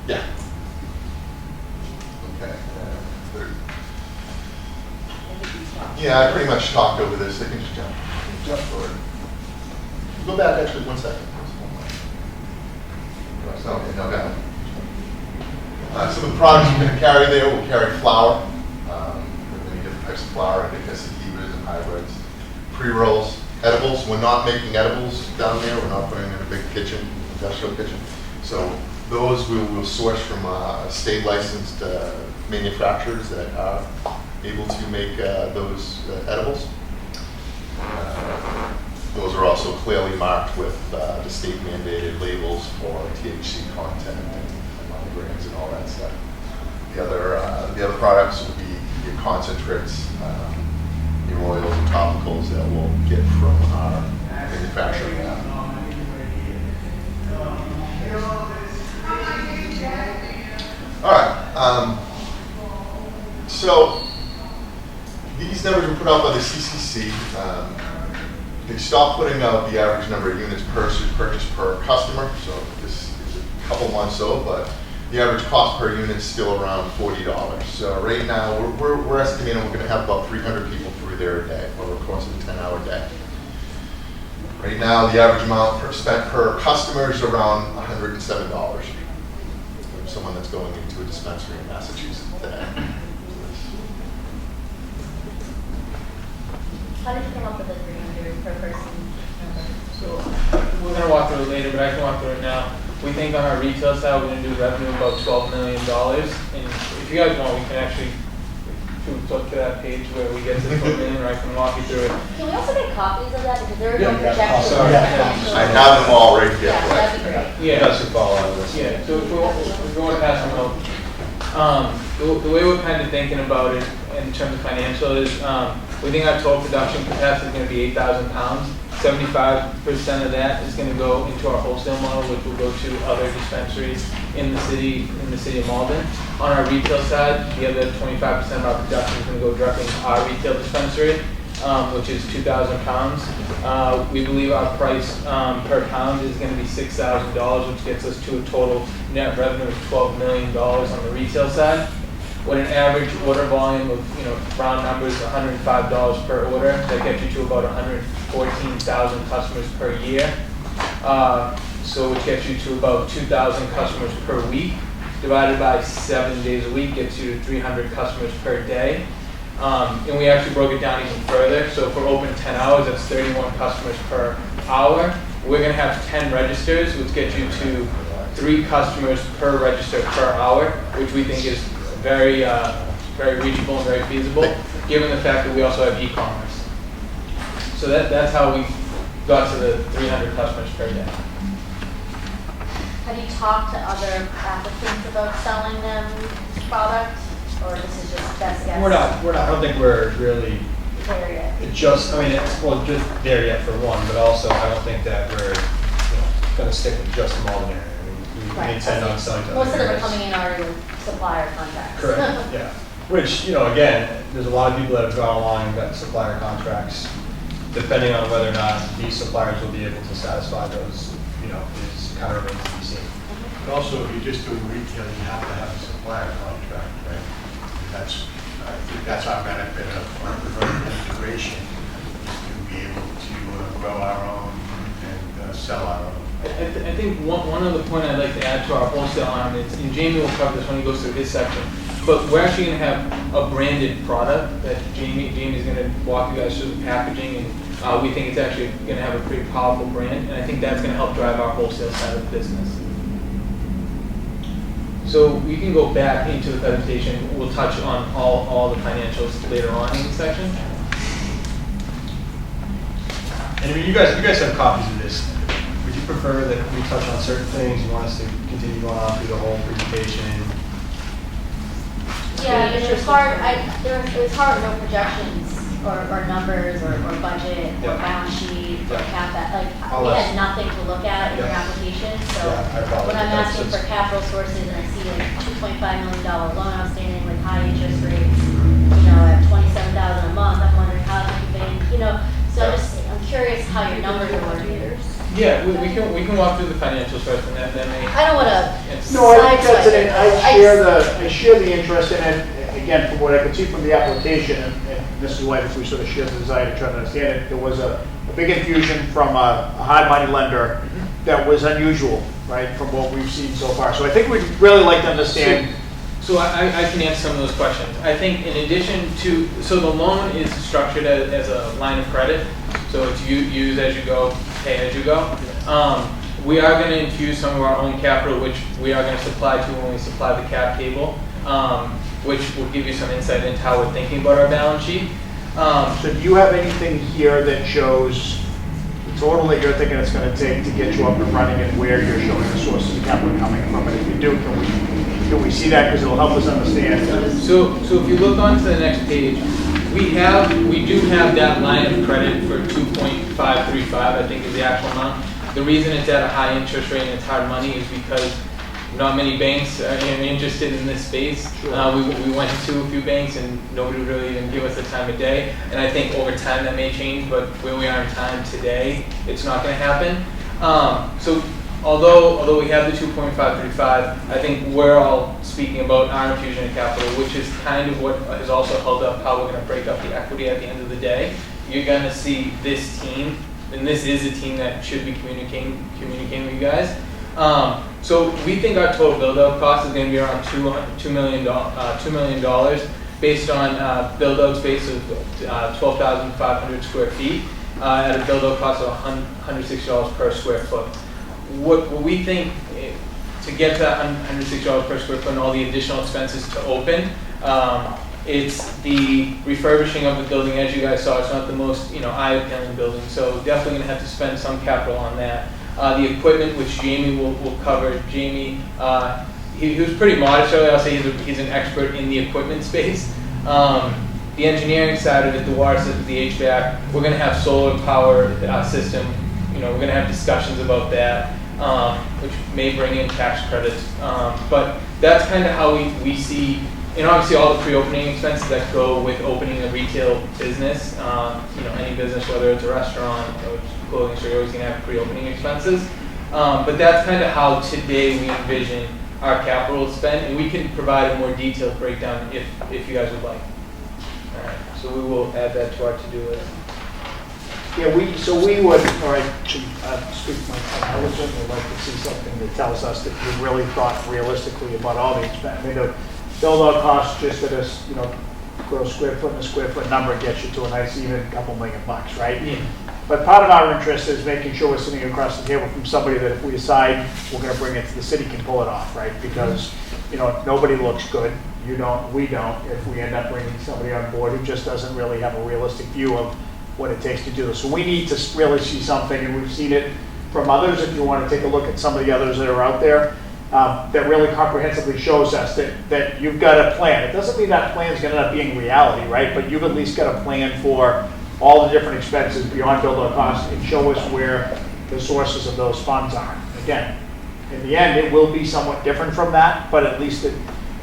Yeah. Okay. Yeah, I pretty much talked over this. I can just jump forward. Go back actually 1 second. No, got it. So the products we're going to carry there, we'll carry flour, many different types of flour, I think sativas and hybrids, pre-rolls, edibles. We're not making edibles down there. We're not putting in a big kitchen, industrial kitchen. So those we will source from state licensed manufacturers that are able to make those edibles. Those are also clearly marked with the state mandated labels for THC content and monograms and all that stuff. The other products will be your concentrates, your oils and topicals that we'll get from our manufacturing lab. All right. So these numbers were put out by the CCC. They stopped putting out the average number of units purchased per customer, so this is a couple months old, but the average cost per unit is still around $40. So right now, we're estimating we're going to have about 300 people through there a day over the course of a 10-hour day. Right now, the average amount spent per customer is around $107 for someone that's going into a dispensary in Massachusetts today. How did you come up with the 300 per person number? So we're going to walk through it later, but I can walk through it now. We think on our retail side, we're going to do revenue of about $12 million. And if you guys want, we can actually flip to that page where we get to the $12 million, or I can walk you through it. Can we also get copies of that? Because there are no projections. I have them all right here. Yeah, that'd be great. Yeah. That should fall out of this. Yeah, so if we want to pass them out. The way we're kind of thinking about it in terms of financial is we think our total production capacity is going to be 8,000 pounds. 75% of that is going to go into our wholesale model, which will go to other dispensaries in the city of Malden. On our retail side, the other 25% of our production is going to go directly into our retail dispensary, which is 2,000 pounds. We believe our price per pound is going to be $6,000, which gets us to a total net revenue of $12 million on the retail side. With an average order volume of, round numbers, $105 per order, that gets you to about 114,000 customers per year. So which gets you to about 2,000 customers per week, divided by 7 days a week, gets you to 300 customers per day. And we actually broke it down even further. So if we're open 10 hours, that's 31 customers per hour. We're going to have 10 registers, which gets you to 3 customers per register per hour, which we think is very reachable and very feasible, given the fact that we also have e-commerce. So that's how we got to the 300 customers per day. Have you talked to other applicants about selling them product, or this is just best guess? We're not, I don't think we're really There yet. it's just there yet for one, but also I don't think that we're going to stick with just the Malden area. I mean, we Right. intend on selling to Most of other them are areas. coming in already with supplier contracts. Correct, yeah. Which, again, there's a lot of people that have gone along and got supplier contracts. Depending on whether or not these suppliers will be able to satisfy those, is kind of remains to be seen. But also, if you're just doing retail, you have to have a supplier contract, right? I think that's our benefit of our vertical integration, is to be able to grow our own and sell our own. I think one other point I'd like to add to our wholesale arm is, and Jamie will cover this when he goes through his section, but we're actually going to have a branded product that Jamie's going to walk you guys through the packaging, and we think it's actually going to have a pretty powerful brand, and I think that's going to help drive our wholesale side of the business. So we can go back into the presentation. We'll touch on all the financials later on in the section. And I mean, you guys have copies of this. Would you prefer that we touch on certain things? You want us to continue going on through the whole presentation? Yeah, I mean, it's hard, it's hard, no projections or numbers or budget or Yeah. balance sheet or Yeah. CapEx, like, I'll we ask- had nothing to look at in your Yeah. application, so Yeah, I apologize. when I'm That's asking just- for capital sources and I see like $2.5 million loan outstanding with high interest rates, at 27,000 a month, I'm wondering how that can fit in, so I'm curious how your numbers are working. Yeah, we can walk through the financials first, and that may. I don't wanna No, I think that's sideswipe it. I share the interest in it. Again, from what I could see from the application, and this is why we sort of share the desire to try to understand it, there was a big infusion from a hard money lender that was unusual, right, from what we've seen so far. So I think we'd really like to understand. So I can answer some of those questions. I think in addition to, so the loan is structured as a line of credit, so it's use as you go, pay as you go. We are going to infuse some of our own capital, which we are going to supply to when we supply the cap table, which will give you some insight into how we're thinking about our balance sheet. So do you have anything here that shows the total that you're thinking it's going to take to get you up and running and where you're showing the sources of capital coming from? And if you do, can we see that? Because it'll help us understand. So if you look on to the next page, we do have that line of credit for 2.535, I think is the actual amount. The reason it's at a high interest rate and it's hard money is because not many banks are interested in this space. We went to a few banks and nobody would really even give us the time of day. And I think over time that may change, but where we are in time today, it's not going to happen. So although we have the 2.535, I think we're all speaking about our infusion of capital, which is kind of what has also held up how we're going to break up the equity at the end of the day. You're going to see this team, and this is a team that should be communicating with you guys. So we think our total build-out cost is going to be around $2 million based on build-out space of 12,500 square feet at a build-out cost of $160 per square foot. What we think to get to that $160 per square foot and all the additional expenses to open, it's the refurbishing of the building. As you guys saw, it's not the most eye-appealing building, so definitely going to have to spend some capital on that. The equipment, which Jamie will cover. Jamie, he was pretty modest earlier. I'll say he's an expert in the equipment space. The engineering side of it, the water system, the HVAC, we're going to have solar power system. We're going to have discussions about that, which may bring in tax credits. But that's kind of how we see, and obviously all the pre-opening expenses that go with opening a retail business. Any business, whether it's a restaurant or clothing store, you're always going to have pre-opening expenses. But that's kind of how today we envision our capital spend, and we can provide a more detailed breakdown if you guys would like. All right, so we will add that to our to-do list. Yeah, we would, or I should speak for myself, I would certainly like to see something that tells us that you really thought realistically about all the expense. I mean, the build-out cost just at a, gross square foot and a square foot number gets you to a nice even couple $1 million, right? Yeah. But part of our interest is making sure we're sitting across the table from somebody that if we decide we're going to bring it to the city can pull it off, right? Because, nobody looks good. We don't, if we end up bringing somebody on board who just doesn't really have a realistic view of what it takes to do this. So we need to really see something, and we've seen it from others. If you want to take a look at some of the others that are out there, that really comprehensively shows us that you've got a plan. It doesn't mean that plan is going to end up being reality, right? But you've at least got a plan for all the different expenses beyond build-out costs and show us where the sources of those funds are. Again, in the end, it will be somewhat different from that, but at least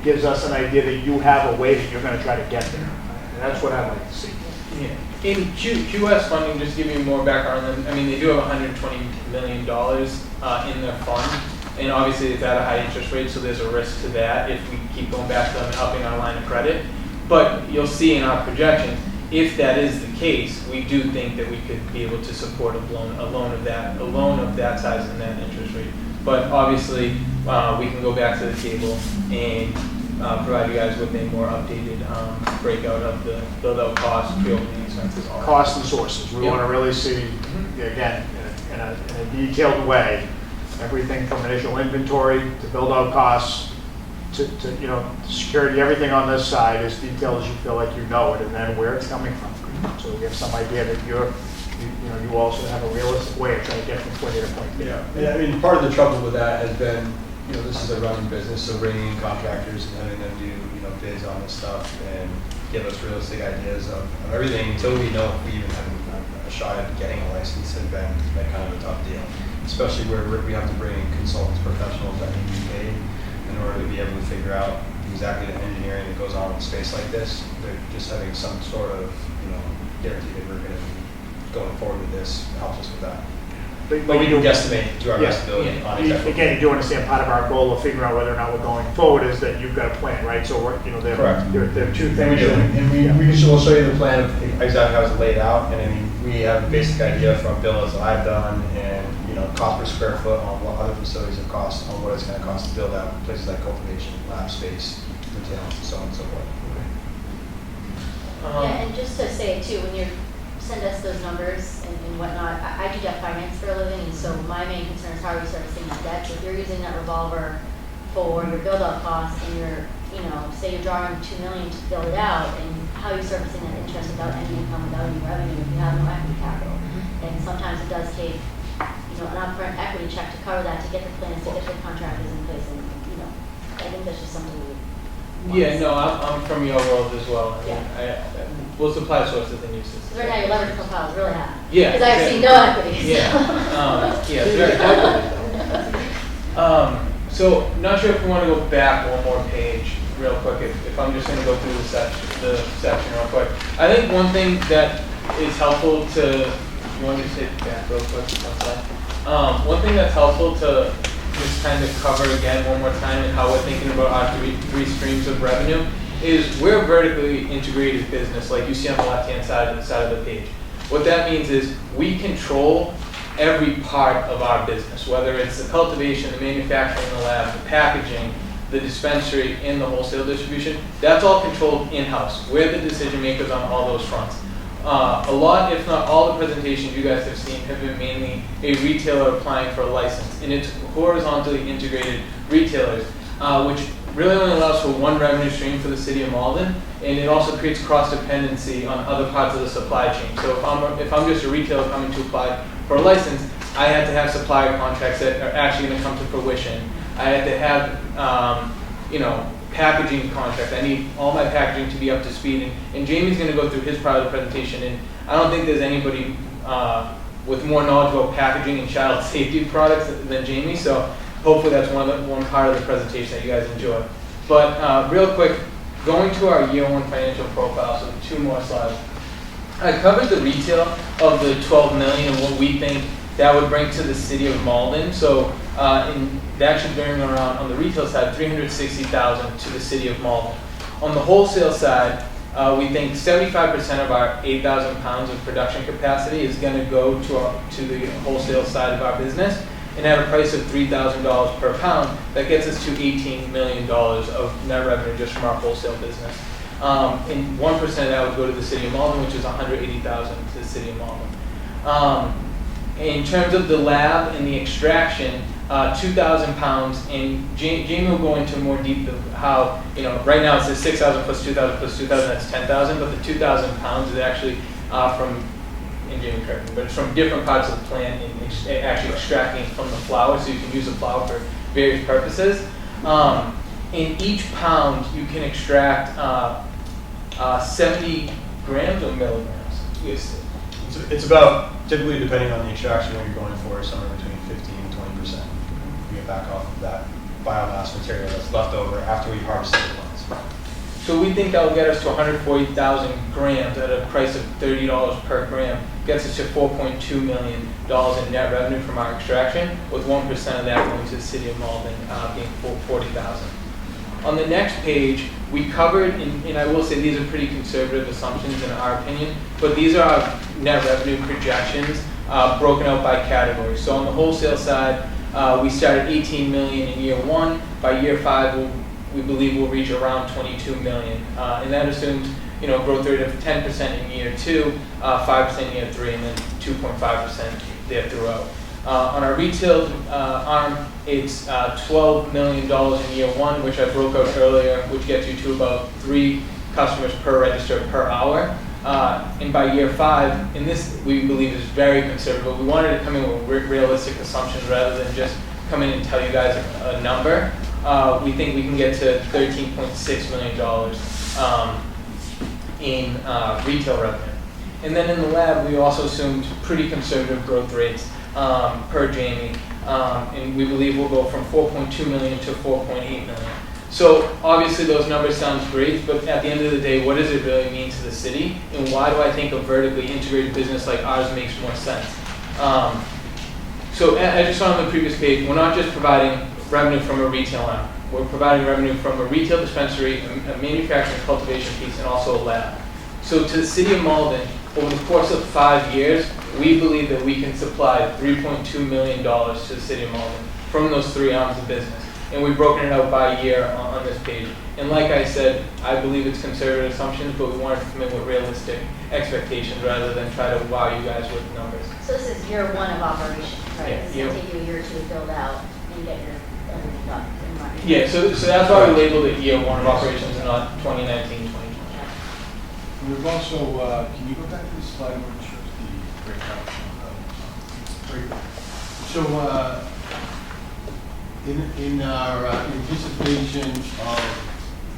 gives us an idea that you have a way that you're gonna try to get there. And that's what I'd like to see. Yeah. In QS funding, just to give you more background on them, I mean, they do have $120 million in their fund. And obviously it's at a high interest rate, so there's a risk to that if we keep going back to them and upping our line of credit. But you'll see in our projections, if that is the case, we do think that we could be able to support a loan of that size and that interest rate. But obviously, we can go back to the table and provide you guys with a more updated breakout of the build-out costs, pre-opening expenses, all that. Costs and sources. We Yep. want to really see, again, in a detailed way, everything from initial inventory to build-out costs to security, everything on this side, as detailed as you feel like you know it, and then where it's coming from. So we have some idea that you also have a realistic way of trying to get from point A to point B. Yeah, and I mean, part of the trouble with that has been, this is a running business, so bringing in contractors and having them do, bids on this stuff and give us realistic ideas of everything until we know if we even have a shot at getting a license has been kind of a tough deal. Especially where we have to bring in consultants, professionals that need to be paid in order to be able to figure out exactly the engineering that goes on in a space like this. But just having some sort of, guarantee that we're going to be going forward with this helps us with that. But we can guesstimate to our best ability on exactly. Again, you do understand part of our goal of figuring out whether or not we're going forward is that you've got a plan, right? So we're, there are two things. We do, and we'll show you the plan of exactly how it's laid out, and I mean, we have a basic idea from bills that I've done, and cost per square foot on what other facilities have cost, on what it's going to cost to build out places like cultivation, lab space, retail, and so on and so forth. Yeah, and just to say it too, when you send us those numbers and whatnot, I do debt finance for a living, and so my main concern is how are we servicing that debt. So if you're using that revolver for your build-out costs and you're, say you're drawing $2 million to build it out, and how are you servicing that interest without any income, without any revenue, if you have no equity capital? And sometimes it does take, an upfront equity check to cover that, to get the plans, to get the contractors in place, and, I think that's just something we Yeah, no, I'm from your world as well. I mean, Yeah. we'll supply sources and uses. Because right now your leverage profile is really high. Yeah. Because I've seen no equity. Yeah, it's very high. So, not sure if we want to go back one more page real quick, if I'm just going to go through the section real quick. I think one thing that is helpful to, you want to just hit back real quick? One thing that's helpful to just kind of cover again one more time and how we're thinking about our three streams of revenue is we're a vertically integrated business, like you see on the left-hand side of the page. What that means is we control every part of our business, whether it's the cultivation, the manufacturing, the lab, the packaging, the dispensary, and the wholesale distribution. That's all controlled in-house. We're the decision makers on all those fronts. A lot, if not all, the presentations you guys have seen have been mainly a retailer applying for a license, and it's horizontally integrated retailers, which really only allows for one revenue stream for the city of Malden, and it also creates cross-dependency on other parts of the supply chain. So if I'm just a retailer coming to apply for a license, I had to have supplier contracts that are actually going to come to fruition. I had to have, packaging contract. I need all my packaging to be up to speed, and Jamie's going to go through his part of the presentation, and I don't think there's anybody with more knowledge about packaging and child safety products than Jamie, so hopefully that's one part of the presentation that you guys enjoy. But real quick, going to our year one financial profile, so 2 more slides. I covered the retail of the $12 million and what we think that would bring to the city of Malden. So that should bring around, on the retail side, $360,000 to the city of Malden. On the wholesale side, we think 75% of our 8,000 pounds of production capacity is going to go to the wholesale side of our business. And at a price of $3,000 per pound, that gets us to $18 million of net revenue just from our wholesale business. And 1% of that would go to the city of Malden, which is $180,000 to the city of Malden. In terms of the lab and the extraction, 2,000 pounds, and Jamie will go into more deep of how, right now it says 6,000 plus 2,000 plus 2,000, that's 10,000, but the 2,000 pounds is actually from, and Jamie correct me, but it's from different parts of the plant and actually extracting from the flower, so you can use the flower for various purposes. In each pound, you can extract 70 grams or milligrams. It's about, typically depending on the extraction what you're going for, somewhere between 15 and 20%. We get back off of that biomass material that's left over after we harvest the plants. So we think that will get us to 140,000 grams at a price of $30 per gram. Gets us to $4.2 million in net revenue from our extraction, with 1% of that going to the city of Malden, being 40,000. On the next page, we covered, and I will say these are pretty conservative assumptions in our opinion, but these are our net revenue projections broken out by category. So on the wholesale side, we started 18 million in year 1. By year 5, we believe we'll reach around 22 million. And that assumes, growth rate of 10% in year 2, 5% in year 3, and then 2.5% there throughout. On our retail arm, it's $12 million in year 1, which I broke out earlier, which gets you to about 3 customers per register per hour. And by year 5, and this we believe is very conservative, we wanted to come in with realistic assumptions rather than just come in and tell you guys a number. We think we can get to $13.6 million in retail revenue. And then in the lab, we also assumed pretty conservative growth rates per Jamie, and we believe we'll go from 4.2 million to 4.8 million. So obviously those numbers sound great, but at the end of the day, what does it really mean to the city? And why do I think a vertically integrated business like ours makes more sense? So as you saw on the previous page, we're not just providing revenue from a retail arm. We're providing revenue from a retail dispensary, a manufacturing cultivation piece, and also a lab. So to the city of Malden, over the course of 5 years, we believe that we can supply $3.2 million to the city of Malden from those 3 arms of business. And we've broken it out by year on this page. And like I said, I believe it's conservative assumptions, but we wanted to come in with realistic expectations rather than try to wow you guys with numbers. So this is year 1 of operation, right? Yeah, It's going to take you a year or 2 to build out and get your everything done and running. Yeah, so that's why we labeled it year 1 of operations and not 2019, 2020. We've also, can you go back to the slide where it shows the breakout? So, in our anticipation of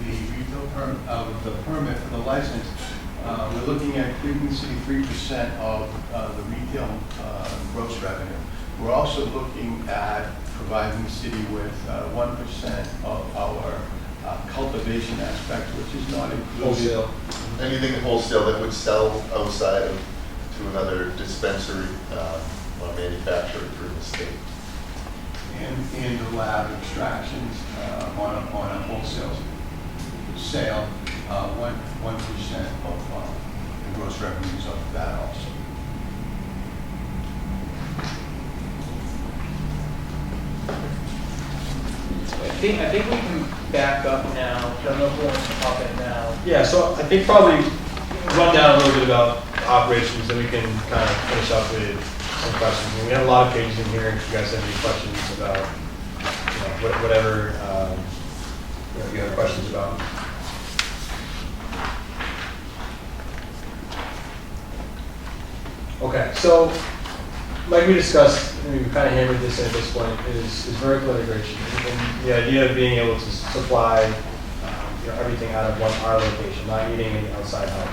the retail of the permit for the license, we're looking at giving the city 3% of the retail gross revenue. We're also looking at providing the city with 1% of our cultivation aspect, which is not included. Wholesale. Anything wholesale that would sell outside of, to another dispensary or manufacturer through the state. And the lab extractions on a wholesale sale, 1% of the gross revenues of that also. I think we can back up now. I don't know who wants to pop in now. Yeah, so I think probably run down a little bit about operations, and we can kind of finish up with some questions. And we have a lot of pages in here if you guys have any questions about, whatever you have questions about. Okay, so like we discussed, and we kind of hammered this at this point, is vertical integration. And the idea of being able to supply everything out of our location, not needing any outside help.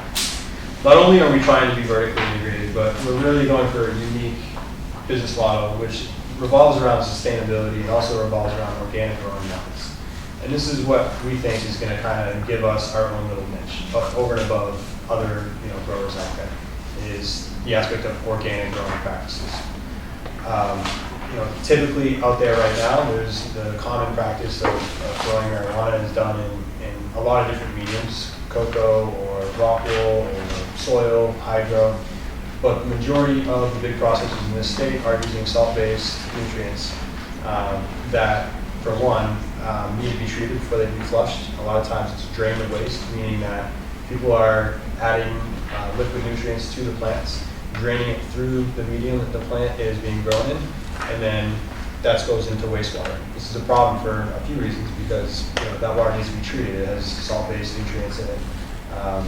Not only are we trying to be vertically integrated, but we're really going for a unique business model which revolves around sustainability and also revolves around organic growing methods. And this is what we think is going to kind of give us our own little niche over and above other growers out there, is the aspect of organic growing practices. Typically out there right now, there's the common practice of growing marijuana is done in a lot of different mediums, cocoa or rock wool or soil, hydro. But the majority of the big processors in this state are using salt-based nutrients that, for one, need to be treated before they can be flushed. A lot of times it's drained of waste, meaning that people are adding liquid nutrients to the plants, draining it through the medium that the plant is being grown in, and then that goes into wastewater. This is a problem for a few reasons, because that water needs to be treated. It has salt-based nutrients in it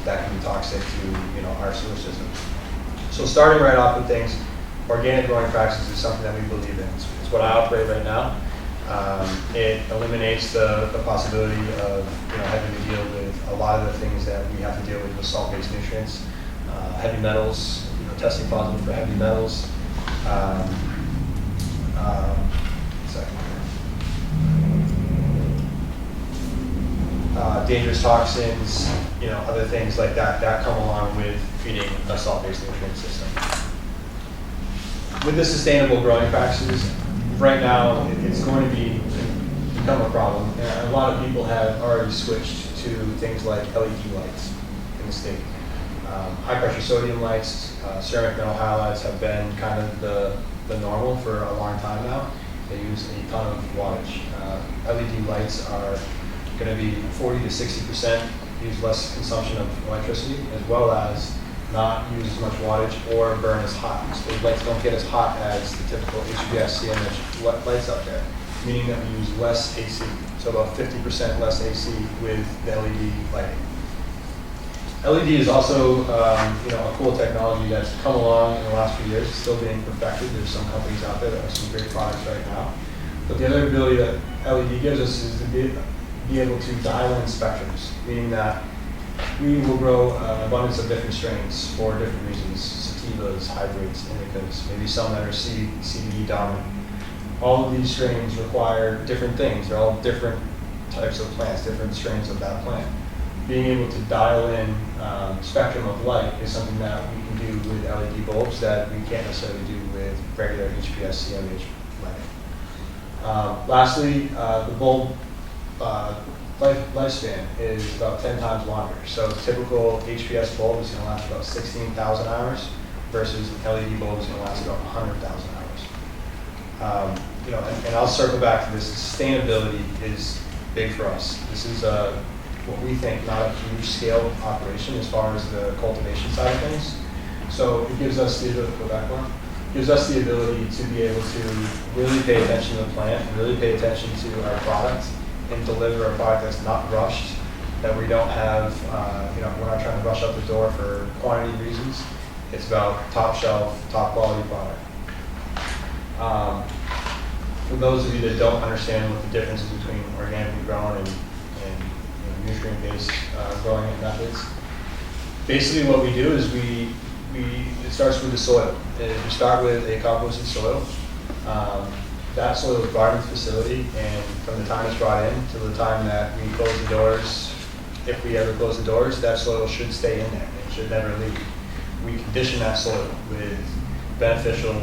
that can be toxic to our sewer system. So starting right off with things, organic growing practices is something that we believe in. It's what I operate right now. It eliminates the possibility of having to deal with a lot of the things that we have to deal with salt-based nutrients, heavy metals, testing positive for heavy metals. dangerous toxins, other things like that come along with feeding a salt-based nutrient system. With the sustainable growing practices, right now it's going to become a problem. And a lot of people have already switched to things like LED lights in the state. High pressure sodium lights, ceramic metal halides have been kind of the normal for a long time now. They use a ton of wattage. LED lights are going to be 40 to 60%, use less consumption of electricity, as well as not use as much wattage or burn as hot. So those lights don't get as hot as the typical HBS CMH lights out there, meaning that we use less AC. So about 50% less AC with the LED lighting. LED is also a cool technology that's come along in the last few years. It's still being perfected. There's some companies out there that have some great products right now. But the other ability that LED gives us is to be able to dial in spectrums, meaning that we will grow an abundance of different strains for different reasons: sativas, hybrids, indicas, maybe some that are CBD dominant. All of these strains require different things. They're all different types of plants, different strains of that plant. Being able to dial in spectrum of light is something that we can do with LED bulbs that we can't necessarily do with regular HPS CMH lighting. Lastly, the bulb lifespan is about 10 times longer. So a typical HPS bulb is going to last about 16,000 hours versus an LED bulb is going to last about 100,000 hours. And I'll circle back to this. Sustainability is big for us. This is what we think not a huge scale operation as far as the cultivation side of things. So it gives us the ability, go back one, gives us the ability to be able to really pay attention to the plant, really pay attention to our product, and deliver a product that's not rushed, that we don't have, we're not trying to rush out the door for quantity reasons. It's about top shelf, top quality product. For those of you that don't understand what the difference is between organically grown and nutrient-based growing methods, basically what we do is it starts with the soil. We start with a composted soil. That soil is brought into the facility, and from the time it's brought in to the time that we close the doors, if we ever close the doors, that soil should stay in there. It should never leave. We condition that soil with beneficial,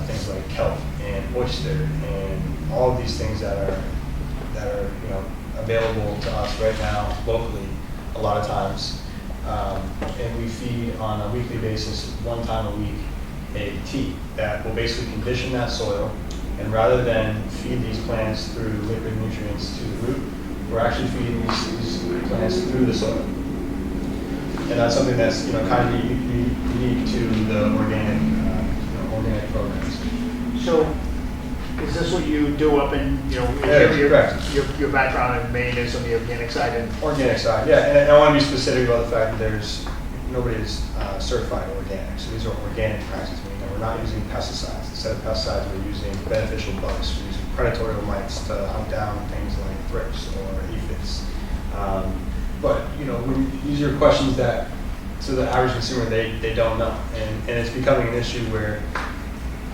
things like kelp and oyster and all of these things that are available to us right now locally a lot of times. And we feed on a weekly basis, one time a week, a tea that will basically condition that soil. And rather than feed these plants through liquid nutrients to the root, we're actually feeding these plants through the soil. And that's something that's kind of unique to the organic programs. So, is this what you do up in, correct. Your background in Maine is on the organic side? Organic side, yeah. And I want to be specific about the fact that nobody is certified organic. So these are organic practices, meaning that we're not using pesticides. Instead of pesticides, we're using beneficial bugs. We're using predatory mites to hunt down things like thrips or aphids. But these are questions that, to the average consumer, they don't know. And it's becoming an issue where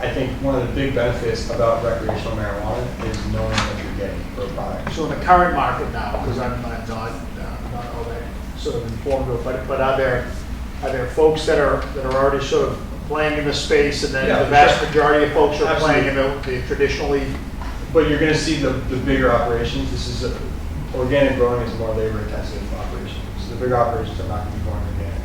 I think one of the big benefits about recreational marijuana is knowing what you're getting for a product. So in the current market now, because I'm not all that sort of informed, but are there folks that are already sort of playing in the space, and then the vast majority of folks are playing in the traditionally? But you're going to see the bigger operations. This is organic growing is a more labor-intensive operation. So the bigger operations are not going to be growing organic.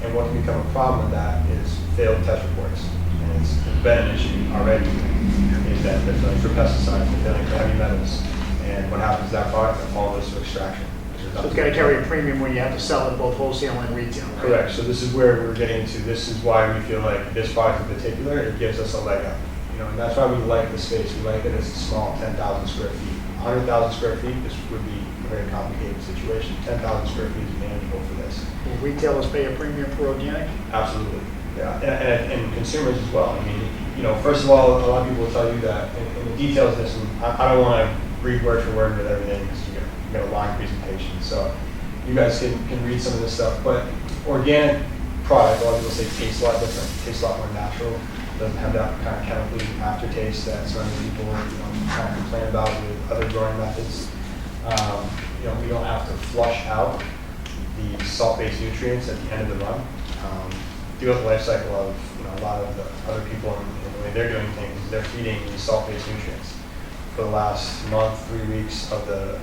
And what can become a problem with that is failed test reports. And it's been an issue already, is that they're failing for pesticides, they're failing for heavy metals. And what happens to that product? It all goes to extraction. So it's got to carry a premium when you have to sell it both wholesale and retail, right? Correct. So this is where we're getting into. This is why we feel like this product in particular, it gives us a leg up. And that's why we like the space. We like that it's small, 10,000 square feet. 100,000 square feet, this would be a very complicated situation. 10,000 square feet is manageable for this. Will retailers pay a premium for organic? Absolutely. Yeah, and consumers as well. I mean, first of all, a lot of people will tell you that in the details of this, and I don't want to read word for word with everything because you get a long presentation. So you guys can read some of this stuff. But organic product, a lot of people say tastes a lot different, tastes a lot more natural. Doesn't have that kind of chemically aftertaste that some people kind of complain about with other growing methods. we don't have to flush out the salt-based nutrients at the end of the run. Throughout the life cycle of a lot of the other people in the way they're doing things, they're feeding these salt-based nutrients. For the last month, 3 weeks of the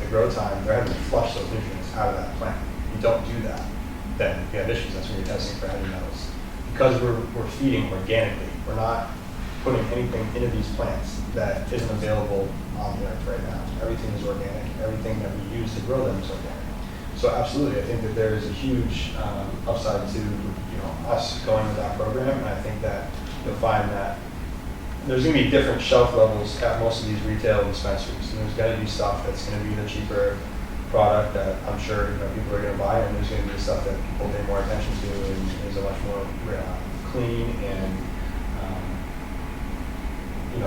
grow time, they're having to flush those nutrients out of that plant. If you don't do that, then you have issues. That's when you're testing for heavy metals. Because we're feeding organically, we're not putting anything into these plants that isn't available on the earth right now. Everything is organic. Everything that we use to grow them is organic. So absolutely, I think that there is a huge upside to us going with that program, and I think that you'll find that there's going to be different shelf levels at most of these retail dispensaries, and there's going to be stuff that's going to be the cheaper product that I'm sure people are going to buy, and there's going to be stuff that people pay more attention to and is a much more clean and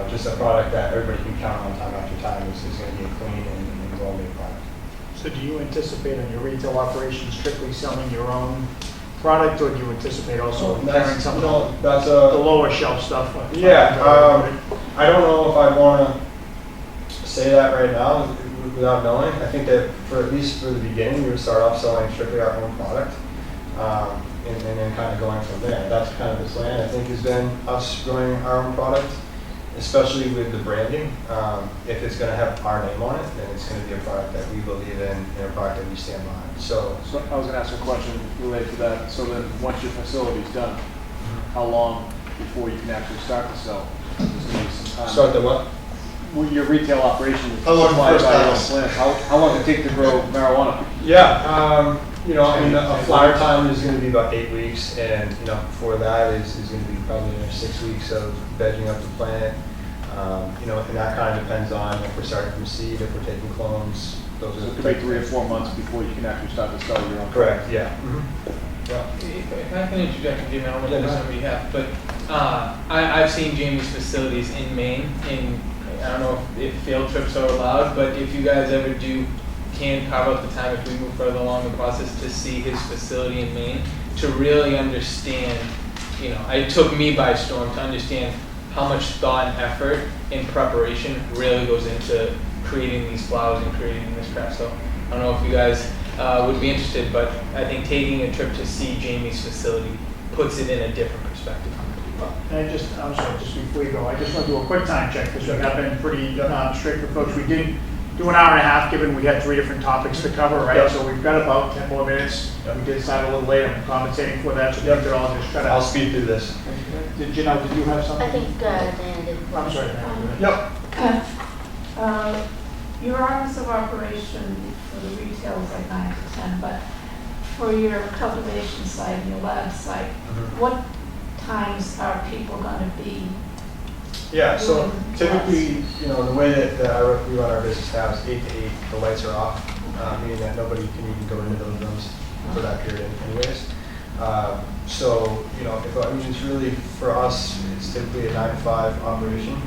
just a product that everybody can count on time after time is going to be a clean and well-made product. So do you anticipate on your retail operation strictly selling your own product, or do you anticipate also carrying some of the lower shelf stuff? Yeah, I don't know if I want to say that right now without knowing. I think that at least for the beginning, we would start off selling strictly our own product, and then kind of going from there. That's kind of the plan, I think, has been us growing our own product, especially with the branding. If it's going to have our name on it, then it's going to be a product that we believe in and a product that we stand behind. So I was going to ask a question related to that. So then, once your facility's done, how long before you can actually start to sell? There's going to be some time. Start the what? Well, your retail operation is How long supplied first by your own harvest? plant. How long does it take to grow marijuana? Yeah, a flower time is going to be about 8 weeks, and before that is going to be probably 6 weeks of vegging up the plant. And that kind of depends on if we're starting from seed, if we're taking clones. Those So are it could be 3 or 4 months before you can actually start to sell your own. Correct. Yeah. Yeah. If I can interject, Jimmy, I don't know if this on behalf, but I've seen Jamie's facilities in Maine, and I don't know if field trips are allowed, but if you guys ever can carve out the time if we move further along the process to see his facility in Maine, to really understand, it took me by storm to understand how much thought and effort and preparation really goes into creating these flowers and creating this craft. So I don't know if you guys would be interested, but I think taking a trip to see Jamie's facility puts it in a different perspective. And I'm sorry, just before you go, I just want to do a quick time check, because we have been pretty straight with folks. We did do an hour and a half, given we had 3 different topics to cover, right? Yep. So we've got about 10 more minutes. We did start a little late, I'm compensating for that, so we could all just try to... I'll speed through this. Did you have something? I think Dan did. I'm sorry, Dan. Yep. Your hours of operation for the retail is like 9 to 10, but for your cultivation site and your lab site, what times are people going to be? Yeah, so typically, the way that we run our business now is 8 to 8, the lights are off, meaning that nobody can even go into those rooms for that period anyways. So, it's really, for us, it's typically a 9 to 5 operation.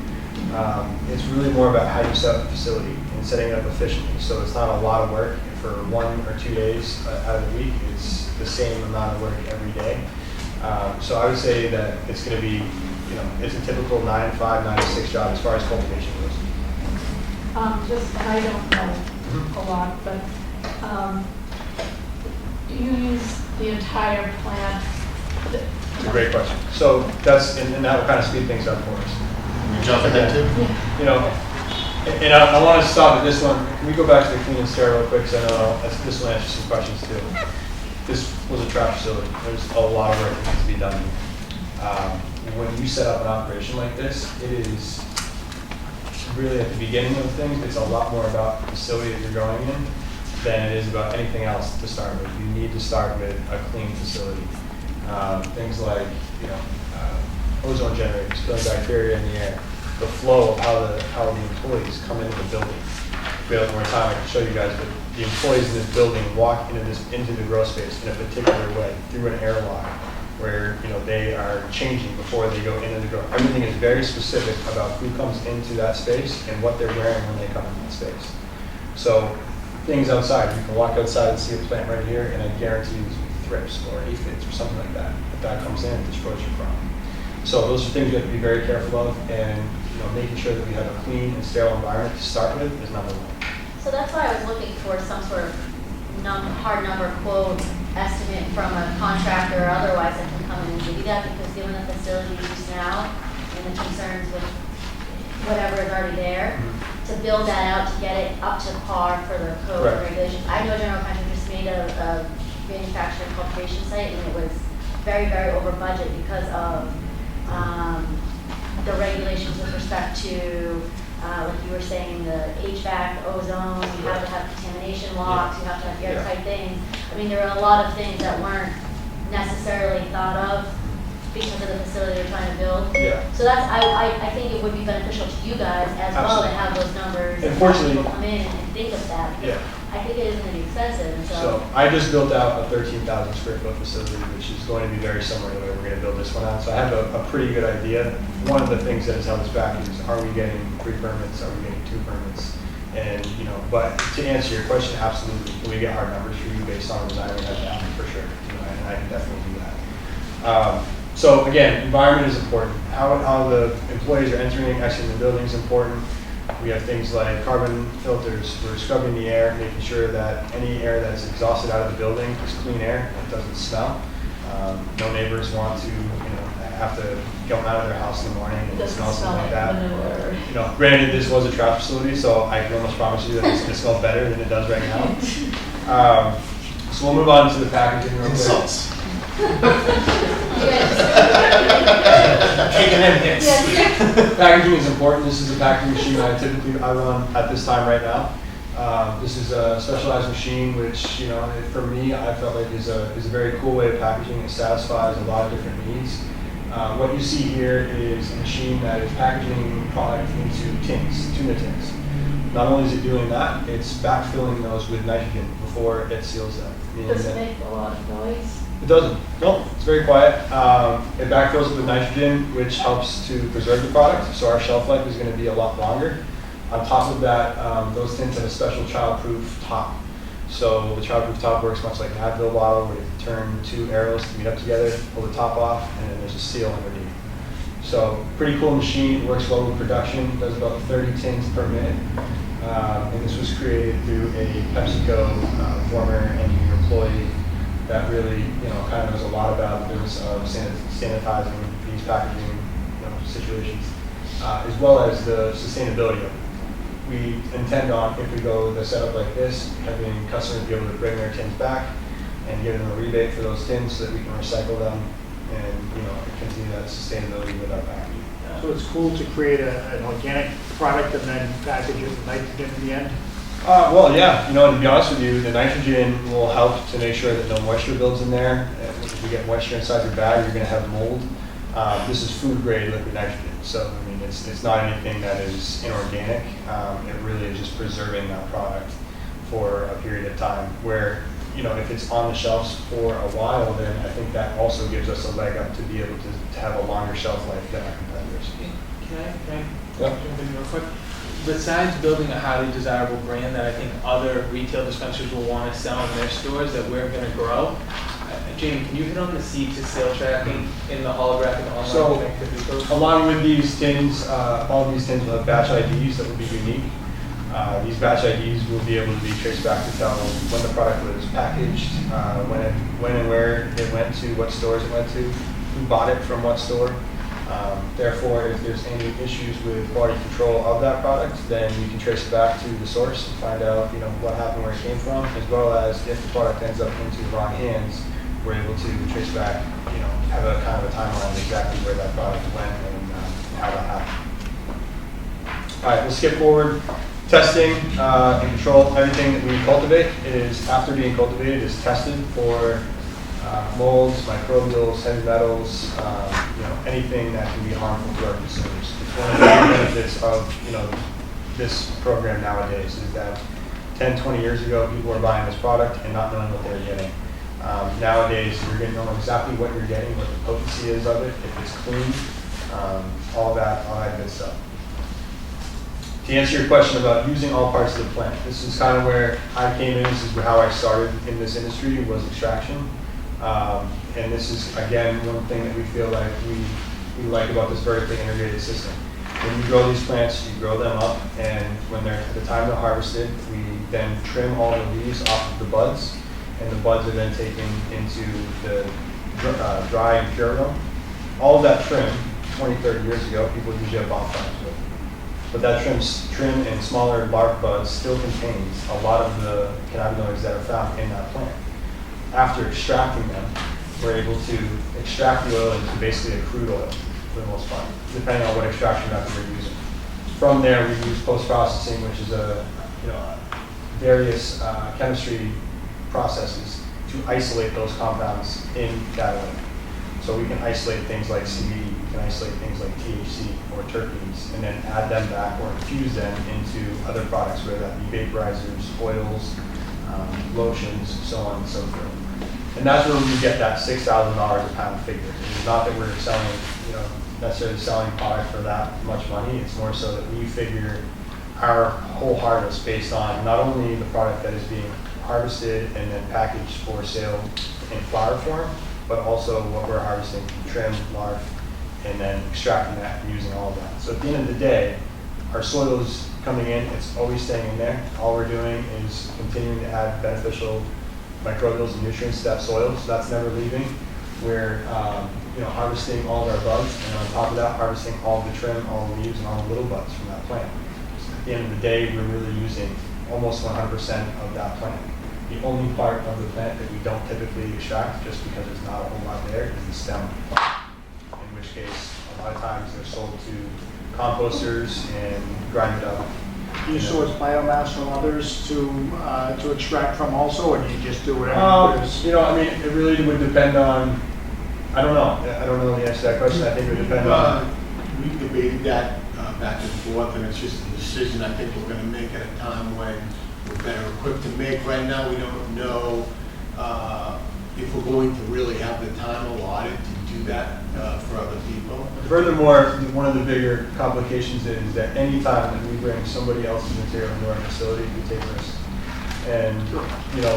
It's really more about how you set up the facility and setting it up efficiently. So it's not a lot of work for 1 or 2 days out of the week. It's the same amount of work every day. So I would say that it's going to be, it's a typical 9 to 5, 9 to 6 job as far as cultivation goes. I don't know a lot, but do you use the entire plant? It's a great question. So and that will kind of speed things up for us. Can we jump ahead too? And I want to stop at this one. Can we go back to the clean and sterile real quick? Because I know this will answer some questions too. This was a trap facility. There's a lot of work that needs to be done. When you set up an operation like this, it is really at the beginning of things, it's a lot more about the facility that you're going in than it is about anything else to start with. You need to start with a clean facility. Things like, ozone generators, killing bacteria in the air, the flow of how the employees come into the building. If we have more time, I can show you guys, but the employees in this building walk into the grow space in a particular way through an airlock, where they are changing before they go into the grow. Everything is very specific about who comes into that space and what they're wearing when they come into that space. So things outside, you can walk outside and see a plant right here, and I guarantee you thrips or aphids or something like that. If that comes in, it destroys your crop. So those are things you have to be very careful of, and making sure that we have a clean and sterile environment to start with is number one. So that's why I was looking for some sort of hard number quote estimate from a contractor or otherwise that can come in and give you that, because given the facility use now and the concerns with whatever is already there, to build that out, to get it up to par for the code and regulations. I know general contractor just made a manufacturing cultivation site, and it was very, very over budget because of the regulations with respect to, like you were saying, the HVAC, ozone, you have to have contamination locks, you have to have airtight things. I mean, there were a lot of things that weren't necessarily thought of because of the facility they're trying to build. Yeah. So that's, I think it would be beneficial to you guys as well to have those numbers. And have people come in and think of that. Because I think it is going to be expensive, and So I just built out a 13,000 square foot facility, which is going to be very similar to the way we're going to build this one out. So I have a pretty good idea. One of the things that has held us back is, are we getting 3 permits? Are we getting 2 permits? And, you know, but to answer your question, absolutely. Can we get hard numbers for you based on the design we have down? For sure. You know, and I can definitely do that. So again, environment is important. How the employees are entering and exiting the building is important. We have things like carbon filters. We're scrubbing the air, making sure that any air that's exhausted out of the building is clean air. It doesn't smell. No neighbors want to, you know, have to go out of their house in the morning and smell something like that. You know, granted, this was a trash facility, so I can almost promise you that it's going to smell better than it does right now. So we'll move on to the packaging real quick. Packaging is important. This is a packaging machine I run at this time right now. This is a specialized machine which, you know, for me, I felt like is a very cool way of packaging. It satisfies a lot of different needs. What you see here is a machine that is packaging product into tins, tuna tins. Not only is it doing that, it's backfilling those with nitrogen before it seals them. Does it make a lot of noise? It doesn't. No, it's very quiet. It backfills it with nitrogen, which helps to preserve the product, so our shelf life is going to be a lot longer. On top of that, those tins have a special child-proof top. So the child-proof top works much like an Advil bottle, where you turn 2 arrows to meet up together, pull the top off, and then there's a seal underneath. So pretty cool machine. Works well with production. Does about 30 tins per minute. And this was created through a PepsiCo former engineer employee that really, you know, kind of knows a lot about the business of sanitizing these packaging, you know, situations, as well as the sustainability of it. We intend on, if we go the setup like this, having customers be able to bring their tins back and give them a rebate for those tins so that we can recycle them and, you know, continue that sustainability with our packaging. So it's cool to create an organic product and then package it with nitrogen in the end? Well, yeah. You know, to be honest with you, the nitrogen will help to make sure that no moisture builds in there. If you get moisture inside your bag, you're going to have mold. This is food-grade liquid nitrogen. So, I mean, it's not anything that is inorganic. It really is just preserving that product for a period of time where, you know, if it's on the shelves for a while, then I think that also gives us a leg up to be able to have a longer shelf life than our competitors. Can I jump in real quick? Besides building a highly desirable brand that I think other retail dispensaries will want to sell in their stores that we're going to grow, Jamie, can you hit on the seed to sale tracking in the holographic online link that we posted? Along with these tins, all of these tins will have batch IDs that will be unique. These batch IDs will be able to be traced back to tell when the product was packaged, when and where it went to, what stores it went to, who bought it from what store. Therefore, if there's any issues with quality control of that product, then you can trace it back to the source and find out, you know, what happened, where it came from, as well as if the product ends up into the wrong hands, we're able to trace back, you know, have a kind of a timeline of exactly where that product went and how that happened. All right, we'll skip forward. Testing and control. Everything that we cultivate is, after being cultivated, is tested for molds, microbials, heavy metals, you know, anything that can be harmful to our consumers. It's one of the benefits of, you know, this program nowadays is that 10, 20 years ago, people were buying this product and not knowing what they were getting. Nowadays, you're going to know exactly what you're getting, what the potency is of it, if it's clean, all that good stuff. To answer your question about using all parts of the plant, this is kind of where I came in. This is how I started in this industry, was extraction. And this is, again, one thing that we feel like we like about this vertically integrated system. When you grow these plants, you grow them up, and when they're at the time they're harvested, we then trim all the leaves off of the buds, and the buds are then taken into the dry and cure room. All of that trim, 20, 30 years ago, people usually have bonfires with. But that trim and smaller bark buds still contains a lot of the cannabinoids that are found in that plant. After extracting them, we're able to extract the oil into basically a crude oil for the most part, depending on what extraction method we're using. From there, we use post-processing, which is various chemistry processes to isolate those compounds in that oil. So we can isolate things like CBD, we can isolate things like THC or terpenes, and then add them back or infuse them into other products, whether that be vaporizers, oils, lotions, so on and so forth. And that's where we get that $6,000 a pound figure. It's not that we're selling, necessarily selling product for that much money. It's more so that we figure our whole harvest based on not only the product that is being harvested and then packaged for sale in flower form, but also what we're harvesting from trim, larf, and then extracting that and using all of that. So at the end of the day, our soil is coming in, it's always staying in there. All we're doing is continuing to add beneficial microbials and nutrients to that soil, so that's never leaving. We're harvesting all of our bugs, and on top of that, harvesting all the trim, all the leaves, and all the little bugs from that plant. So at the end of the day, we're really using almost 100% of that plant. The only part of the plant that we don't typically extract, just because there's not a whole lot there, is the stem of the plant. In which case, a lot of times they're sold to composters and grind it up. Do you source biomass from others to extract from also, or do you just do whatever it is? It really would depend on, I don't know the answer to that question. I think it would depend on. We debated that back and forth, and it's just a decision I think we're going to make at a time when we're better equipped to make. Right now, we don't know if we're going to really have the time allotted to do that for other people. Furthermore, one of the bigger complications is that any time that we bring somebody else's material into our facility, we take risks. And,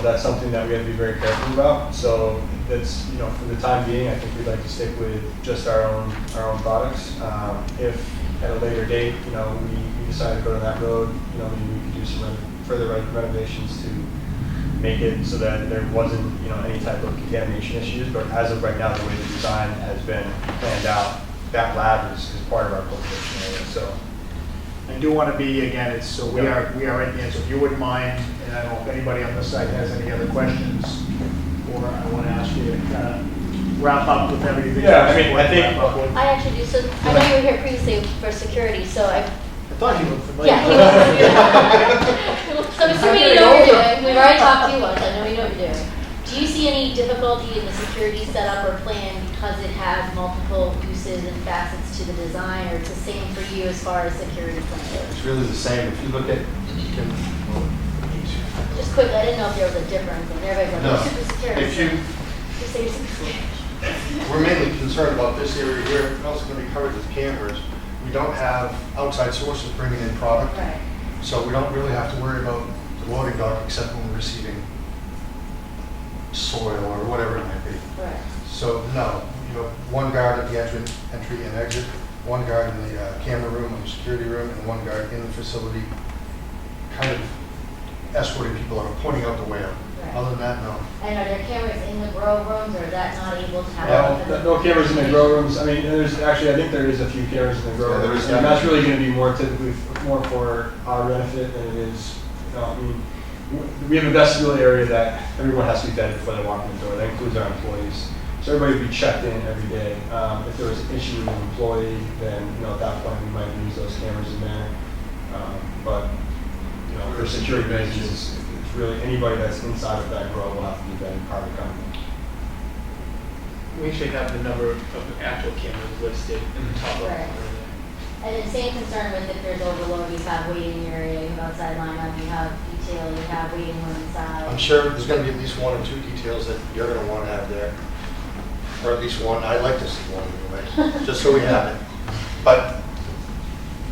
that's something that we have to be very careful about. So that's, for the time being, I think we'd like to stick with just our own products. If at a later date, we decide to go to that road, maybe we could do some further renovations to make it so that there wasn't, any type of contamination issues. But as of right now, the way the design has been planned out, that lab is part of our cultivation area. So I do want to be, again, we are at the end, so if you wouldn't mind, and I don't know if anybody on this side has any other questions, or I want to ask you to kind of wrap up with everything. Yeah, I think. I actually do, so I know you were here previously for security, so I thought you looked familiar. Yeah, he was. So assuming you know what you're doing, we've already talked to you once, I know you know what you're doing. Do you see any difficulty in the security setup or plan because it has multiple uses and facets to the design, or it's the same for you as far as security plan? It's really the same. If you look at, Just quickly, I didn't know if there was a difference, and everybody's like, No. oh, super security. If you- Just say you're super security. We're mainly concerned about this area here, and also going to be covered with cameras. We don't have outside sources bringing in product, Right. so we don't really have to worry about the loading dock except when we're receiving soil or whatever it might be. Right. So no, one guard at the entry and exit, one guard in the camera room and the security room, and one guard in the facility, kind of escorting people out, pointing out the way out. Right. Other than that, no. And are there cameras in the grow rooms, or is that not able to happen? No cameras in the grow rooms. I mean, I think there is a few cameras in the grow Yeah, there rooms. is. And that's really going to be more for our benefit than it is, we have a vestibule area that everyone has to be vetted before they walk in the door. That includes our employees. So everybody would be checked in every day. If there was an issue with an employee, then, at that point, we might use those cameras in there. But, for security reasons, it's really anybody that's inside of that grow will have to be vetted part of the company. We should have the number of actual cameras listed in the top left Right. corner there. And then same concern with if there's overload, you have waiting area, you have outside lineup, you have detail, you have waiting room inside. I'm sure there's going to be at least one or two details that you're going to want to have there, or at least one. I'd like to see one anyway, just so we have it. But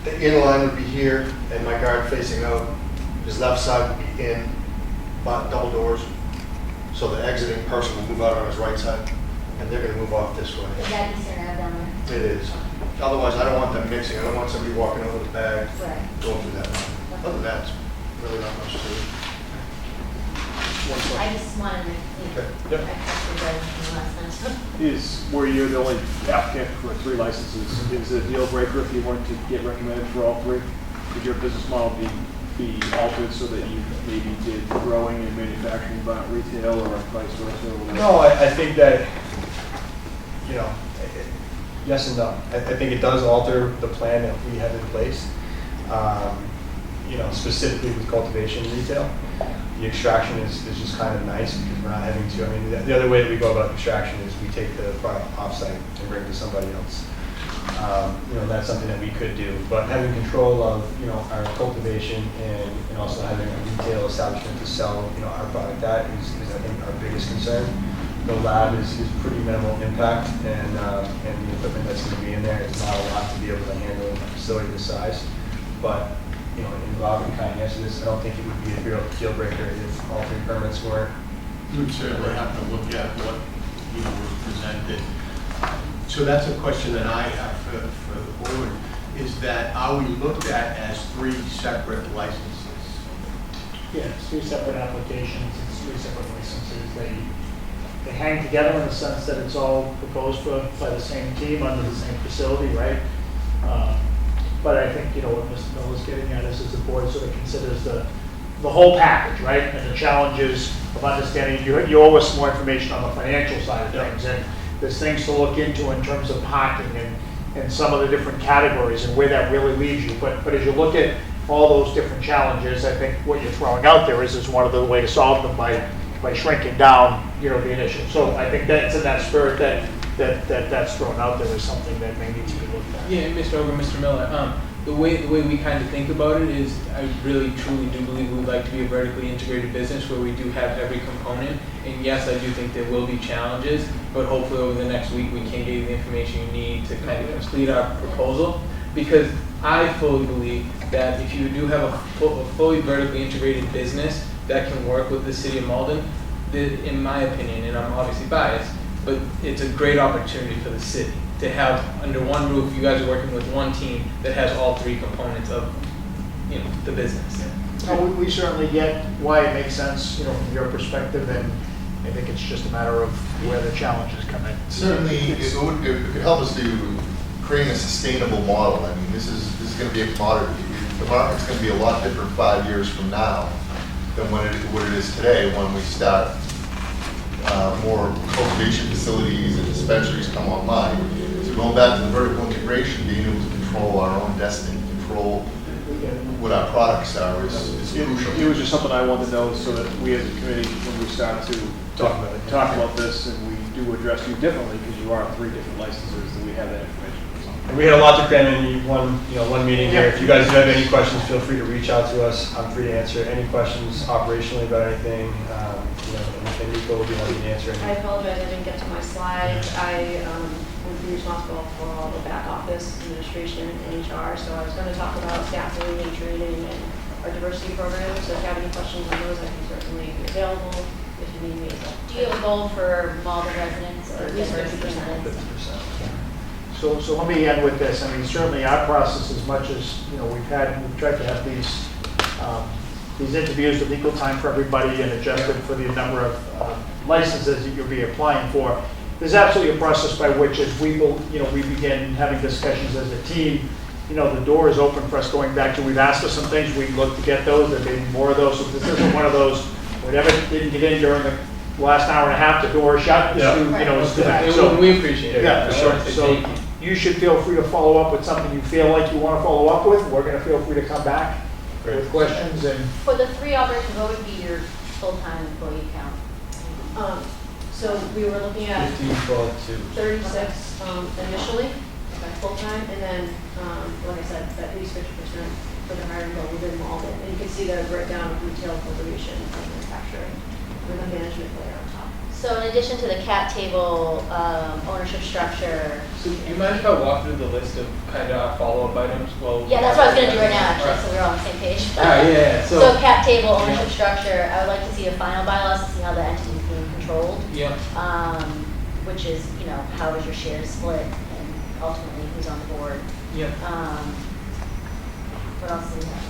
the in line would be here, and my guard facing out. His left side would be in, but double doors, so the exiting person will move out on his right side, and they're going to move off this way. Is that Eastern Ave down there? It is. Otherwise, I don't want them mixing. I don't want somebody walking over the bag, Right. going through that line. Other than that, it's really not much to it. one question. I just wanted to, Okay. Yep. I texted you guys from the last time. Is where you're the only applicant for 3 licenses, is it a deal breaker if you wanted to get recommended for all 3? Would your business model be altered so that you maybe did growing and manufacturing, but not retail, or vice versa? Or whatever? No, I think that, you know, yes and no. I think it does alter the plan that we have in place. You know, specifically with cultivation retail, the extraction is just kind of nice because we're not having to, I mean, the other way that we go about extraction is we take the product offsite and bring it to somebody else. You know, that's something that we could do, but having control of, you know, our cultivation and also having a retail establishment to sell, you know, our product, that is I think our biggest concern. The lab is pretty minimal impact, and the equipment that's going to be in there is not a lot to be able to handle in a facility this size. But, you know, and Rob can kind of answer this, I don't think it would be a real deal breaker if all 3 permits were. You would certainly have to look at what, you know, was presented. So that's a question that I have for the board, is that are we looked at as 3 separate licenses? Yeah, it's 3 separate applications, it's 3 separate licenses. They hang together in the sense that it's all proposed for by the same team under the same facility, right? But I think, you know, what Mr. Miller's getting at is the board sort of considers the whole package, right? And the challenges of understanding, you owe us more information on the financial side of things, and there's things to look into in terms of parking and some of the different categories and where that really leaves you. But as you look at all those different challenges, I think what you're throwing out there is one of the way to solve them by shrinking down, you know, the initiative. So I think that's in that spirit that's thrown out there is something that may need to be looked at. Yeah, Mr. Ogre, Mr. Miller, the way we kind of think about it is, I really truly do believe we would like to be a vertically integrated business where we do have every component. And yes, I do think there will be challenges, but hopefully over the next week we can get you the information you need to kind of complete our proposal. Because I fully believe that if you do have a fully vertically integrated business that can work with the city of Malden, in my opinion, and I'm obviously biased, but it's a great opportunity for the city to have under one roof. You guys are working with one team that has all 3 components of, you know, the business. No, we certainly get why it makes sense, you know, from your perspective, and I think it's just a matter of where the challenges come in. Certainly, it could help us to create a sustainable model. I mean, this is going to be a commodity. The market's going to be a lot different 5 years from now than what it is today when we start more cultivation facilities and dispensaries come online. So going back to the vertical integration, being able to control our own destiny, control what our products are is crucial. It was just something I wanted to know so that we as a committee, when we start to talk about this, and we do address you differently because you are 3 different licenses, that we have that information. And we had a lot to cram in one meeting here. If you guys do have any questions, feel free to reach out to us. I'm free to answer any questions operationally about anything. You know, and Nico will be happy to answer I any. apologize, I didn't get to my slides. I would be responsible for all the back office administration and HR, so I was going to talk about staffing and training and our diversity program. So if you have any questions on those, I can certainly be available if you need me. Do you have a goal for Malden residents or At least diversity 50%. residents? So let me end with this. I mean, certainly our process, as much as, you know, we've tried to have these interviews with equal time for everybody and adjusted for the number of licenses that you'll be applying for. There's absolutely a process by which, as we begin having discussions as a team, you know, the door is open for us going back to, we've asked for some things, we look to get those, there may be more of those. So this isn't one of those, whatever didn't get in during the last hour and a half, the door is shut, it's too, you know, it's too bad. So We appreciate it. yeah, for sure. So Thank you. you should feel free to follow up with something you feel like you want to follow up with. We're going to feel free to come back with questions. And For the 3 operators, what would be your full-time employee count? So we were looking at 15, 12, 2. 36 initially, full-time, and then, like I said, at least 50% for the hiring goal within Malden. And you can see the breakdown of retail, cultivation, and manufacturing, with a management layer on top. So in addition to the cap table ownership structure, So do you mind if I walk through the list of kind of follow-up items? Well, yeah, that's what I was going to do right now, actually, so we're all on the same page. Yeah. So cap table ownership Yeah. structure, I would like to see a final bylaws to see how the entity is being controlled. Yeah. Which is, you know, how is your shares split and ultimately who's on the board. Yeah. What else do we have?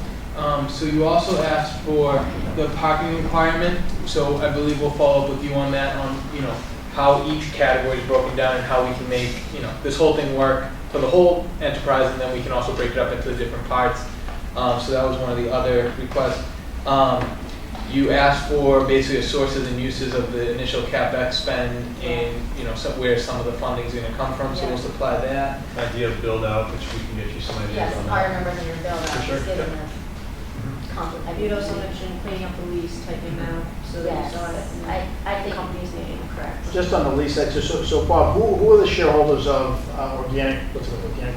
So you also asked for the parking requirement, so I believe we'll follow up with you on that, on, how each category is broken down and how we can make, this whole thing work for the whole enterprise, and then we can also break it up into the different parts. So that was one of the other requests. You asked for basically the sources and uses of the initial CapEx spend and, where some of the funding is gonna come from, so we'll supply that. Idea of build out, which we can get you some ideas Yes, on part that. numbers in your bill, For sure, just given yeah. the conflict. You'd also mentioned cleaning up the lease, typing out, so that you Yes, saw it in I the think, company's name, correct? Just on the lease, so Bob, who are the shareholders of organic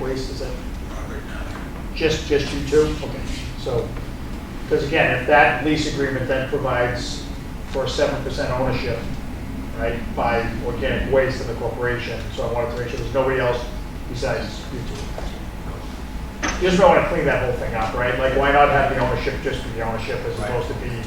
waste, is that? Just you two? Okay, so, because again, if that lease agreement then provides for 7% ownership, right, by organic waste in the corporation, so I wanted to make sure there's nobody else besides you two. You just don't want to clean that whole thing up, right? Like, why not have the ownership just be the ownership as opposed to be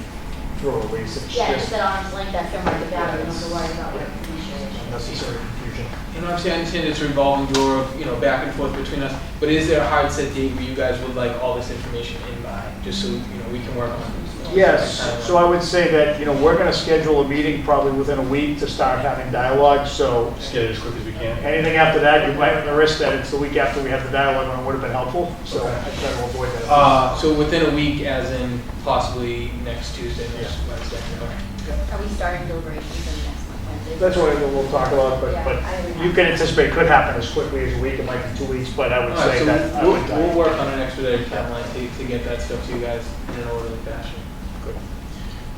through a lease? It's yeah, just just at arm's length, that firm market value, you don't have to worry about Yeah. what fiduciary. unnecessary confusion. Obviously, I understand it's a revolving door of, back and forth between us, but is there a hard set date where you guys would like all this information in by, just so, we can work on it? Yes, so I would say that, we're going to schedule a meeting probably within a week to start having dialogue, so Just get it as quick as we can. anything after that, you might run the risk that it's the week after we have the dialogue when it would have been helpful, so Okay. I try to avoid that. So within a week, as in possibly next Tuesday, next Wednesday? Okay. Are we starting deliberations in next Wednesday? That's what we'll talk about, Yeah, but I would you can anticipate it could happen as quickly as a week, it might be 2 weeks, but I would All right, say so that I we'll, would. we'll work on an expedited timeline to get that stuff to you guys in an orderly fashion.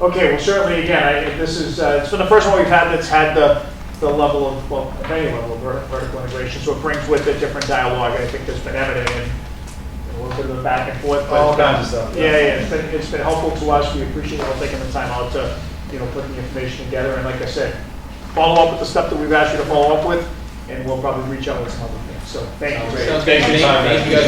Okay, well, certainly, again, this is, it's been the first one we've had that's had the level of, well, any level of vertical integration, so it brings with it different dialogue, I think that's been evident in a little bit of the back and forth. but, All kinds of stuff. Yeah, it's been helpful to us, we appreciate all taking the time out to, put the information together, and like I said, follow up with the stuff that we've asked you to follow up with, and we'll probably reach out with some other things, so thank you. Sounds great. Thank you guys.